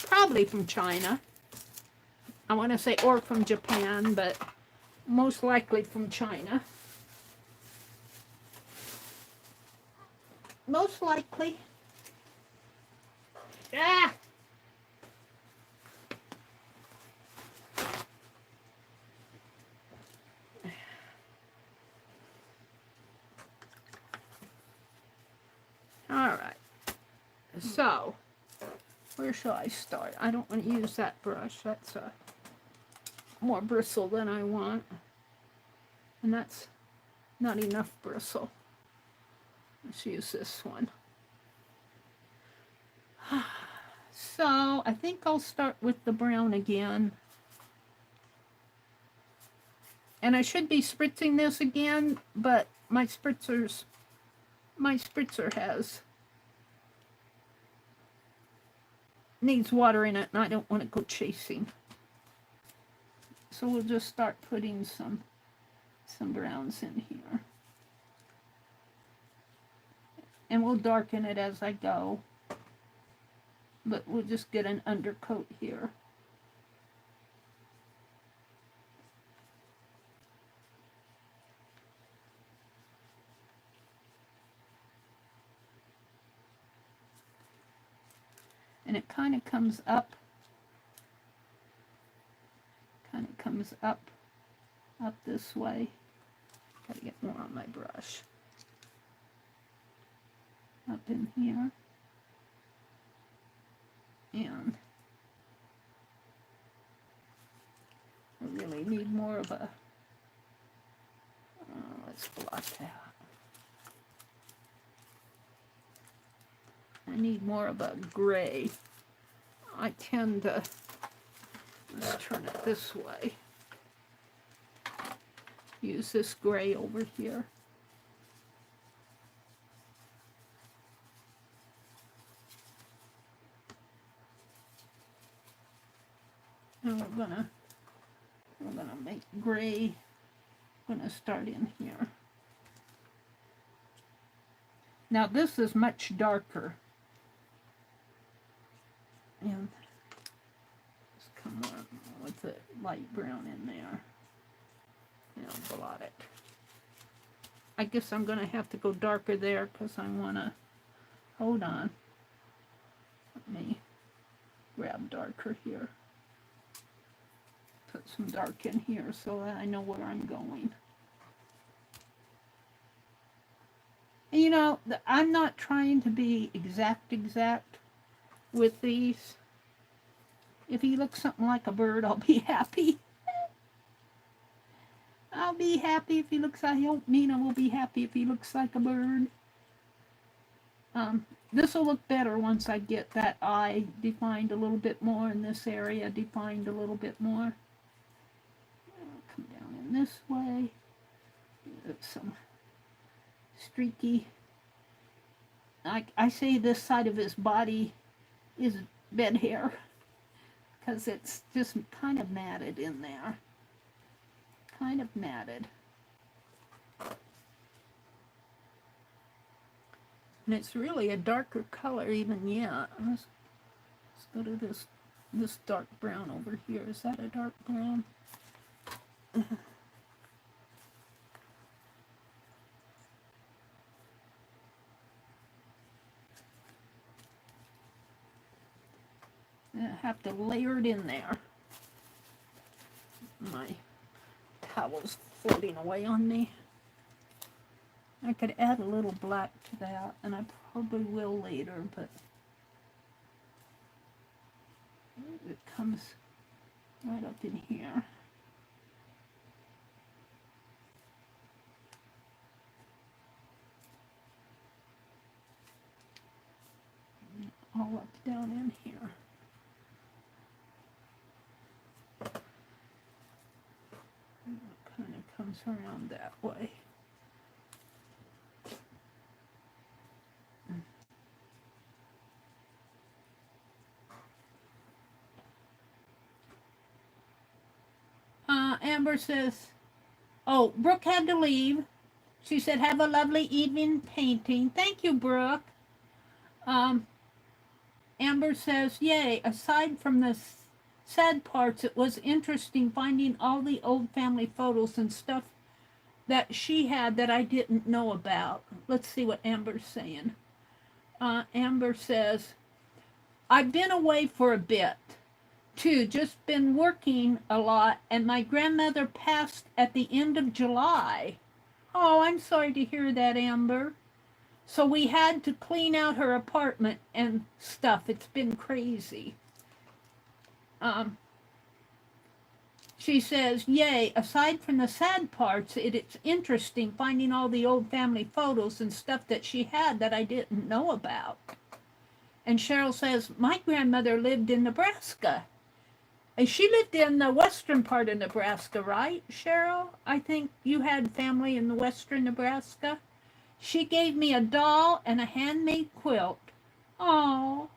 probably from China. I want to say or from Japan, but most likely from China. Most likely. Ah! Alright, so, where shall I start? I don't want to use that brush. That's more bristle than I want. And that's not enough bristle. Let's use this one. So, I think I'll start with the brown again. And I should be spritzing this again, but my spritzer needs water in it, and I don't want to go chasing. So we'll just start putting some browns in here. And we'll darken it as I go. But we'll just get an undercoat here. And it kind of comes up this way. Gotta get more on my brush. Up in here. And I really need more of a, let's blot that. I need more of a gray. I tend to, let's turn it this way. Use this gray over here. And we're gonna make gray. I'm gonna start in here. Now this is much darker. And just come on with the light brown in there. I'll blot it. I guess I'm going to have to go darker there because I want to, hold on. Let me grab darker here. Put some dark in here so that I know where I'm going. And you know, I'm not trying to be exact with these. If he looks something like a bird, I'll be happy. I'll be happy if he looks like Mina will be happy if he looks like a bird. This will look better once I get that eye defined a little bit more and this area defined a little bit more. I'll come down in this way. There's some streaky. I say this side of his body is bed hair because it's just kind of matted in there. Kind of matted. And it's really a darker color even yet. Let's go to this dark brown over here. Is that a dark brown? I have to layer it in there. My towel's floating away on me. I could add a little black to that, and I probably will later, but it comes right up in here. All up down in here. And it kind of comes around that way. Amber says, oh, Brooke had to leave. She said, have a lovely evening painting. Thank you, Brooke. Amber says, yay, aside from the sad parts, it was interesting finding all the old family photos and stuff that she had that I didn't know about. Let's see what Amber's saying. Amber says, I've been away for a bit. Too, just been working a lot, and my grandmother passed at the end of July. Oh, I'm sorry to hear that, Amber. So we had to clean out her apartment and stuff. It's been crazy. She says, yay, aside from the sad parts, it's interesting finding all the old family photos and stuff that she had that I didn't know about. And Cheryl says, my grandmother lived in Nebraska. And she lived in the western part of Nebraska, right, Cheryl? I think you had family in the western Nebraska. She gave me a doll and a handmade quilt. Oh.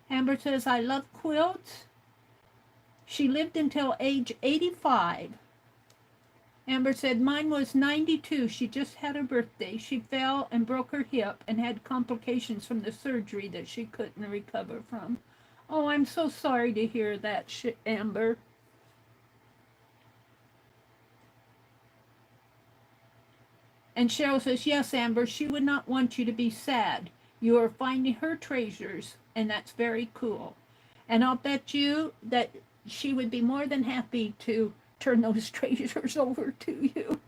Amber says, I love quilts. She lived until age 85. Amber said, mine was 92. She just had her birthday. She fell and broke her hip and had complications from the surgery that she couldn't recover from. Oh, I'm so sorry to hear that, Amber. And Cheryl says, yes, Amber, she would not want you to be sad. You are finding her treasures, and that's very cool. And I'll bet you that she would be more than happy to turn those treasures over to you.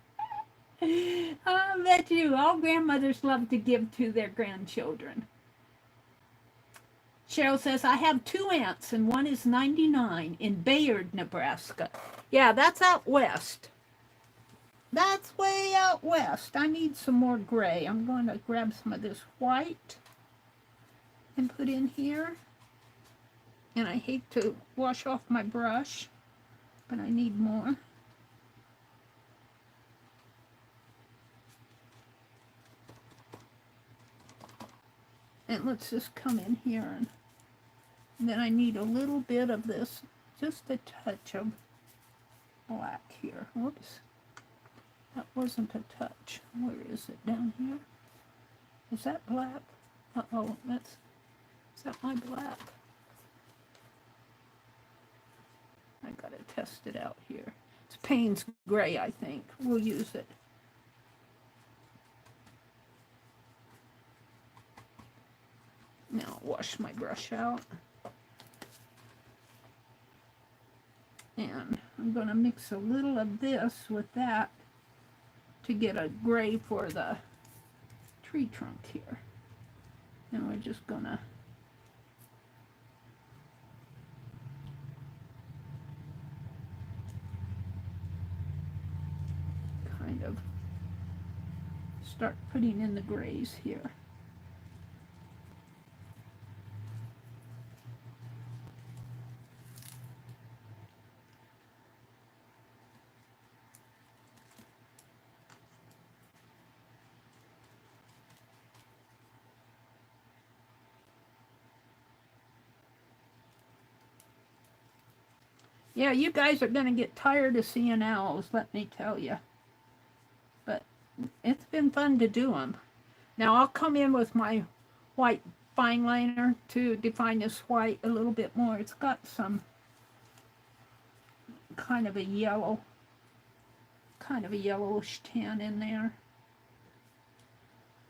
I'll bet you all grandmothers love to give to their grandchildren. Cheryl says, I have 2 aunts, and one is 99 in Bayard, Nebraska. Yeah, that's out west. That's way out west. I need some more gray. I'm going to grab some of this white and put in here. And I hate to wash off my brush, but I need more. And let's just come in here and then I need a little bit of this, just a touch of black here. Whoops. That wasn't a touch. Where is it? Down here? Is that black? Uh-oh, is that my black? I gotta test it out here. It's Payne's Gray, I think. We'll use it. Now I'll wash my brush out. And I'm going to mix a little of this with that to get a gray for the tree trunk here. And we're just going to kind of start putting in the grays here. Yeah, you guys are going to get tired of seeing owls, let me tell you. But it's been fun to do them. Now I'll come in with my white fine liner to define this white a little bit more. It's got some kind of a yellowish tan in there.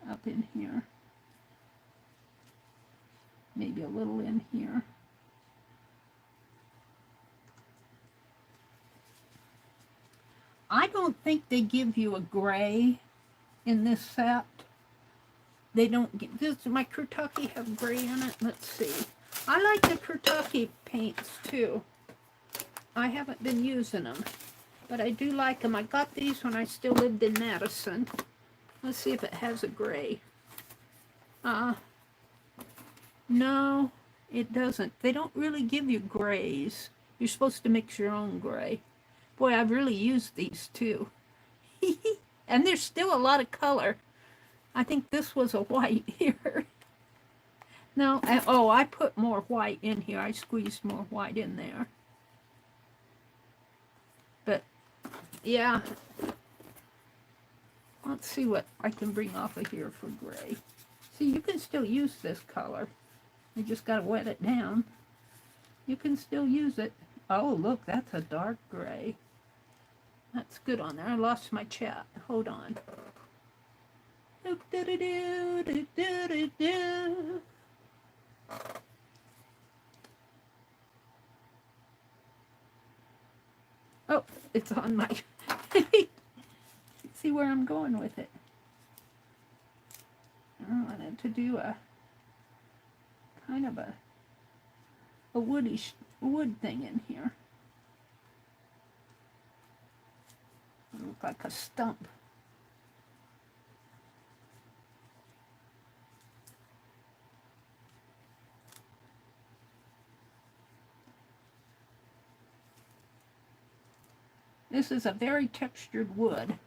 Up in here. Maybe a little in here. I don't think they give you a gray in this set. They don't give, does my Kurtaki have gray in it? Let's see. I like the Kurtaki paints too. I haven't been using them, but I do like them. I got these when I still lived in Madison. Let's see if it has a gray. No, it doesn't. They don't really give you grays. You're supposed to mix your own gray. Boy, I've really used these too. And there's still a lot of color. I think this was a white here. No, oh, I put more white in here. I squeezed more white in there. But, yeah. Let's see what I can bring off of here for gray. See, you can still use this color. You just got to wet it down. You can still use it. Oh, look, that's a dark gray. That's good on there. I lost my chat. Hold on. Oh, it's on my... See where I'm going with it. I wanted to do a kind of a wood thing in here. It looked like a stump. This is a very textured wood.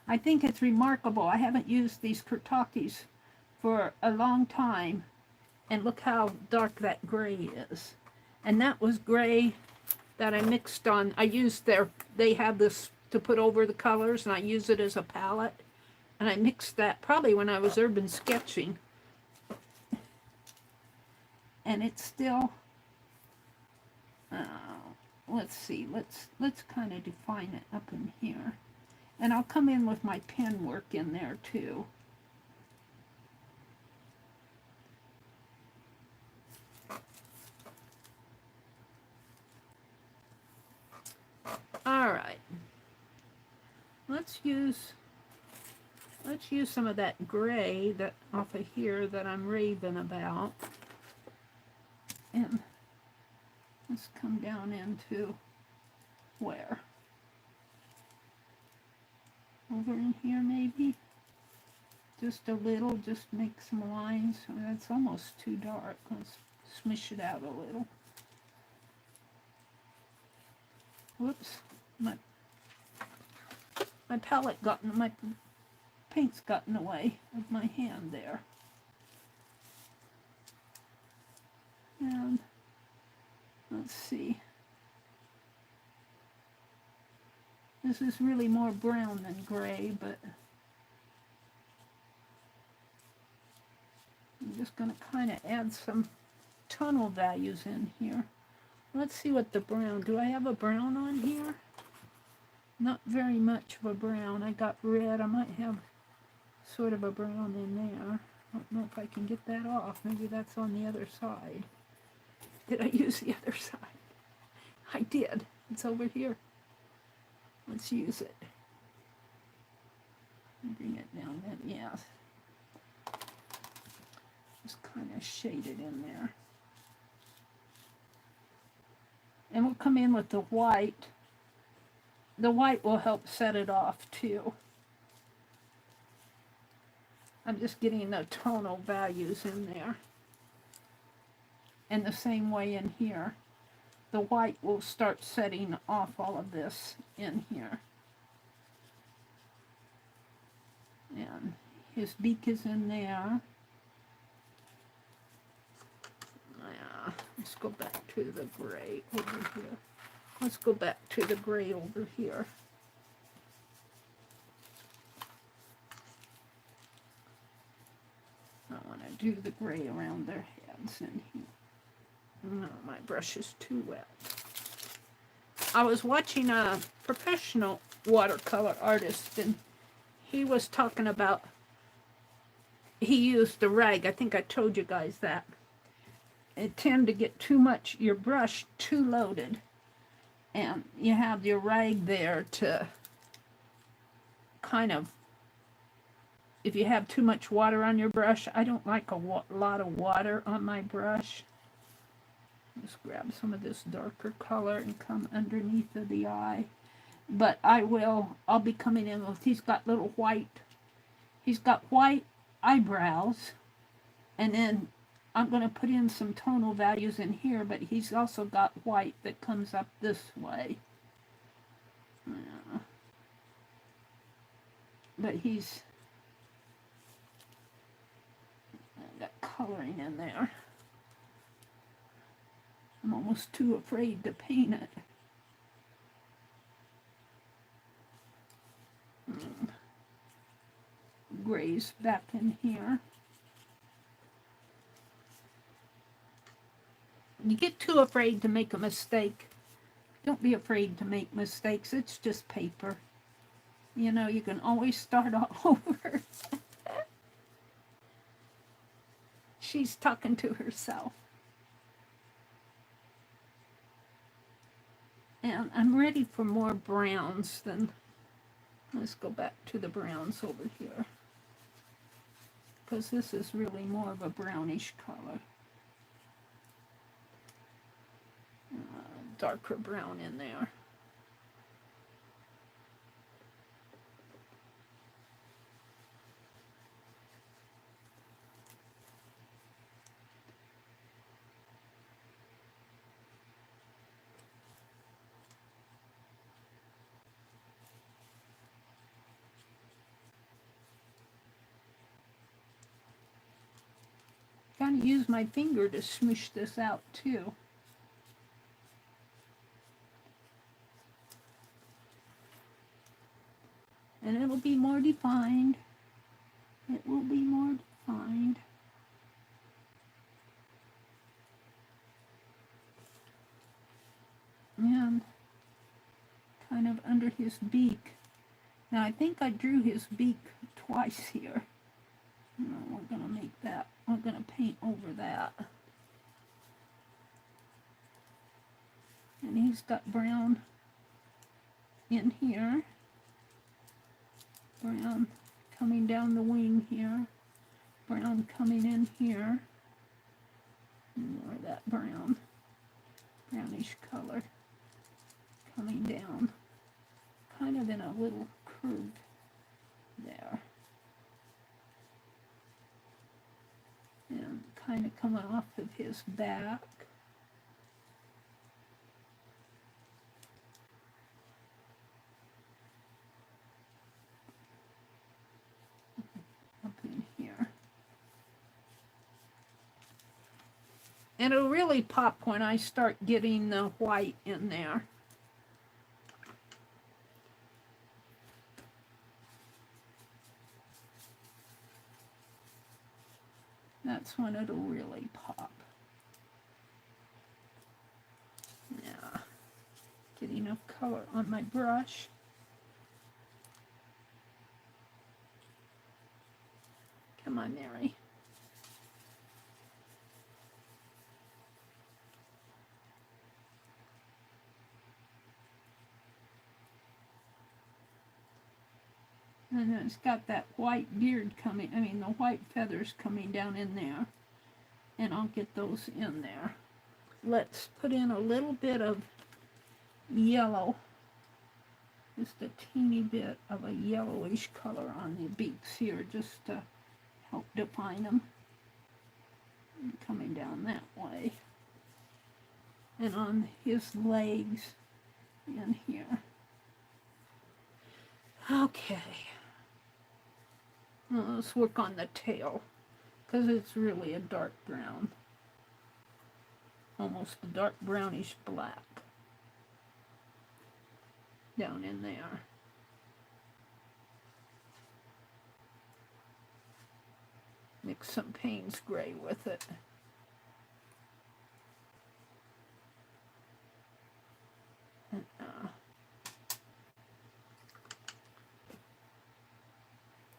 I think it's remarkable. I haven't used these Kurtakis for a long time. And look how dark that gray is. And that was gray that I mixed on. I used they have this to put over the colors, and I use it as a palette. And I mixed that probably when I was urban sketching. And it's still, let's see, let's kind of define it up in here. And I'll come in with my pen work in there too. All right. Let's use some of that gray that off of here that I'm raving about. And let's come down into where? Over in here maybe? Just a little, just make some lines. That's almost too dark. Let's smush it out a little. Whoops. My palette my paint's got in the way of my hand there. And let's see. This is really more brown than gray, but I'm just going to kind of add some tonal values in here. Let's see what the brown, do I have a brown on here? Not very much of a brown. I got red. I might have sort of a brown in there. I don't know if I can get that off. Maybe that's on the other side. Did I use the other side? I did. It's over here. Let's use it. Bring it down then, yes. Just kind of shade it in there. And we'll come in with the white. The white will help set it off too. I'm just getting the tonal values in there. And the same way in here. The white will start setting off all of this in here. And his beak is in there. Yeah, let's go back to the gray over here. Let's go back to the gray over here. I want to do the gray around their heads in here. No, my brush is too wet. I was watching a professional watercolor artist, and he was talking about, he used the rag. I think I told you guys that. It tend to get too much, your brush too loaded. And you have your rag there to kind of, if you have too much water on your brush, I don't like a lot of water on my brush. Just grab some of this darker color and come underneath of the eye. But I'll be coming in with, he's got white eyebrows. And then I'm going to put in some tonal values in here, but he's also got white that comes up this way. But he's got coloring in there. I'm almost too afraid to paint it. Gray's back in here. You get too afraid to make a mistake. Don't be afraid to make mistakes. It's just paper. You know, you can always start all over. She's talking to herself. And I'm ready for more browns than, let's go back to the browns over here. Because this is really more of a brownish color. Darker brown in there. Gotta use my finger to smoosh this out too. And it'll be more defined. It will be more defined. And kind of under his beak. Now I think I drew his beak twice here. No, we're gonna make that, we're gonna paint over that. And he's got brown in here. Brown coming down the wing here. Brown coming in here. More of that brown, brownish color coming down. Kind of in a little curve there. And kind of coming off of his back. Up in here. And it'll really pop when I start getting the white in there. That's when it'll really pop. enough color on my brush. Come on, Meri. And then it's got that white beard coming, the white feathers coming down in there. And I'll get those in there. Let's put in a little bit of yellow. Just a teeny bit of a yellowish color on the beaks here, just to help define them. And coming down that way. And on his legs in here. Okay. Now let's work on the tail, because it's really a dark brown. Almost a dark brownish black. Down in there. Mix some Payne's gray with it. And,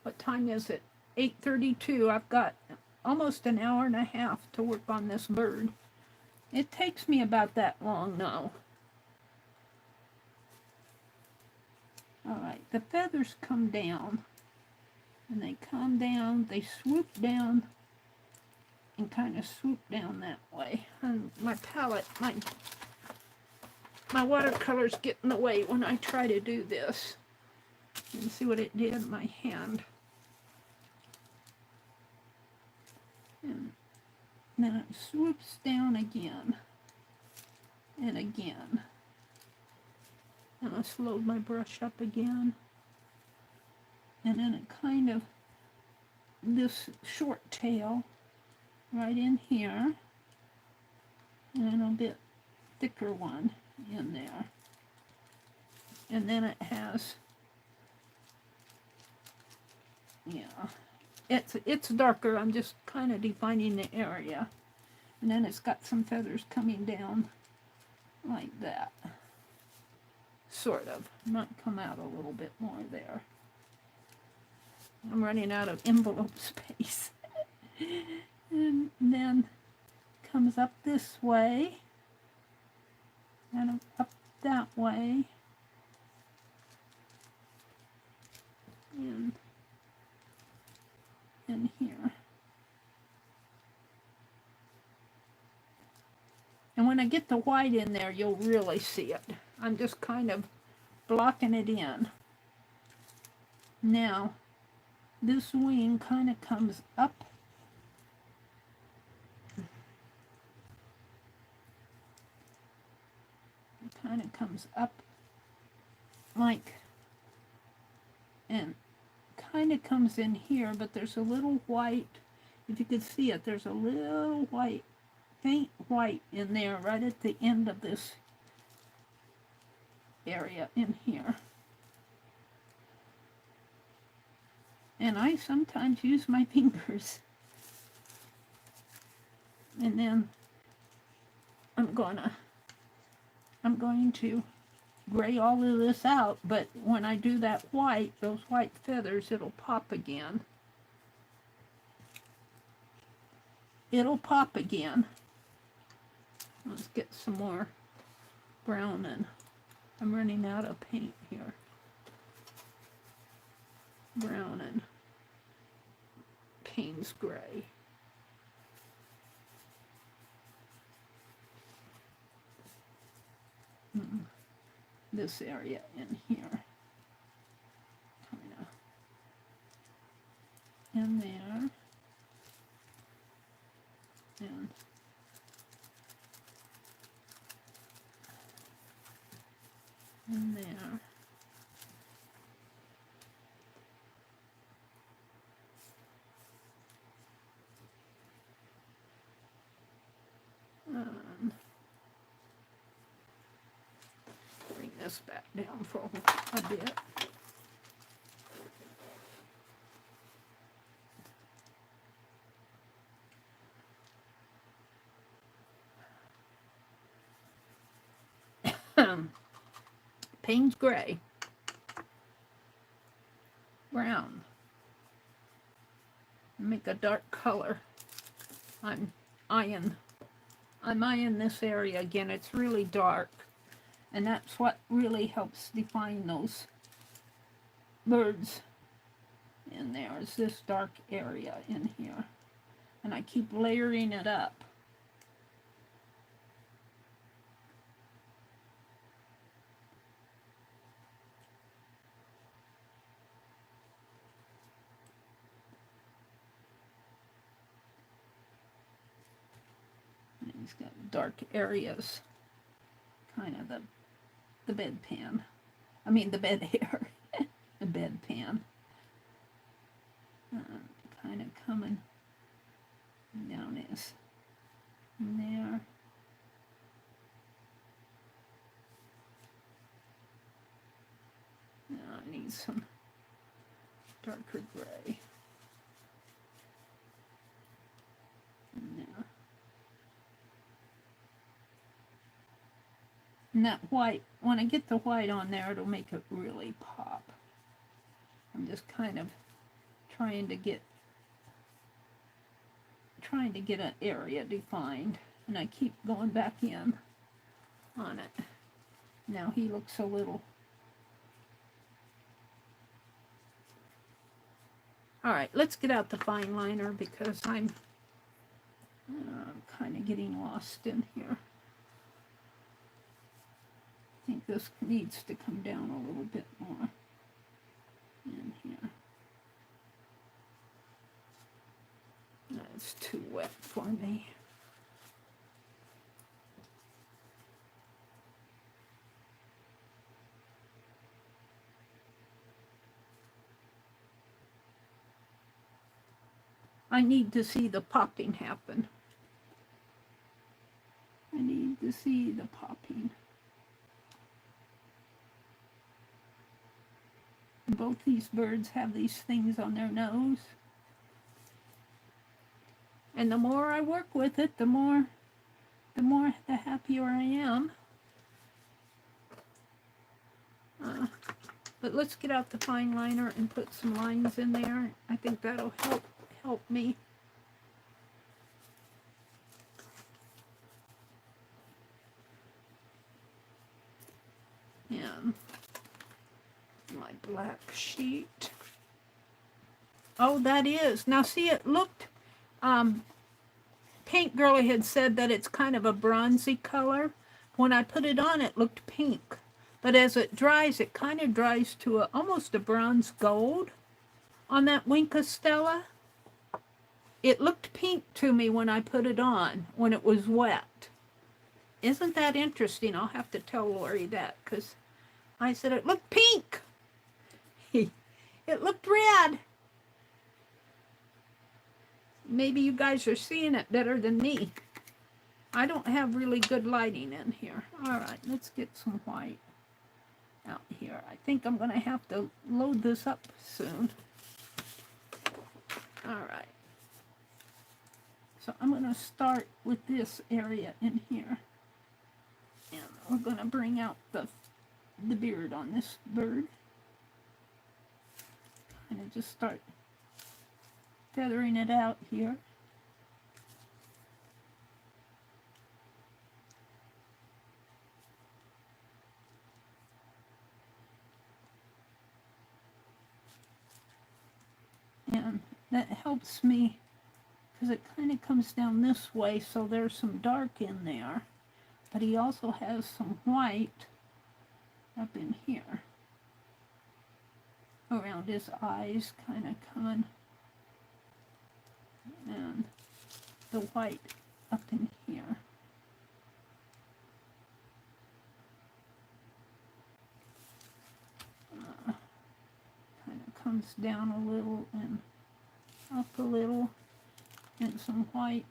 what time is it? 8:32. I've got almost an hour and a half to work on this bird. It takes me about that long now. Alright, the feathers come down. And they come down, they swoop down, and kind of swoop down that way. And my palette, my watercolors get in the way when I try to do this. You can see what it did in my hand. And then it swoops down again and again. And I slowed my brush up again. And then it kind of, this short tail right in here, and then a bit thicker one in there. And then it has, it's darker. I'm just kind of defining the area. And then it's got some feathers coming down like that. Sort of. Might come out a little bit more there. I'm running out of envelope space. And then comes up this way. And up that way. And in here. And when I get the white in there, you'll really see it. I'm just kind of blocking it in. Now, this wing kind of comes up. It kind of comes up like, and kind of comes in here, but there's a little white, if you could see it, there's a little white, faint white in there right at the end of this area in here. And I sometimes use my fingers. And then I'm going to gray all of this out, but when I do that white, those white feathers, it'll pop again. It'll pop again. Let's get some more brown, and I'm running out of paint here. Brown and Payne's gray. This area in here. Kind of in there. And in there. Bring this back down for a bit. Payne's gray. Brown. Make a dark color. I'm eyeing this area again. It's really dark. And that's what really helps define those birds. And there's this dark area in here. And I keep layering it up. And he's got dark areas. Kind of the bedpan. I mean the bed hair. The bedpan. Kind of coming down is there. Now I need some darker gray. There. And that white, when I get the white on there, it'll make it really pop. I'm just kind of trying to get an area defined, and I keep going back in on it. Now he looks a little. All right, let's get out the fine liner because I'm kind of getting lost in here. I think this needs to come down a little bit more in here. That's too wet for me. I need to see the popping happen. I need to see the popping. Both these birds have these things on their nose. And the more I work with it, the happier I am. But let's get out the fine liner and put some lines in there. I think that'll help me. And my black sheet. Oh, that is. Now see, it looked, Paint Girly had said that it's kind of a bronzy color. When I put it on, it looked pink. But as it dries, it kind of dries to almost a bronze gold on that Winka Stella. It looked pink to me when I put it on, when it was wet. Isn't that interesting? I'll have to tell Lori that, because I said it looked pink. It looked red. Maybe you guys are seeing it better than me. I don't have really good lighting in here. All right, let's get some white out here. I think I'm going to have to load this up soon. All right. So I'm going to start with this area in here. And we're going to bring out the beard on this bird. Kind of just start feathering it out here. And that helps me because it kind of comes down this way, so there's some dark in there. But he also has some white up in here around his eyes, kind of coming, and the white up in here. Kind of comes down a little and up a little, and some white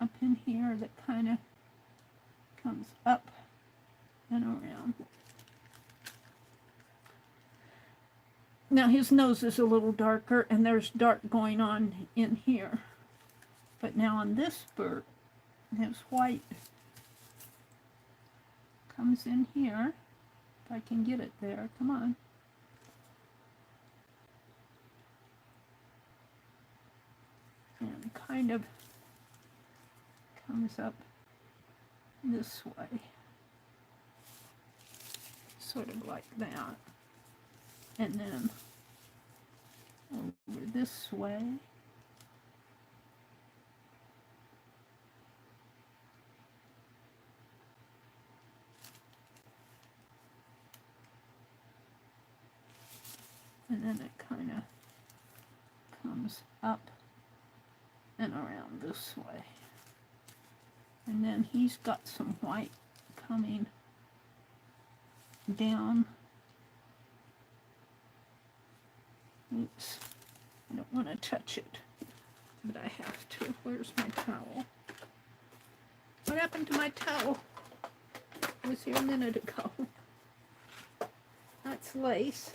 up in here that kind of comes up and around. Now his nose is a little darker, and there's dark going on in here. But now on this bird, there's white comes in here. If I can get it there, come on. And kind of comes up this way. Sort of like that. And then over this way. And then it kind of comes up and around this way. And then he's got some white coming down. Oops, I don't want to touch it, but I have to. Where's my towel? What happened to my towel? It was here a minute ago. That's lace.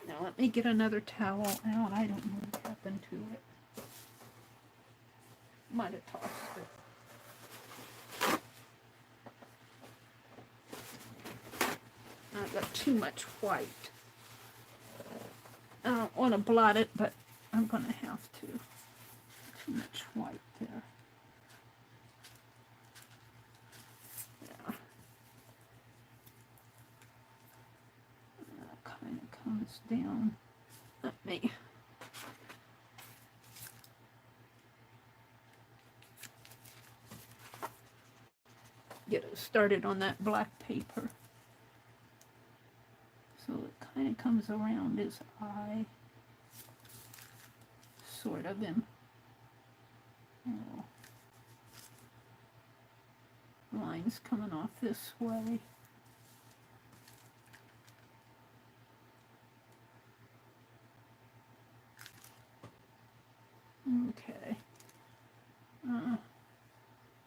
Now let me get another towel out. I don't know what happened to it. Might have tossed it. I've got too much white. I don't want to blot it, but I'm going to have to. Too much white there. Yeah. That kind of comes down. Let me. Get it started on that black paper. So it kind of comes around his eye, sort of in lines coming off this way. Okay.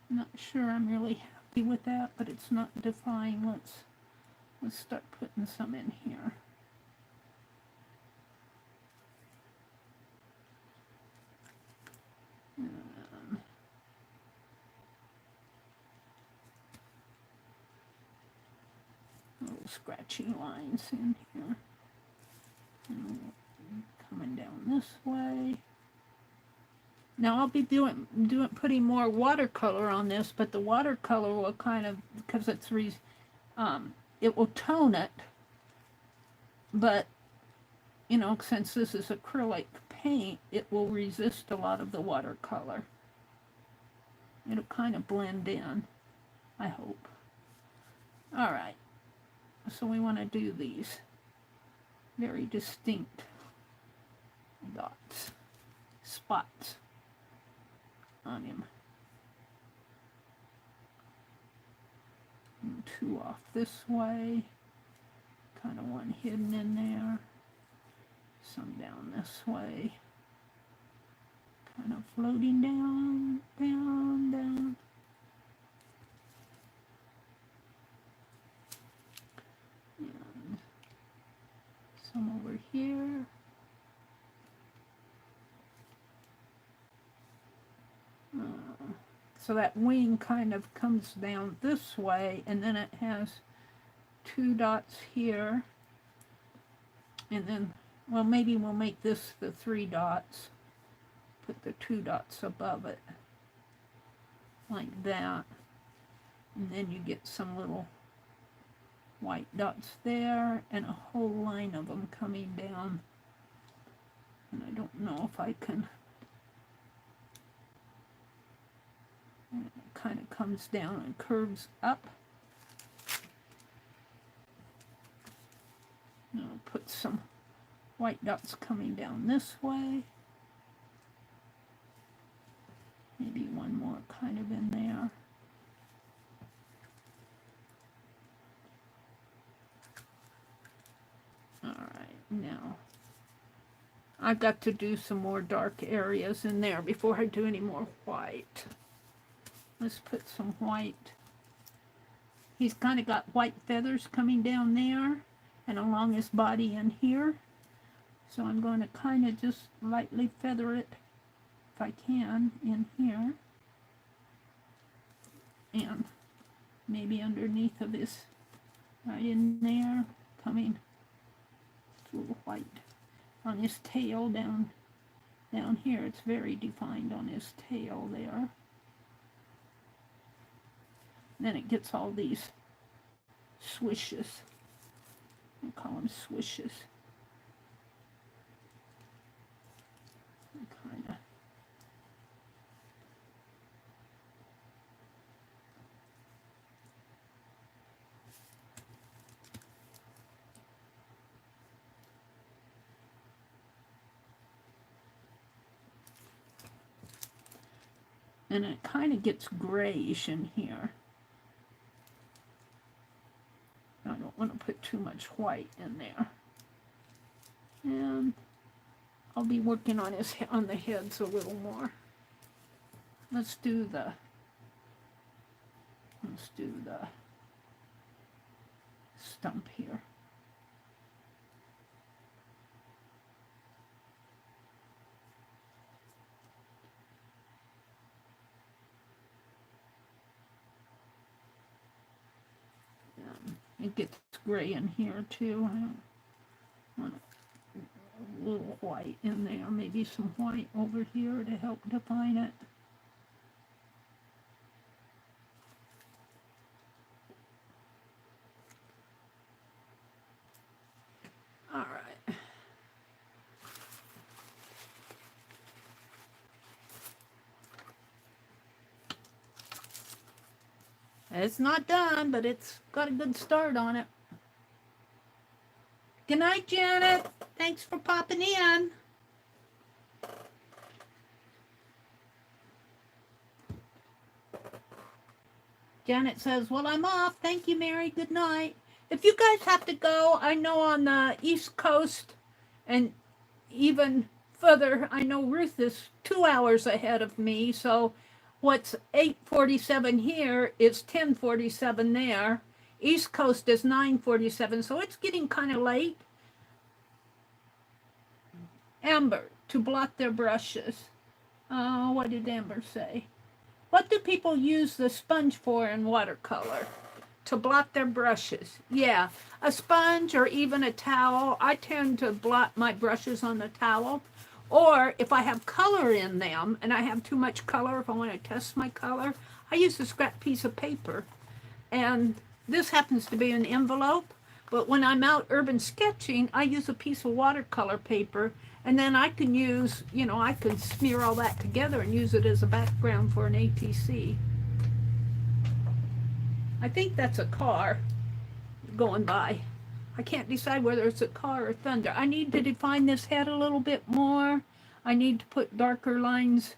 Not sure I'm really happy with that, but it's not defying. Let's start putting some in here. Little scratchy lines in here. And coming down this way. Now I'll be putting more watercolor on this, but the watercolor will kind of, because it's it will tone it, but you know, since this is acrylic paint, it will resist a lot of the watercolor. It'll kind of blend in, I hope. All right, so we want to do these very distinct dots, spots on him. And two off this way, kind of one hidden in there, some down this way, kind of floating down, down, down. And some over here. So that wing kind of comes down this way, and then it has two dots here, and then, well, maybe we'll make this the three dots, put the two dots above it, like that, and then you get some little white dots there, and a whole line of them coming down, and I don't know if I can. And it kind of comes down and curves up. Now I'll put some white dots coming down this way. Maybe one more kind of in there. All right, now I've got to do some more dark areas in there before I do any more white. Let's put some white. He's kind of got white feathers coming down there and along his body in here. So I'm going to kind of just lightly feather it, if I can, in here. And maybe underneath of his, right in there, coming, it's a little white on his tail down here. It's very defined on his tail there. Then it gets all these swishes. I call them swishes. Kind of. And it kind of gets grayish in here. I don't want to put too much white in there. And I'll be working on the heads a little more. Let's do the stump here. It gets gray in here too. I don't want a little white in there, maybe some white over here to help define it. All right. It's not done, but it's got a good start on it. Good night, Janet. Thanks for popping in. Janet says, well, I'm off. Thank you, Mary. Good night. If you guys have to go, I know on the East Coast and even further, I know Ruth is 2 hours ahead of me. So what's 8:47 here is 10:47 there. East Coast is 9:47, so it's getting kind of late. Amber, to blot their brushes. What did Amber say? What do people use the sponge for in watercolor? To blot their brushes. Yeah, a sponge or even a towel. I tend to blot my brushes on the towel. Or if I have color in them, and I have too much color, if I want to test my color, I use a scrap piece of paper. And this happens to be an envelope, but when I'm out urban sketching, I use a piece of watercolor paper, and then I can use, you know, I can smear all that together and use it as a background for an ATC. I think that's a car going by. I can't decide whether it's a car or thunder. I need to define this head a little bit more. I need to put darker lines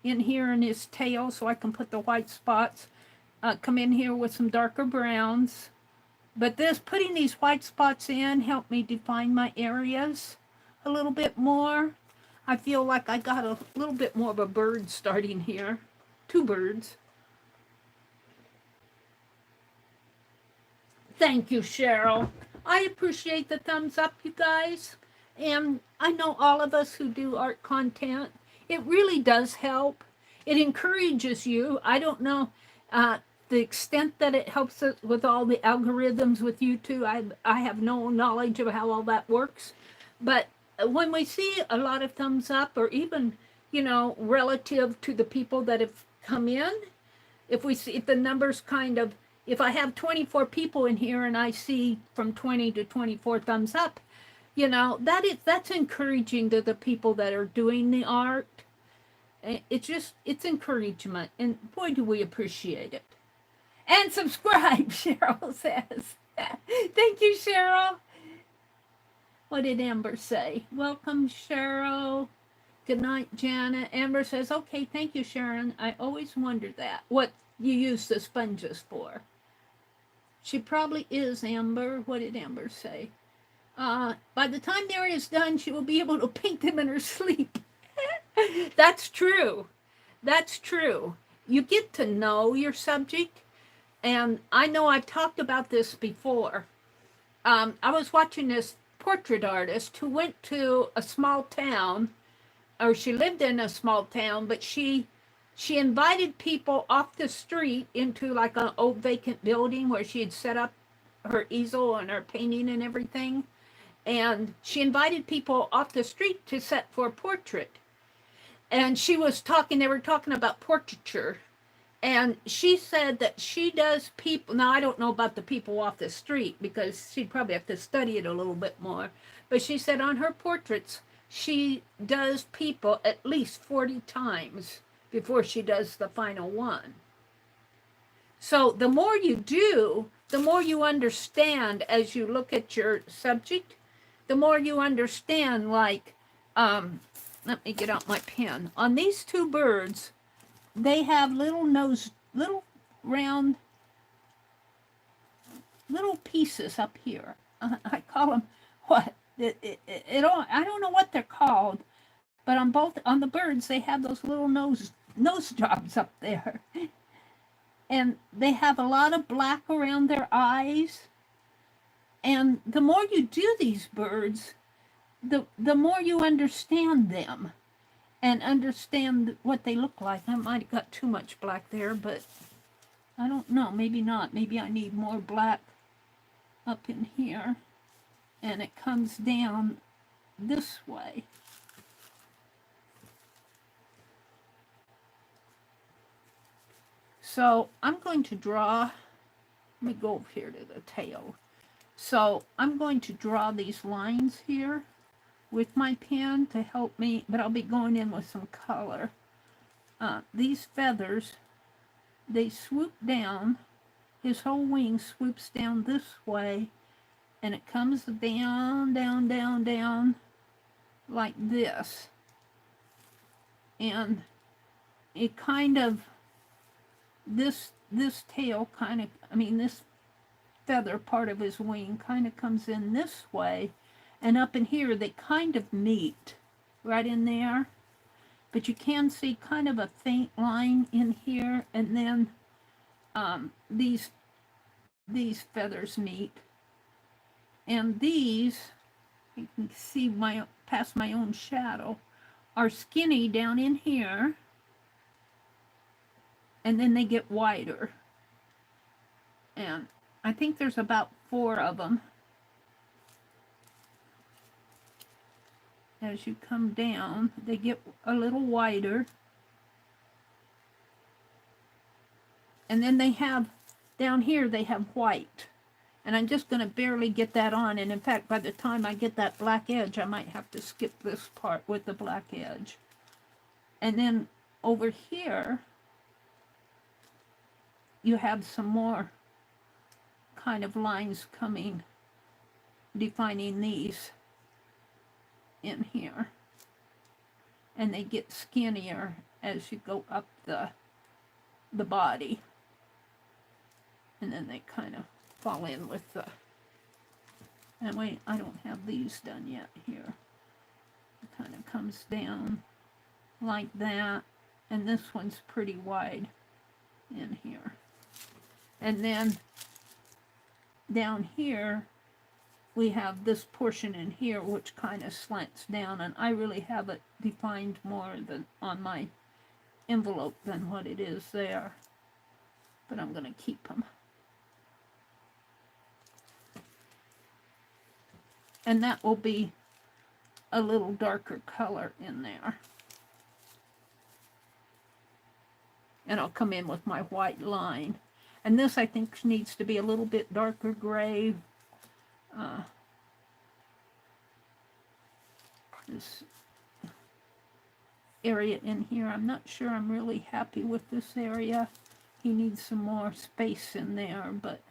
in here in his tail so I can put the white spots. Come in here with some darker browns. But putting these white spots in helped me define my areas a little bit more. I feel like I got a little bit more of a bird starting here. 2 birds. Thank you, Cheryl. I appreciate the thumbs up, you guys. And I know all of us who do art content, it really does help. It encourages you. I don't know the extent that it helps us with all the algorithms with YouTube. I have no knowledge of how all that works. But when we see a lot of thumbs up, or even, you know, relative to the people that have come in, if the numbers kind of, if I have 24 people in here and I see from 20 to 24 thumbs up, you know, that's encouraging to the people that are doing the art. It's encouragement, and boy, do we appreciate it. And subscribe, Cheryl says. Thank you, Cheryl. What did Amber say? Welcome, Cheryl. Good night, Janet. Amber says, okay, thank you, Sharon. I always wondered that, what you use the sponges for. She probably is, Amber. What did Amber say? By the time Mary is done, she will be able to paint them in her sleep. That's true. That's true. You get to know your subject. And I know I've talked about this before. I was watching this portrait artist who went to a small town, or she lived in a small town, but she she invited people off the street into like an old vacant building where she had set up her easel and her painting and everything. And she invited people off the street to set for a portrait. And she was talking, they were talking about portraiture. And she said that she does people, now I don't know about the people off the street because she'd probably have to study it a little bit more. But she said on her portraits, she does people at least 40 times before she does the final one. So the more you do, the more you understand as you look at your subject, the more you understand, like, let me get out my pen. On these two birds, they have little round, little pieces up here. I call them what? I don't know what they're called, but on the birds they have those little nose jobs up there, and they have a lot of black around their eyes. And the more you do these birds, the more you understand them and understand what they look like. I might have got too much black there, but I don't know, maybe not. Maybe I need more black up in here. And it comes down this way. So I'm going to draw, let me go over here to the tail. So I'm going to draw these lines here with my pen to help me, but I'll be going in with some color. These feathers, they swoop down. His whole wing swoops down this way, and it comes down, down, down, down, like this. And it kind of, this tail kind of, this feather part of his wing kind of comes in this way, and up in here they kind of meet right in there, but you can see kind of a faint line in here, and then these feathers meet, and these, you can see past my own shadow, are skinny down in here, and then they get wider, and I think there's about 4 of them. As you come down, they get a little wider. And then they have, down here, they have white. And I'm just going to barely get that on. And in fact, by the time I get that black edge, I might have to skip this part with the black edge. And then over here, you have some more kind of lines coming, defining these in here, and they get skinnier as you go up the body, and then they kind of fall in with the, and wait, I don't have these done yet here. It kind of comes down like that, and this one's pretty wide in here, and then down here we have this portion in here which kind of slants down, and I really have it defined more than on my envelope than what it is there, but I'm going to keep them. And that will be a little darker color in there. And I'll come in with my white line. And this I think needs to be a little bit darker gray. This area in here, I'm not sure I'm really happy with this area. He needs some more space in there, but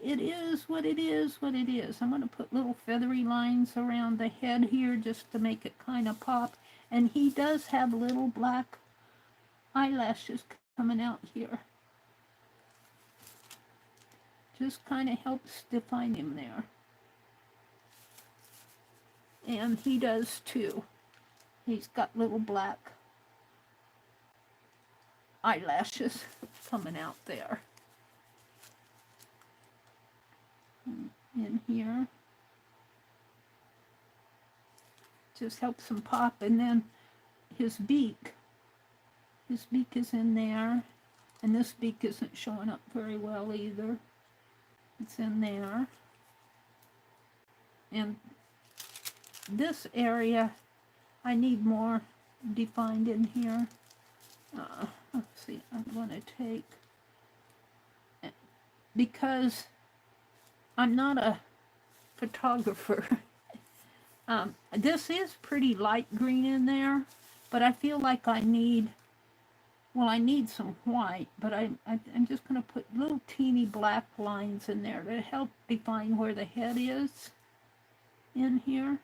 it is what it is, what it is. I'm going to put little feathery lines around the head here just to make it kind of pop. And he does have little black eyelashes coming out here. Just kind of helps define him there. And he does too. He's got little black eyelashes coming out there. In here. Just helps him pop. And then his beak His beak is in there, and this beak isn't showing up very well either. It's in there. And this area, I need more defined in here. Let's see, I'm going to take, because I'm not a photographer, this is pretty light green in there, but I feel like I need, well, I need some white, but I'm just going to put little teeny black lines in there to help define where the head is in here.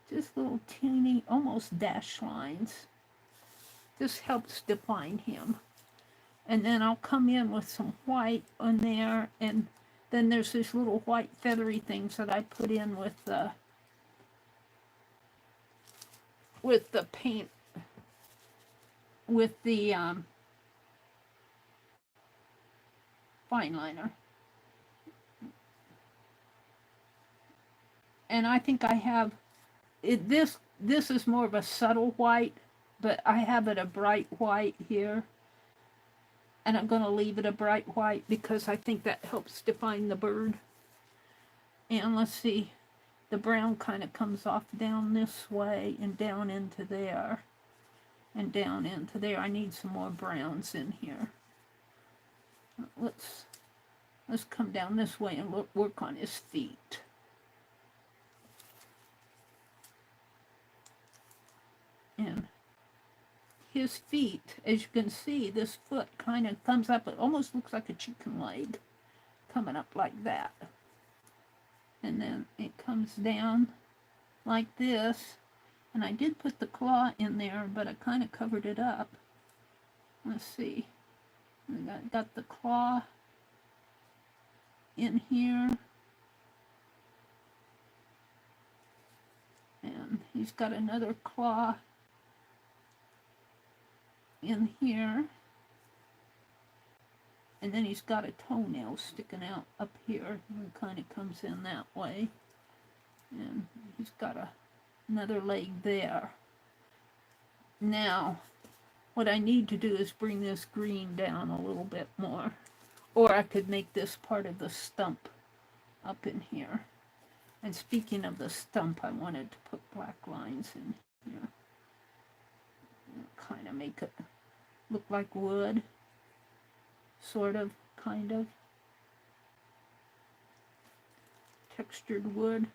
Just little teeny, almost dash lines. This helps define him. And then I'll come in with some white on there, and then there's these little white feathery things that I put in with the paint, with the fine liner. And I think I have it. This is more of a subtle white, but I have it a bright white here. And I'm going to leave it a bright white because I think that helps define the bird. And let's see, the brown kind of comes off down this way and down into there. And down into there. I need some more browns in here. Let's come down this way and work on his feet. And his feet, as you can see, this foot kind of comes up. It almost looks like a chicken leg coming up like that. And then it comes down like this. And I did put the claw in there, but I kind of covered it up. Let's see. I got the claw in here. And he's got another claw in here, and then he's got a toenail sticking out up here, and it kind of comes in that way, and he's got another leg there. Now what I need to do is bring this green down a little bit more, or I could make this part of the stump up in here. And speaking of the stump, I wanted to put black lines in here, kind of make it look like wood, sort of, kind of. Textured wood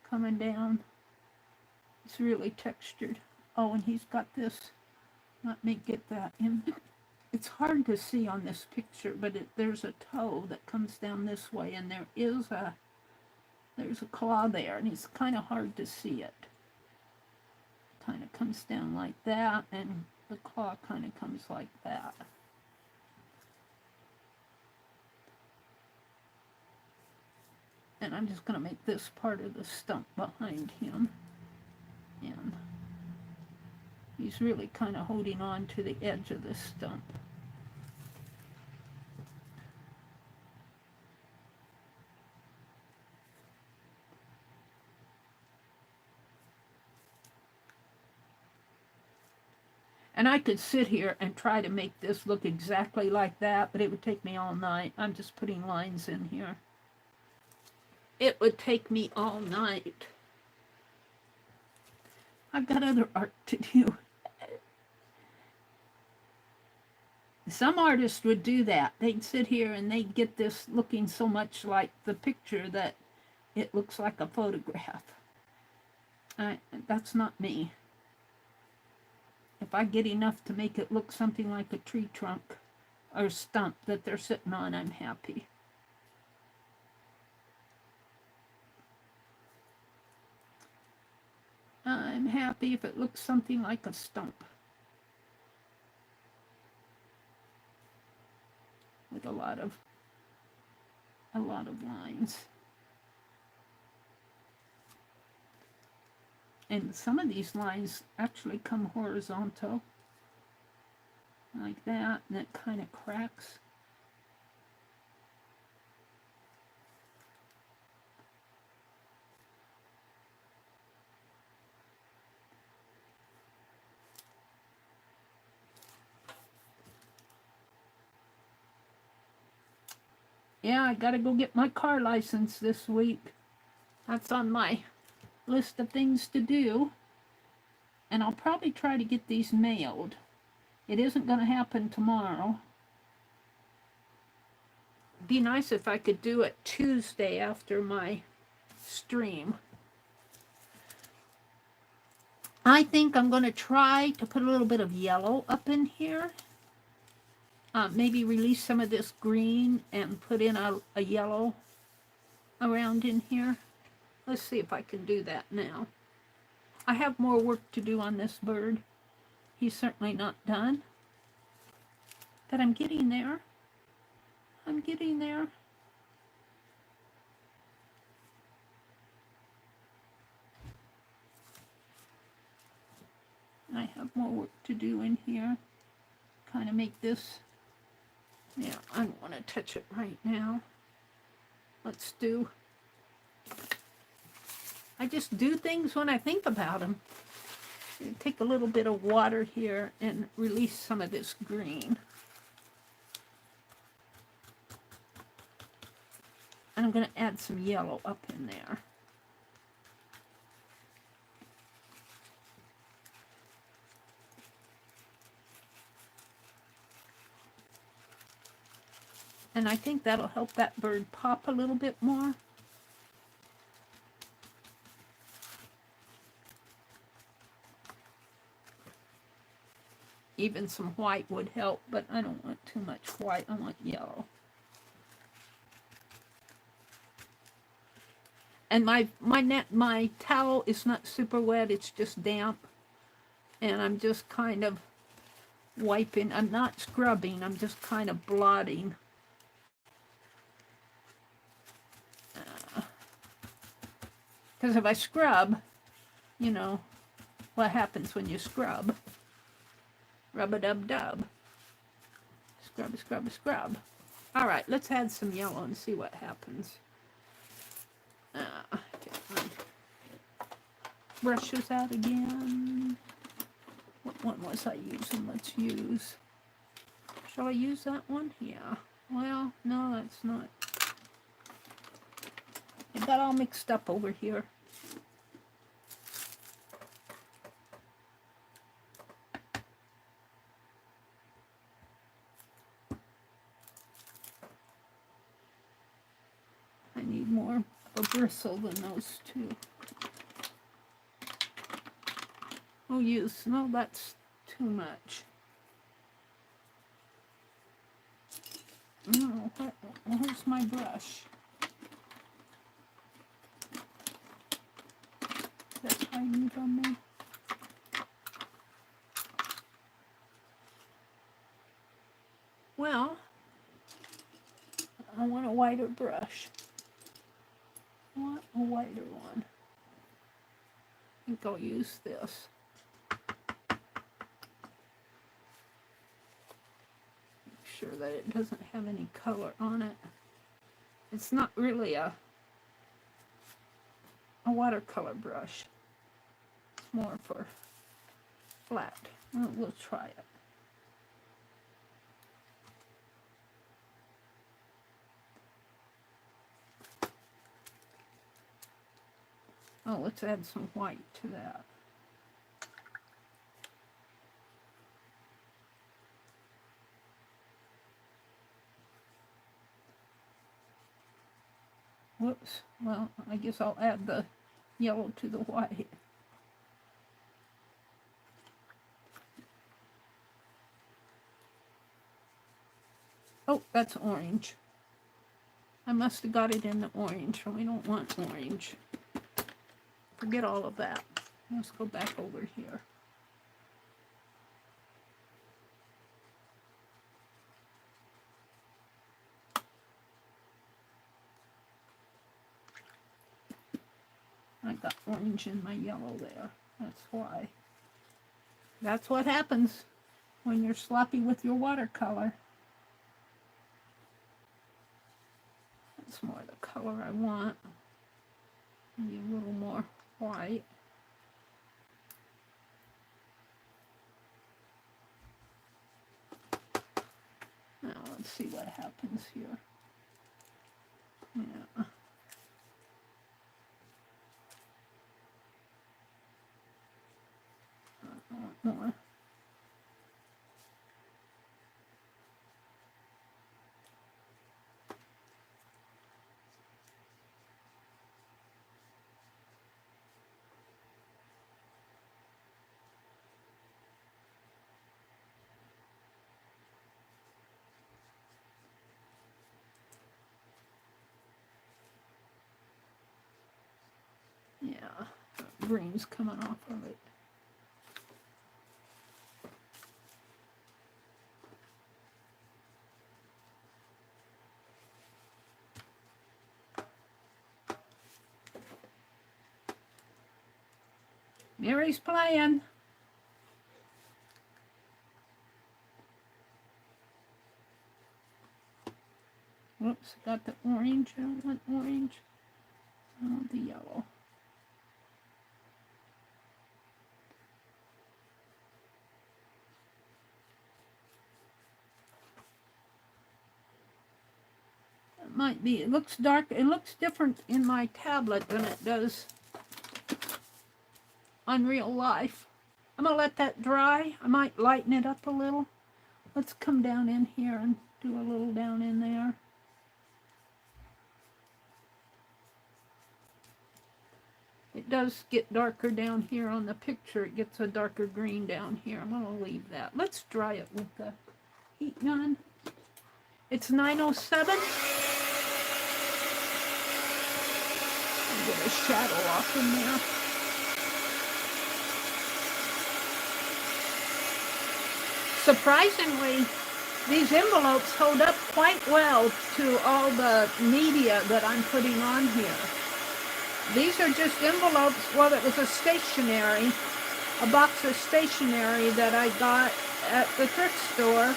coming down. It's really textured. Oh, and he's got this, let me get that in. It's hard to see on this picture, but there's a toe that comes down this way, and there's a claw there, and it's kind of hard to see it. Kind of comes down like that, and the claw kind of comes like that. And I'm just going to make this part of the stump behind him. And he's really kind of holding on to the edge of the stump. And I could sit here and try to make this look exactly like that, but it would take me all night. I'm just putting lines in here. It would take me all night. I've got other art to do. Some artists would do that. They'd sit here and they'd get this looking so much like the picture that it looks like a photograph. That's not me. If I get enough to make it look something like a tree trunk or stump that they're sitting on, I'm happy. I'm happy if it looks something like a stump with a lot of lines. And some of these lines actually come horizontal, like that, and it kind of cracks. Yeah, I gotta go get my car license this week. That's on my list of things to do. And I'll probably try to get these mailed. It isn't going to happen tomorrow. It'd be nice if I could do it Tuesday after my stream. I think I'm going to try to put a little bit of yellow up in here. Maybe release some of this green and put in a yellow around in here. Let's see if I can do that now. I have more work to do on this bird. He's certainly not done. But I'm getting there. I'm getting there. I have more work to do in here. Kind of make this. Yeah, I don't want to touch it right now. Let's do. I just do things when I think about them. Take a little bit of water here and release some of this green. And I'm going to add some yellow up in there. And I think that'll help that bird pop a little bit more. Even some white would help, but I don't want too much white. I want yellow. And my towel is not super wet, it's just damp. And I'm just kind of wiping. I'm not scrubbing, I'm just kind of blotting. Because if I scrub, you know, what happens when you scrub? Rub-a-dub-dub. Scrub, scrub, scrub. All right, let's add some yellow and see what happens. Get my brushes out again. What one was I using? Let's use. Shall I use that one? Yeah. Well, no, that's not. It got all mixed up over here. I need more of a bristle than those two. Oh, use. No, that's too much. No, where's my brush? That's hiding from me. Well, I want a whiter brush. I want a whiter one. I think I'll use this. Make sure that it doesn't have any color on it. It's not really a watercolor brush. It's more for flat. Well, we'll try it. Oh, let's add some white to that. Whoops. Well, I guess I'll add the yellow to the white. Oh, that's orange. I must have got it in the orange, and we don't want orange. Forget all of that. Let's go back over here. I got orange in my yellow there. That's why. That's what happens when you're sloppy with your watercolor. That's more the color I want. Maybe a little more white. Now let's see what happens here. Yeah. More. Yeah, green's coming off of it. Meri's playing. Whoops, got the orange. I don't want orange. I want the yellow. It might be. It looks dark. It looks different in my tablet than it does on real life. I'm going to let that dry. I might lighten it up a little. Let's come down in here and do a little down in there. It does get darker down here on the picture. It gets a darker green down here. I'm going to leave that. Let's dry it with the heat gun. It's 9:07. I'll get a shadow off in there. Surprisingly, these envelopes hold up quite well to all the media that I'm putting on here. These are just envelopes. Well, it was a box of stationery that I got at the thrift store.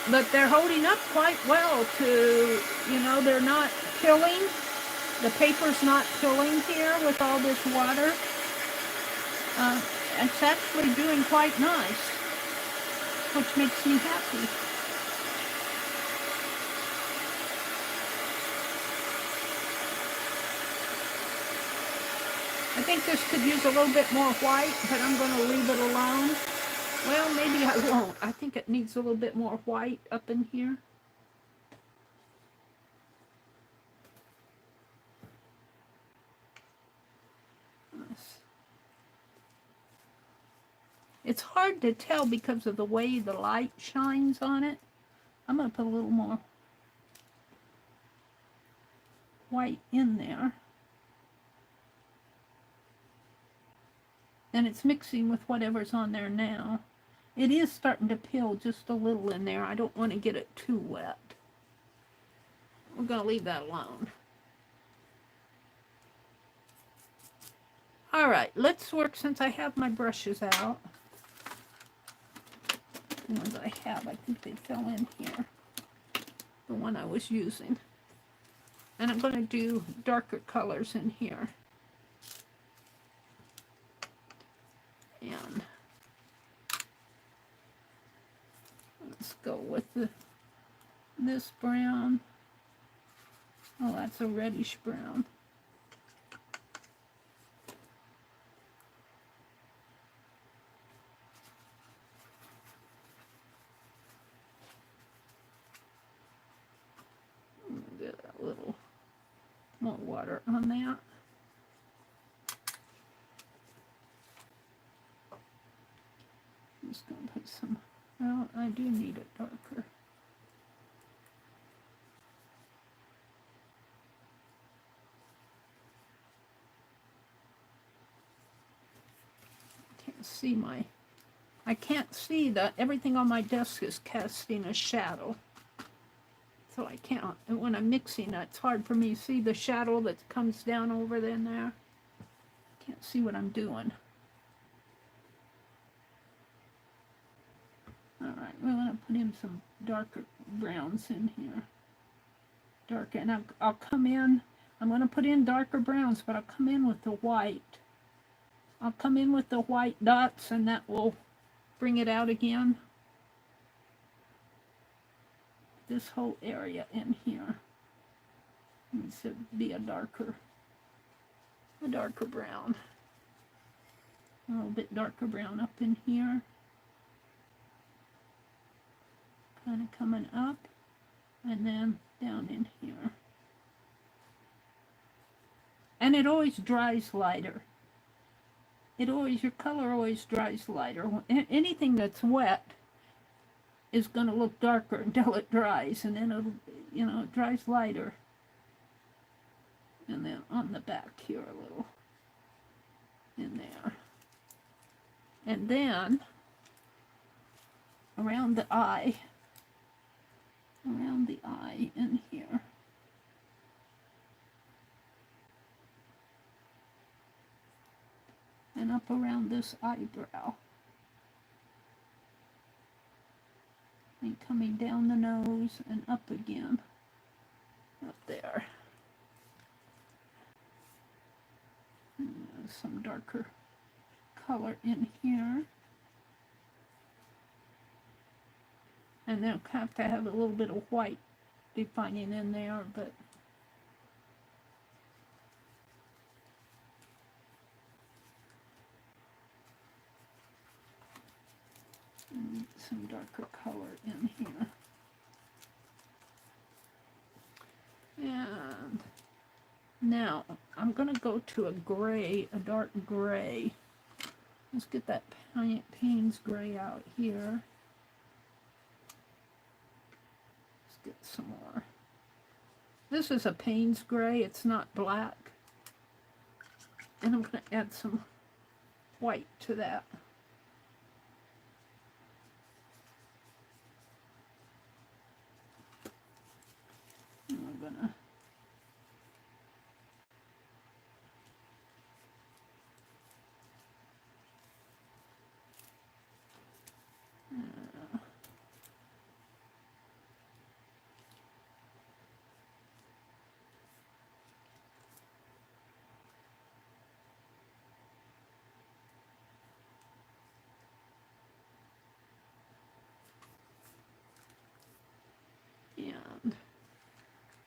But they're holding up quite well to, you know, they're not pilling. The paper's not pilling here with all this water. It's actually doing quite nice, which makes me happy. I think this could use a little bit more white, but I'm going to leave it alone. Well, maybe I won't. I think it needs a little bit more white up in here. It's hard to tell because of the way the light shines on it. I'm going to put a little more white in there. And it's mixing with whatever's on there now. It is starting to peel just a little in there. I don't want to get it too wet. We're going to leave that alone. All right, let's work since I have my brushes out. The ones I have, I think they fell in here. The one I was using. And I'm going to do darker colors in here. And let's go with this brown. Oh, that's a reddish brown. Get a little more water on that. I'm just going to put some, well, I do need it darker. I can't see that everything on my desk is casting a shadow. So I can't, and when I'm mixing it, it's hard for me to see the shadow that comes down over in there. Can't see what I'm doing. All right, we're going to put in some darker browns in here. Darker, and I'll come in, I'm going to put in darker browns, but I'll come in with the white. I'll come in with the white dots, and that will bring it out again. This whole area in here. Needs to be a darker brown. A little bit darker brown up in here. Kind of coming up and then down in here. And it always dries lighter. Your color always dries lighter. Anything that's wet is going to look darker until it dries, and then it'll, it dries lighter. And then on the back here a little in there. And then around the eye in here. And up around this eyebrow. And coming down the nose and up again. Up there. And some darker color in here. And then have to have a little bit of white defining in there, but some darker color in here. And now I'm going to go to a gray, a dark gray. Let's get that Payne's gray out here. Let's get some more. This is a Payne's gray, it's not black. And I'm going to add some white to that. And I'm going to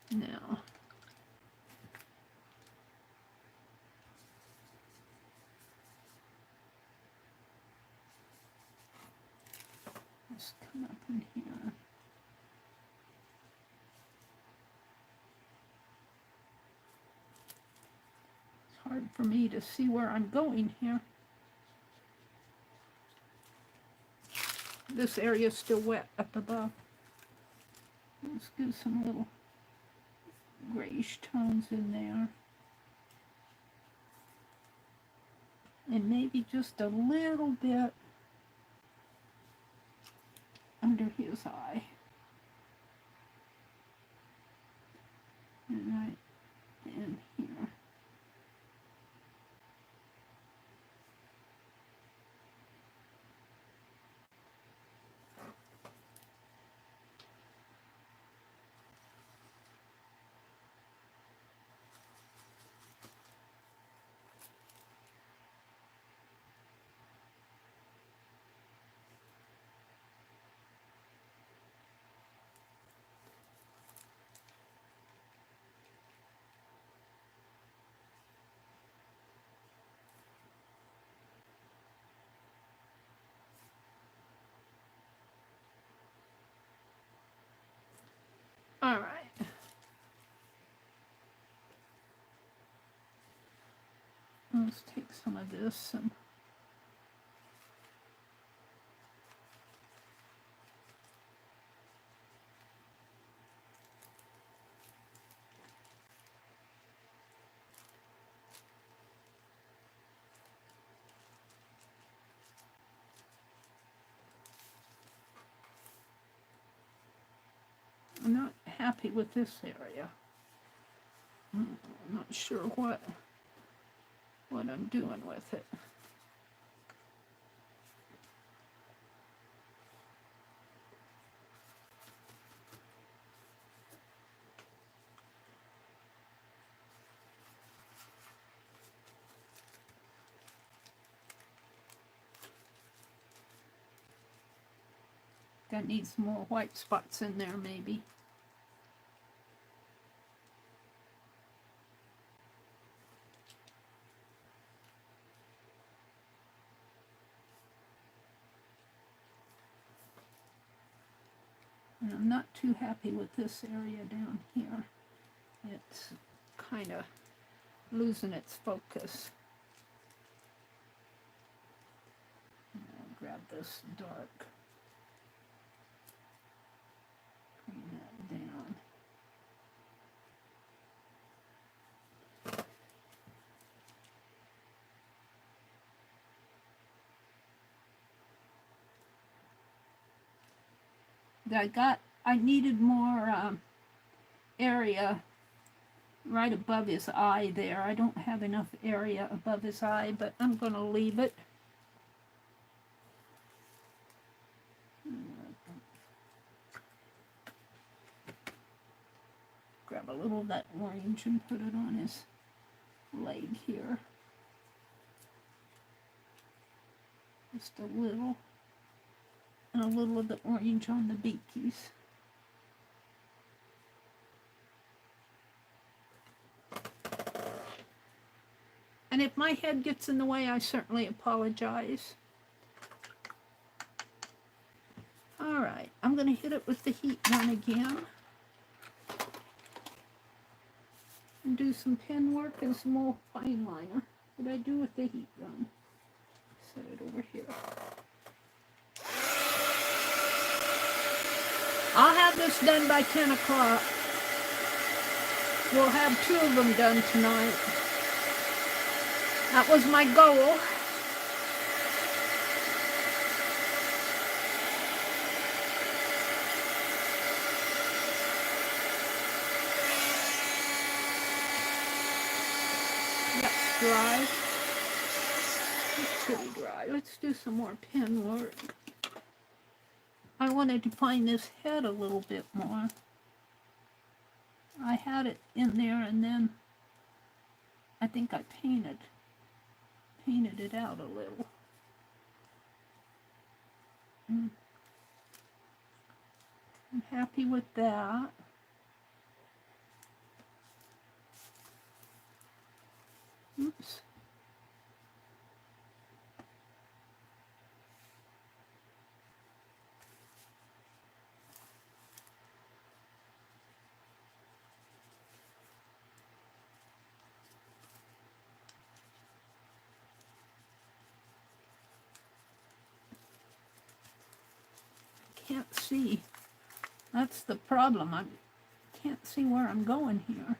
and now let's come up in here. It's hard for me to see where I'm going here. This area is still wet up above. Let's give some little grayish tones in there. And maybe just a little bit under his eye. And right in here. All right. Let's take some of this and I'm not happy with this area. I'm not sure what I'm doing with it. That needs more white spots in there, maybe. And I'm not too happy with this area down here. It's kind of losing its focus. I'll grab this dark. Bring that down. I needed more area right above his eye there. I don't have enough area above his eye, but I'm going to leave it. Grab a little of that orange and put it on his leg here. Just a little. And a little of the orange on the beakies. And if my head gets in the way, I certainly apologize. All right, I'm going to hit it with the heat gun again. And do some pen work and some more fine liner. What did I do with the heat gun? Set it over here. I'll have this done by 10 o'clock. We'll have 2 of them done tonight. That was my goal. That's dry. It's pretty dry. Let's do some more pen work. I wanted to find this head a little bit more. I had it in there and then I think I painted it out a little. I'm happy with that. Oops. Can't see. That's the problem. I can't see where I'm going here.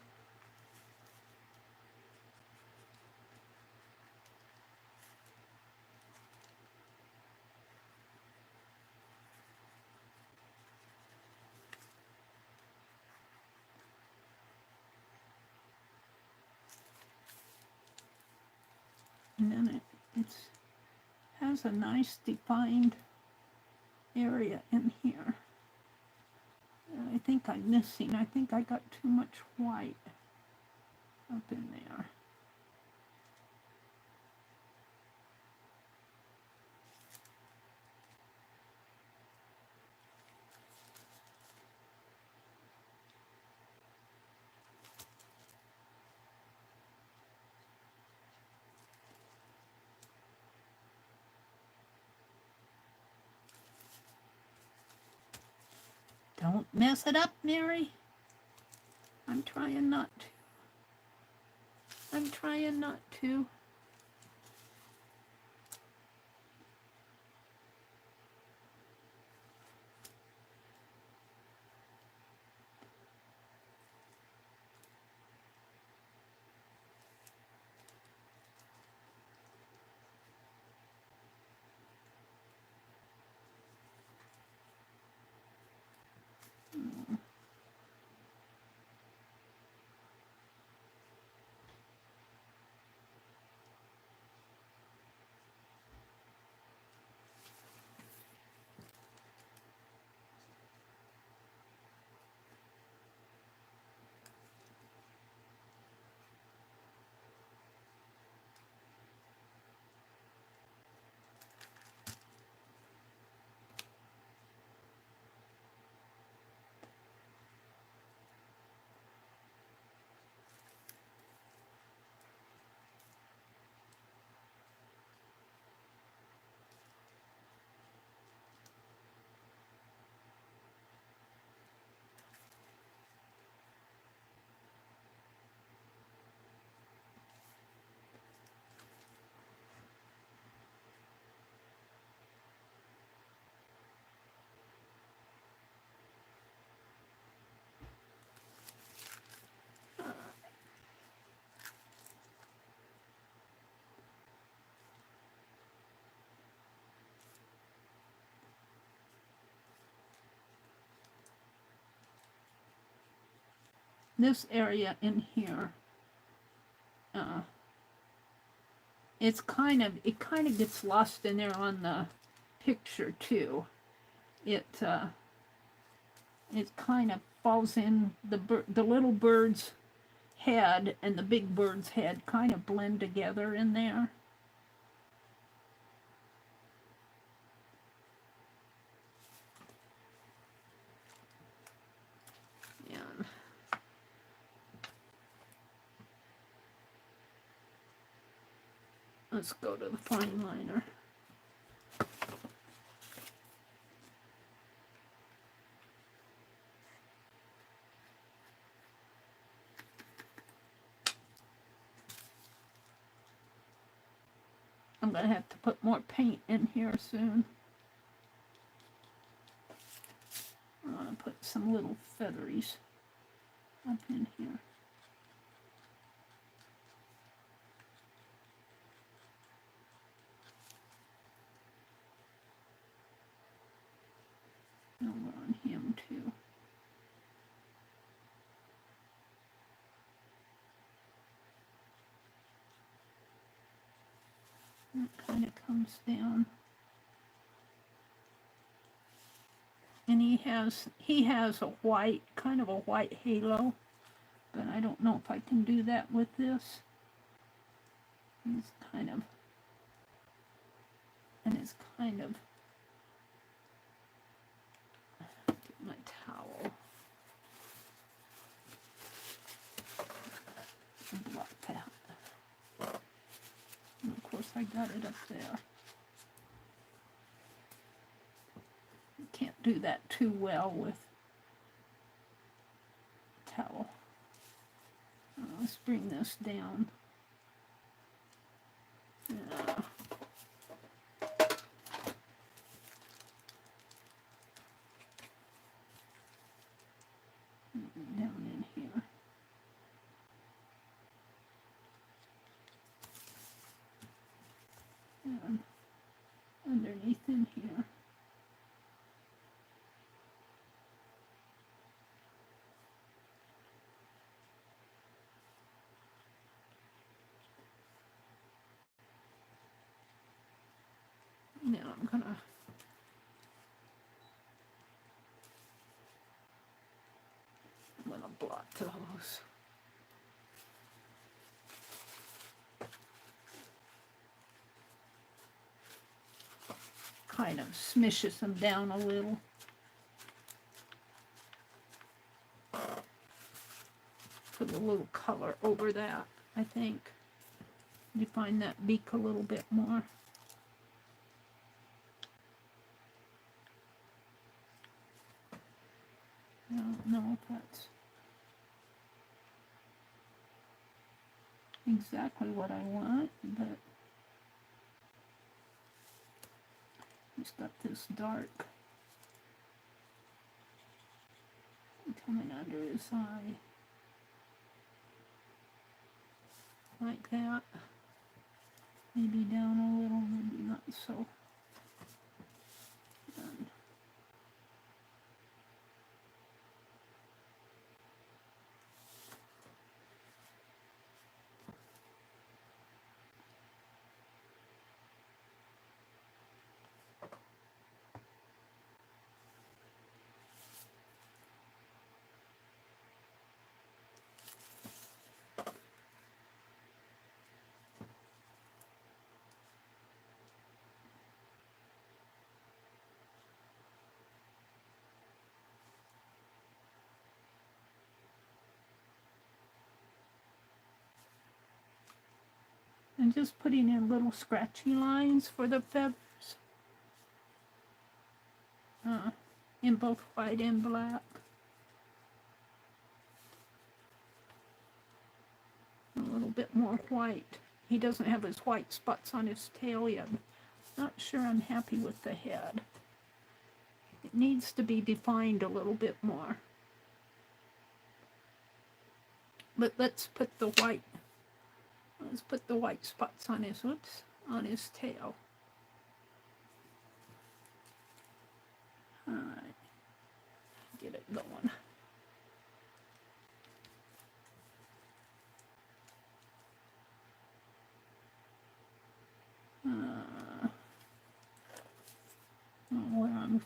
And then it has a nice defined area in here. I think I'm missing. I think I got too much white up in there. Don't mess it up, Meri. I'm trying not to. I'm trying not to. this area in here, it kind of gets lost in there on the picture too. It kind of falls in the little bird's head and the big bird's head kind of blend together in there. And let's go to the fine liner. I'm going to have to put more paint in here soon. I'm going to put some little featheries up in here. Over on him too. That kind of comes down. And he has a white, kind of a white halo, but I don't know if I can do that with this. It's kind of, and it's kind of, get my towel and block that. And of course I got it up there. Can't do that too well with towel. Let's bring this down. Down in here. And underneath in here. Now I'm gonna blot those. Kind of smishes them down a little. Put a little color over that, I think. Define that beak a little bit more. I don't know if that's exactly what I want, but he's got this dark coming under his eye. Like that. Maybe down a little, maybe not so. And and just putting in little scratchy lines for the feathers. In both white and black. A little bit more white. He doesn't have his white spots on his tail yet. Not sure I'm happy with the head. It needs to be defined a little bit more. But let's put the white spots on his, on his tail. Alright, get it going.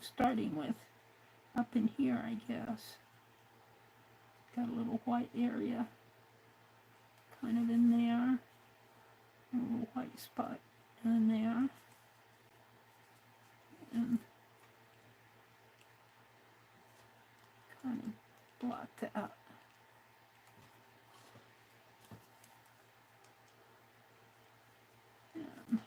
starting with? Up in here, I guess. Got a little white area kind of in there. A little white spot in there. And kind of blot that. And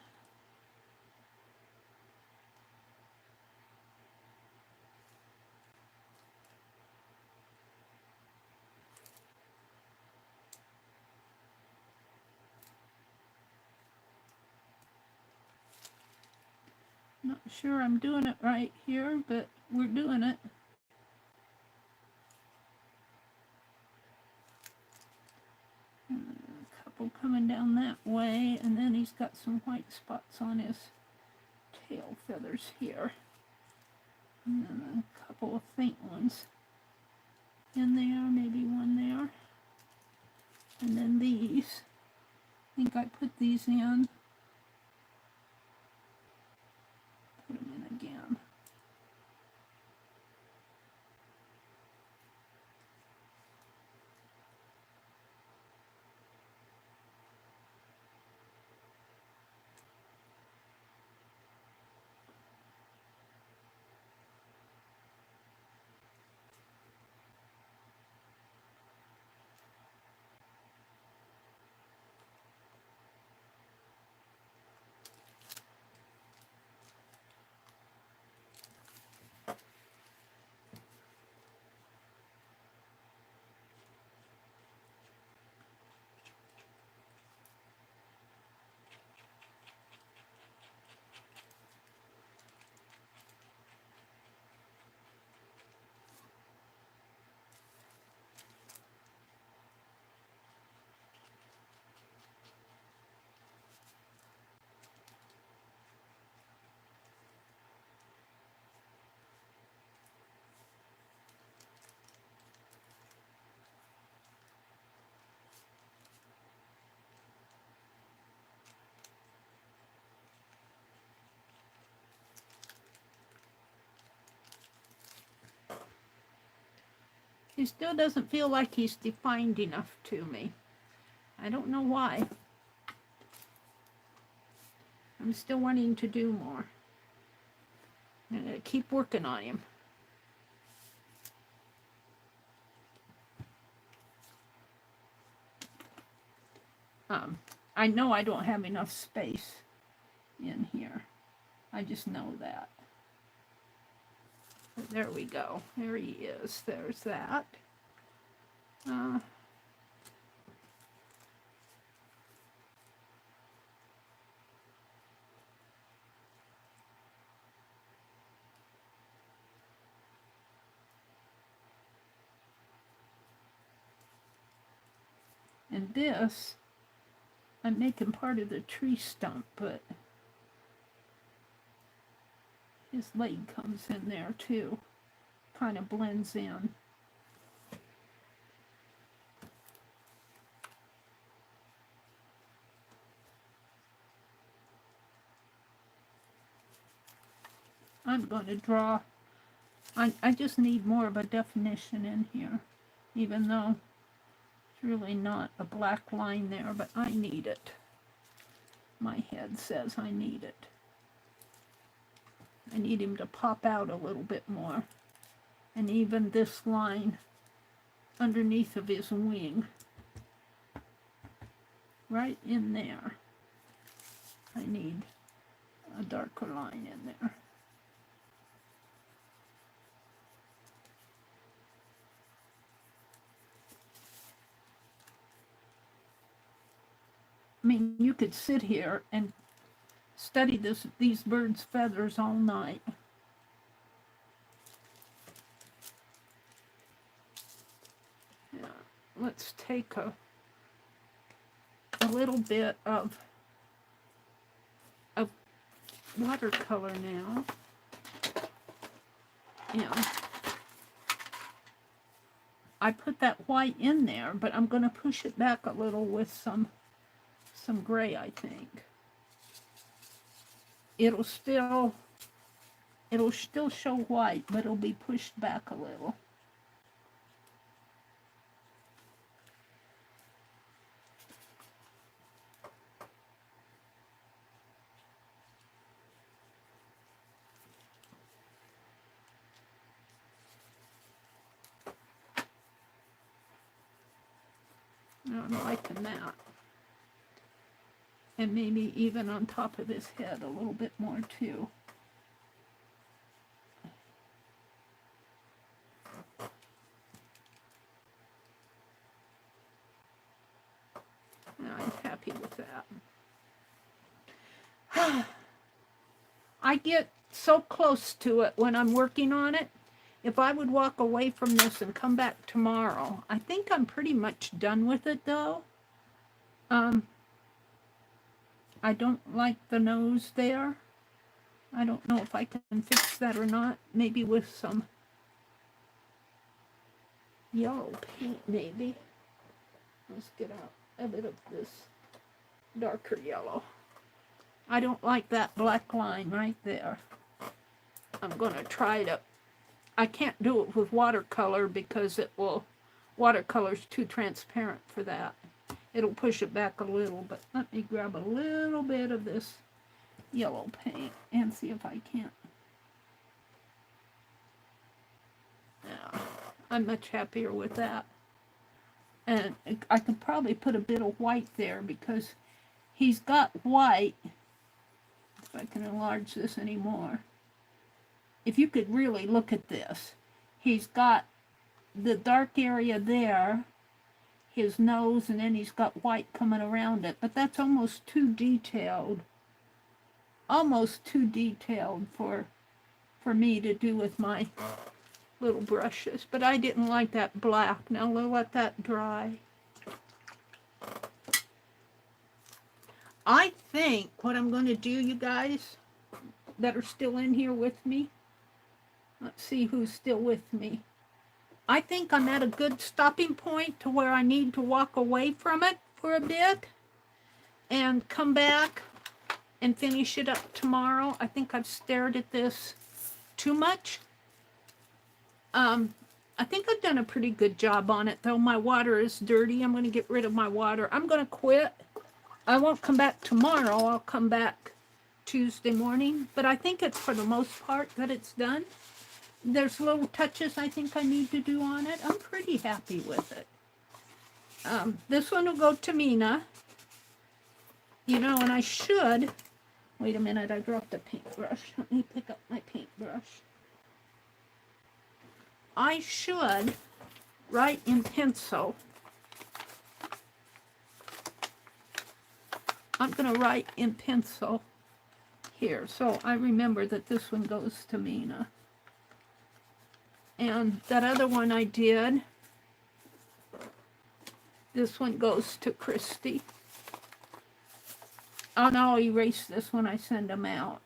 not sure I'm doing it right here, but we're doing it. A couple coming down that way, and then he's got some white spots on his tail feathers here. And then a couple of faint ones in there, maybe one there. And then these, I think I put these in. Put them in again. He still doesn't feel like he's defined enough to me. I don't know why. I'm still wanting to do more. I'm going to keep working on him. I know I don't have enough space in here. I just know that. There we go. There he is. There's that. And this, I'm making part of the tree stump, but his leg comes in there too. Kind of blends in. I'm going to draw. I just need more of a definition in here, even though it's really not a black line there, but I need it. My head says I need it. I need him to pop out a little bit more. And even this line underneath of his wing, right in there, I need a darker line in there. I mean, you could sit here and study these birds' feathers all night. Yeah, let's take a little bit of watercolor now. Yeah. I put that white in there, but I'm going to push it back a little with some gray, I think. It'll still It'll still show white, but it'll be pushed back a little. I'm liking that. And maybe even on top of his head a little bit more too. I'm happy with that. I get so close to it when I'm working on it. If I would walk away from this and come back tomorrow, I think I'm pretty much done with it though. I don't like the nose there. I don't know if I can fix that or not. Maybe with some yellow paint, maybe. Let's get out a bit of this darker yellow. I don't like that black line right there. I'm going to try to... I can't do it with watercolor because it will... Watercolor's too transparent for that. It'll push it back a little, but let me grab a little bit of this yellow paint and see if I can't. Yeah, I'm much happier with that. And I could probably put a bit of white there because he's got white. If I can enlarge this anymore. If you could really look at this, he's got the dark area there, his nose, and then he's got white coming around it. But that's almost too detailed. Almost too detailed for me to do with my little brushes. But I didn't like that black. Now we'll let that dry. I think what I'm going to do, you guys that are still in here with me, let's see who's still with me. I think I'm at a good stopping point to where I need to walk away from it for a bit and come back and finish it up tomorrow. I think I've stared at this too much. I think I've done a pretty good job on it, though my water is dirty. I'm going to get rid of my water. I'm going to quit. I won't come back tomorrow. I'll come back Tuesday morning. But I think it's for the most part that it's done. There's little touches I think I need to do on it. I'm pretty happy with it. This one will go to Mina. You know, and I should... Wait a minute, I dropped a paintbrush. Let me pick up my paintbrush. I should write in pencil. I'm going to write in pencil here, so I remember that this one goes to Mina. And that other one I did, this one goes to Christy. Oh no, I'll erase this when I send them out.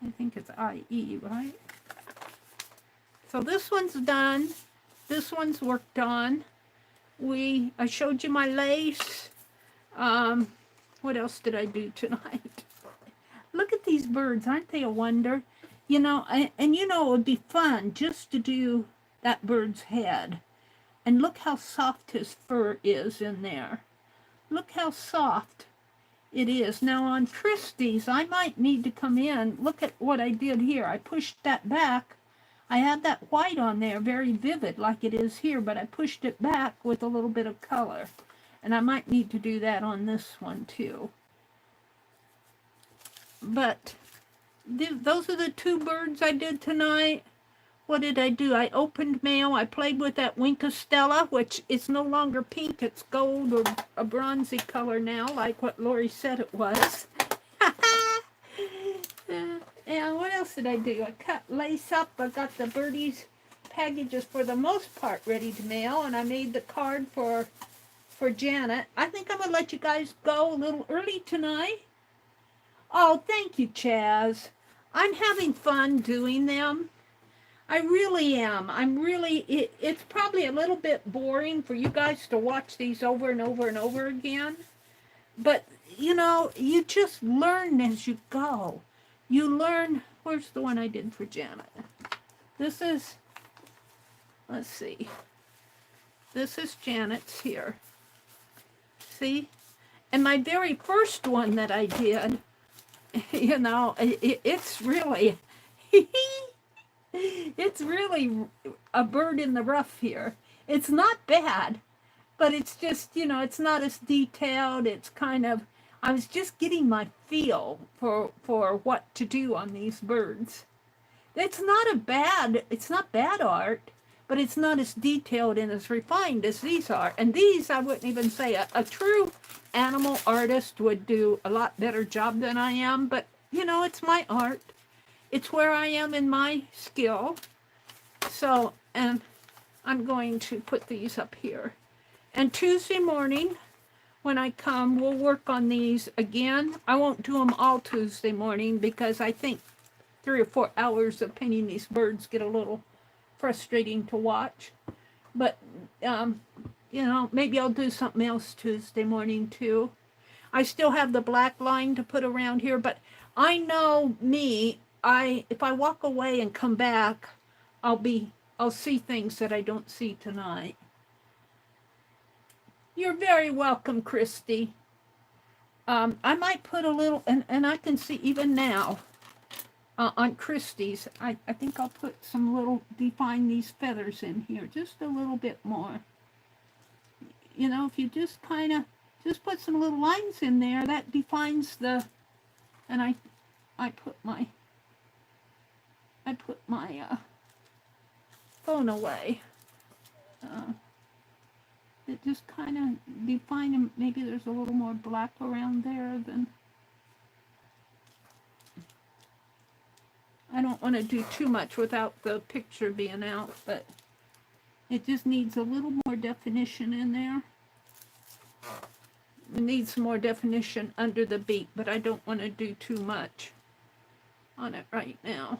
I think it's IE, right? So this one's done. This one's worked on. I showed you my lace. What else did I do tonight? Look at these birds. Aren't they a wonder? You know, and you know, it would be fun just to do that bird's head. And look how soft his fur is in there. Look how soft it is. Now on Christie's, I might need to come in. Look at what I did here. I pushed that back. I had that white on there, very vivid like it is here, but I pushed it back with a little bit of color. And I might need to do that on this one too. But those are the two birds I did tonight. What did I do? I opened mail. I played with that Winkostella, which is no longer pink. It's gold or a bronzy color now, like what Lori said it was. And what else did I do? I cut lace up. I got the birdies packages for the most part ready to mail, and I made the card for Janet. I think I'm going to let you guys go a little early tonight. Oh, thank you, Chaz. I'm having fun doing them. I really am. It's probably a little bit boring for you guys to watch these over and over and over again. But, you know, you just learn as you go. you learn, where's the one I did for Janet? This is, let's see, this is Janet's here. See? And my very first one that I did, you know, it's really, it's really a bird in the rough here. It's not bad, but it's just, you know, it's not as detailed. It's kind of, I was just getting my feel for what to do on these birds. It's not bad art, but it's not as detailed and as refined as these are. And these, I wouldn't even say, a true animal artist would do a lot better job than I am, but, you know, it's my art. It's where I am in my skill. So, and I'm going to put these up here. And Tuesday morning, when I come, we'll work on these again. I won't do them all Tuesday morning because I think 3 or 4 hours of painting these birds get a little frustrating to watch. But, you know, maybe I'll do something else Tuesday morning too. I still have the black line to put around here, but I know me, if I walk away and come back, I'll see things that I don't see tonight. You're very welcome, Christy. I might put a little, and I can see even now, on Christie's, I think I'll put some little, define these feathers in here, just a little bit more. You know, if you just kind of, just put some little lines in there, that defines the, and I put my phone away. It just kind of define them, maybe there's a little more black around there than, I don't want to do too much without the picture being out, but it just needs a little more definition in there. It needs some more definition under the beak, but I don't want to do too much on it right now.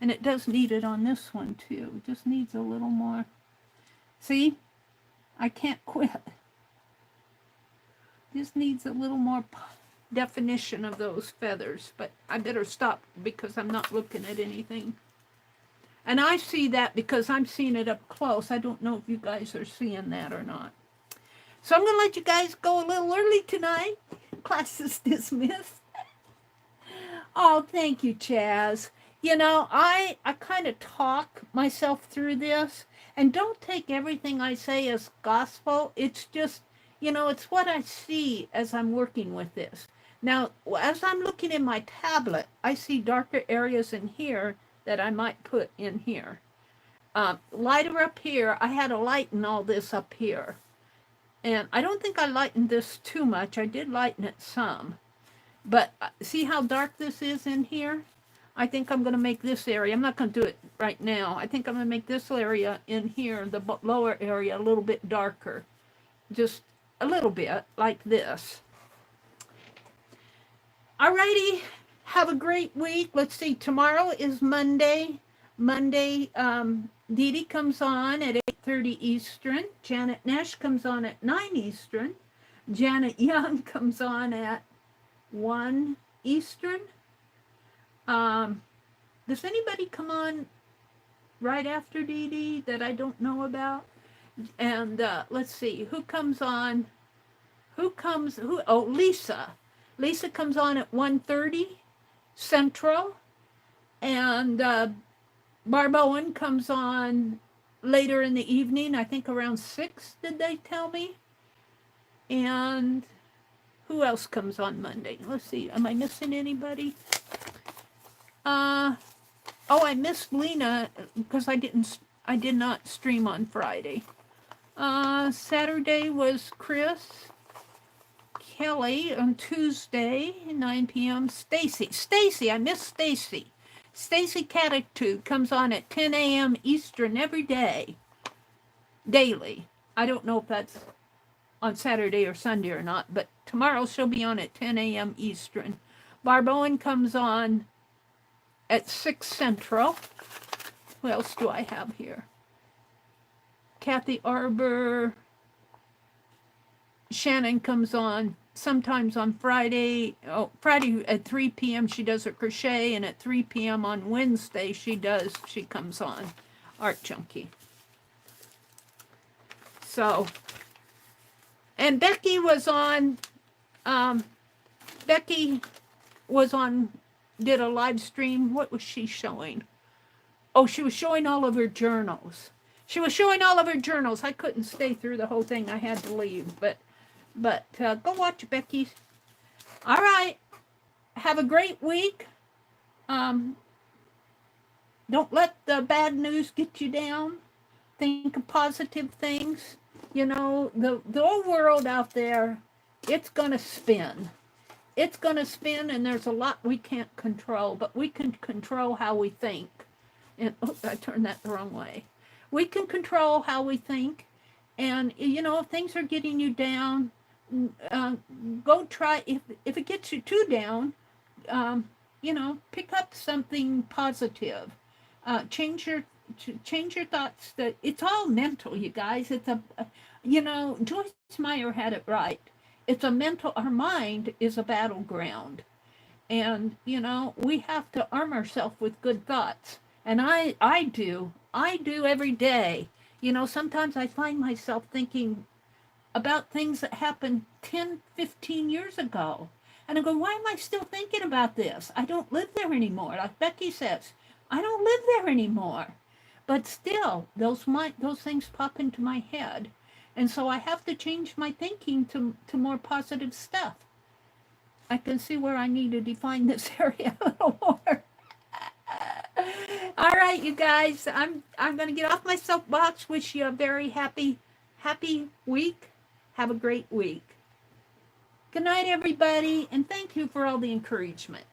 And it does need it on this one too. It just needs a little more. See? I can't quit. Just needs a little more definition of those feathers, but I better stop because I'm not looking at anything. And I see that because I'm seeing it up close. I don't know if you guys are seeing that or not. So I'm going to let you guys go a little early tonight. Class is dismissed. Oh, thank you, Chaz. You know, I kind of talk myself through this, and don't take everything I say as gospel. It's just, you know, it's what I see as I'm working with this. Now, as I'm looking in my tablet, I see darker areas in here that I might put in here. Lighter up here, I had to lighten all this up here. And I don't think I lightened this too much. I did lighten it some. But see how dark this is in here? I think I'm going to make this area, I'm not going to do it right now. I think I'm going to make this area in here, the lower area, a little bit darker. Just a little bit, like this. Alrighty, have a great week. Let's see, tomorrow is Monday. Monday, Dee Dee comes on at 8:30 Eastern. Janet Nash comes on at 9 Eastern. Janet Young comes on at 1 Eastern. Does anybody come on right after Dee Dee that I don't know about? And let's see, who comes on? Oh, Lisa. Lisa comes on at 1:30 Central. And Barb Owen comes on later in the evening, I think around 6, did they tell me? And who else comes on Monday? Let's see, am I missing anybody? Oh, I missed Lena because I did not stream on Friday. Saturday was Chris. Kelly on Tuesday, 9 p.m. Stacy, I miss Stacy. Stacy Catitude comes on at 10 a.m. Eastern every day. Daily. I don't know if that's on Saturday or Sunday or not, but tomorrow she'll be on at 10 a.m. Eastern. Barb Owen comes on at 6 Central. Who else do I have here? Kathy Arbor. Shannon comes on sometimes on Friday, Friday at 3 p.m. she does her crochet, and at 3 p.m. on Wednesday she comes on Art Junkie. So, and Becky was on, did a live stream. What was she showing? Oh, she was showing all of her journals. I couldn't stay through the whole thing. I had to leave, but go watch Becky's. All right. Have a great week. Don't let the bad news get you down. Think of positive things. You know, the whole world out there, it's going to spin. It's going to spin, and there's a lot we can't control, but we can control how we think. And I turned that the wrong way. We can control how we think. And, you know, if things are getting you down, go try, if it gets you too down, you know, pick up something positive. Change your thoughts. That it's all mental, you guys. It's you know, Joyce Meyer had it right. It's a mental, our mind is a battleground. And, you know, we have to arm ourselves with good thoughts. And I do every day. You know, sometimes I find myself thinking about things that happened 10, 15 years ago. And I go, why am I still thinking about this? I don't live there anymore. Like Becky says, I don't live there anymore. But still, those things pop into my head. And so I have to change my thinking to more positive stuff. I can see where I need to define this area a little more. All right, you guys, I'm going to get off my soapbox. Wish you a very happy week. Have a great week. Good night, everybody, and thank you for all the encouragement.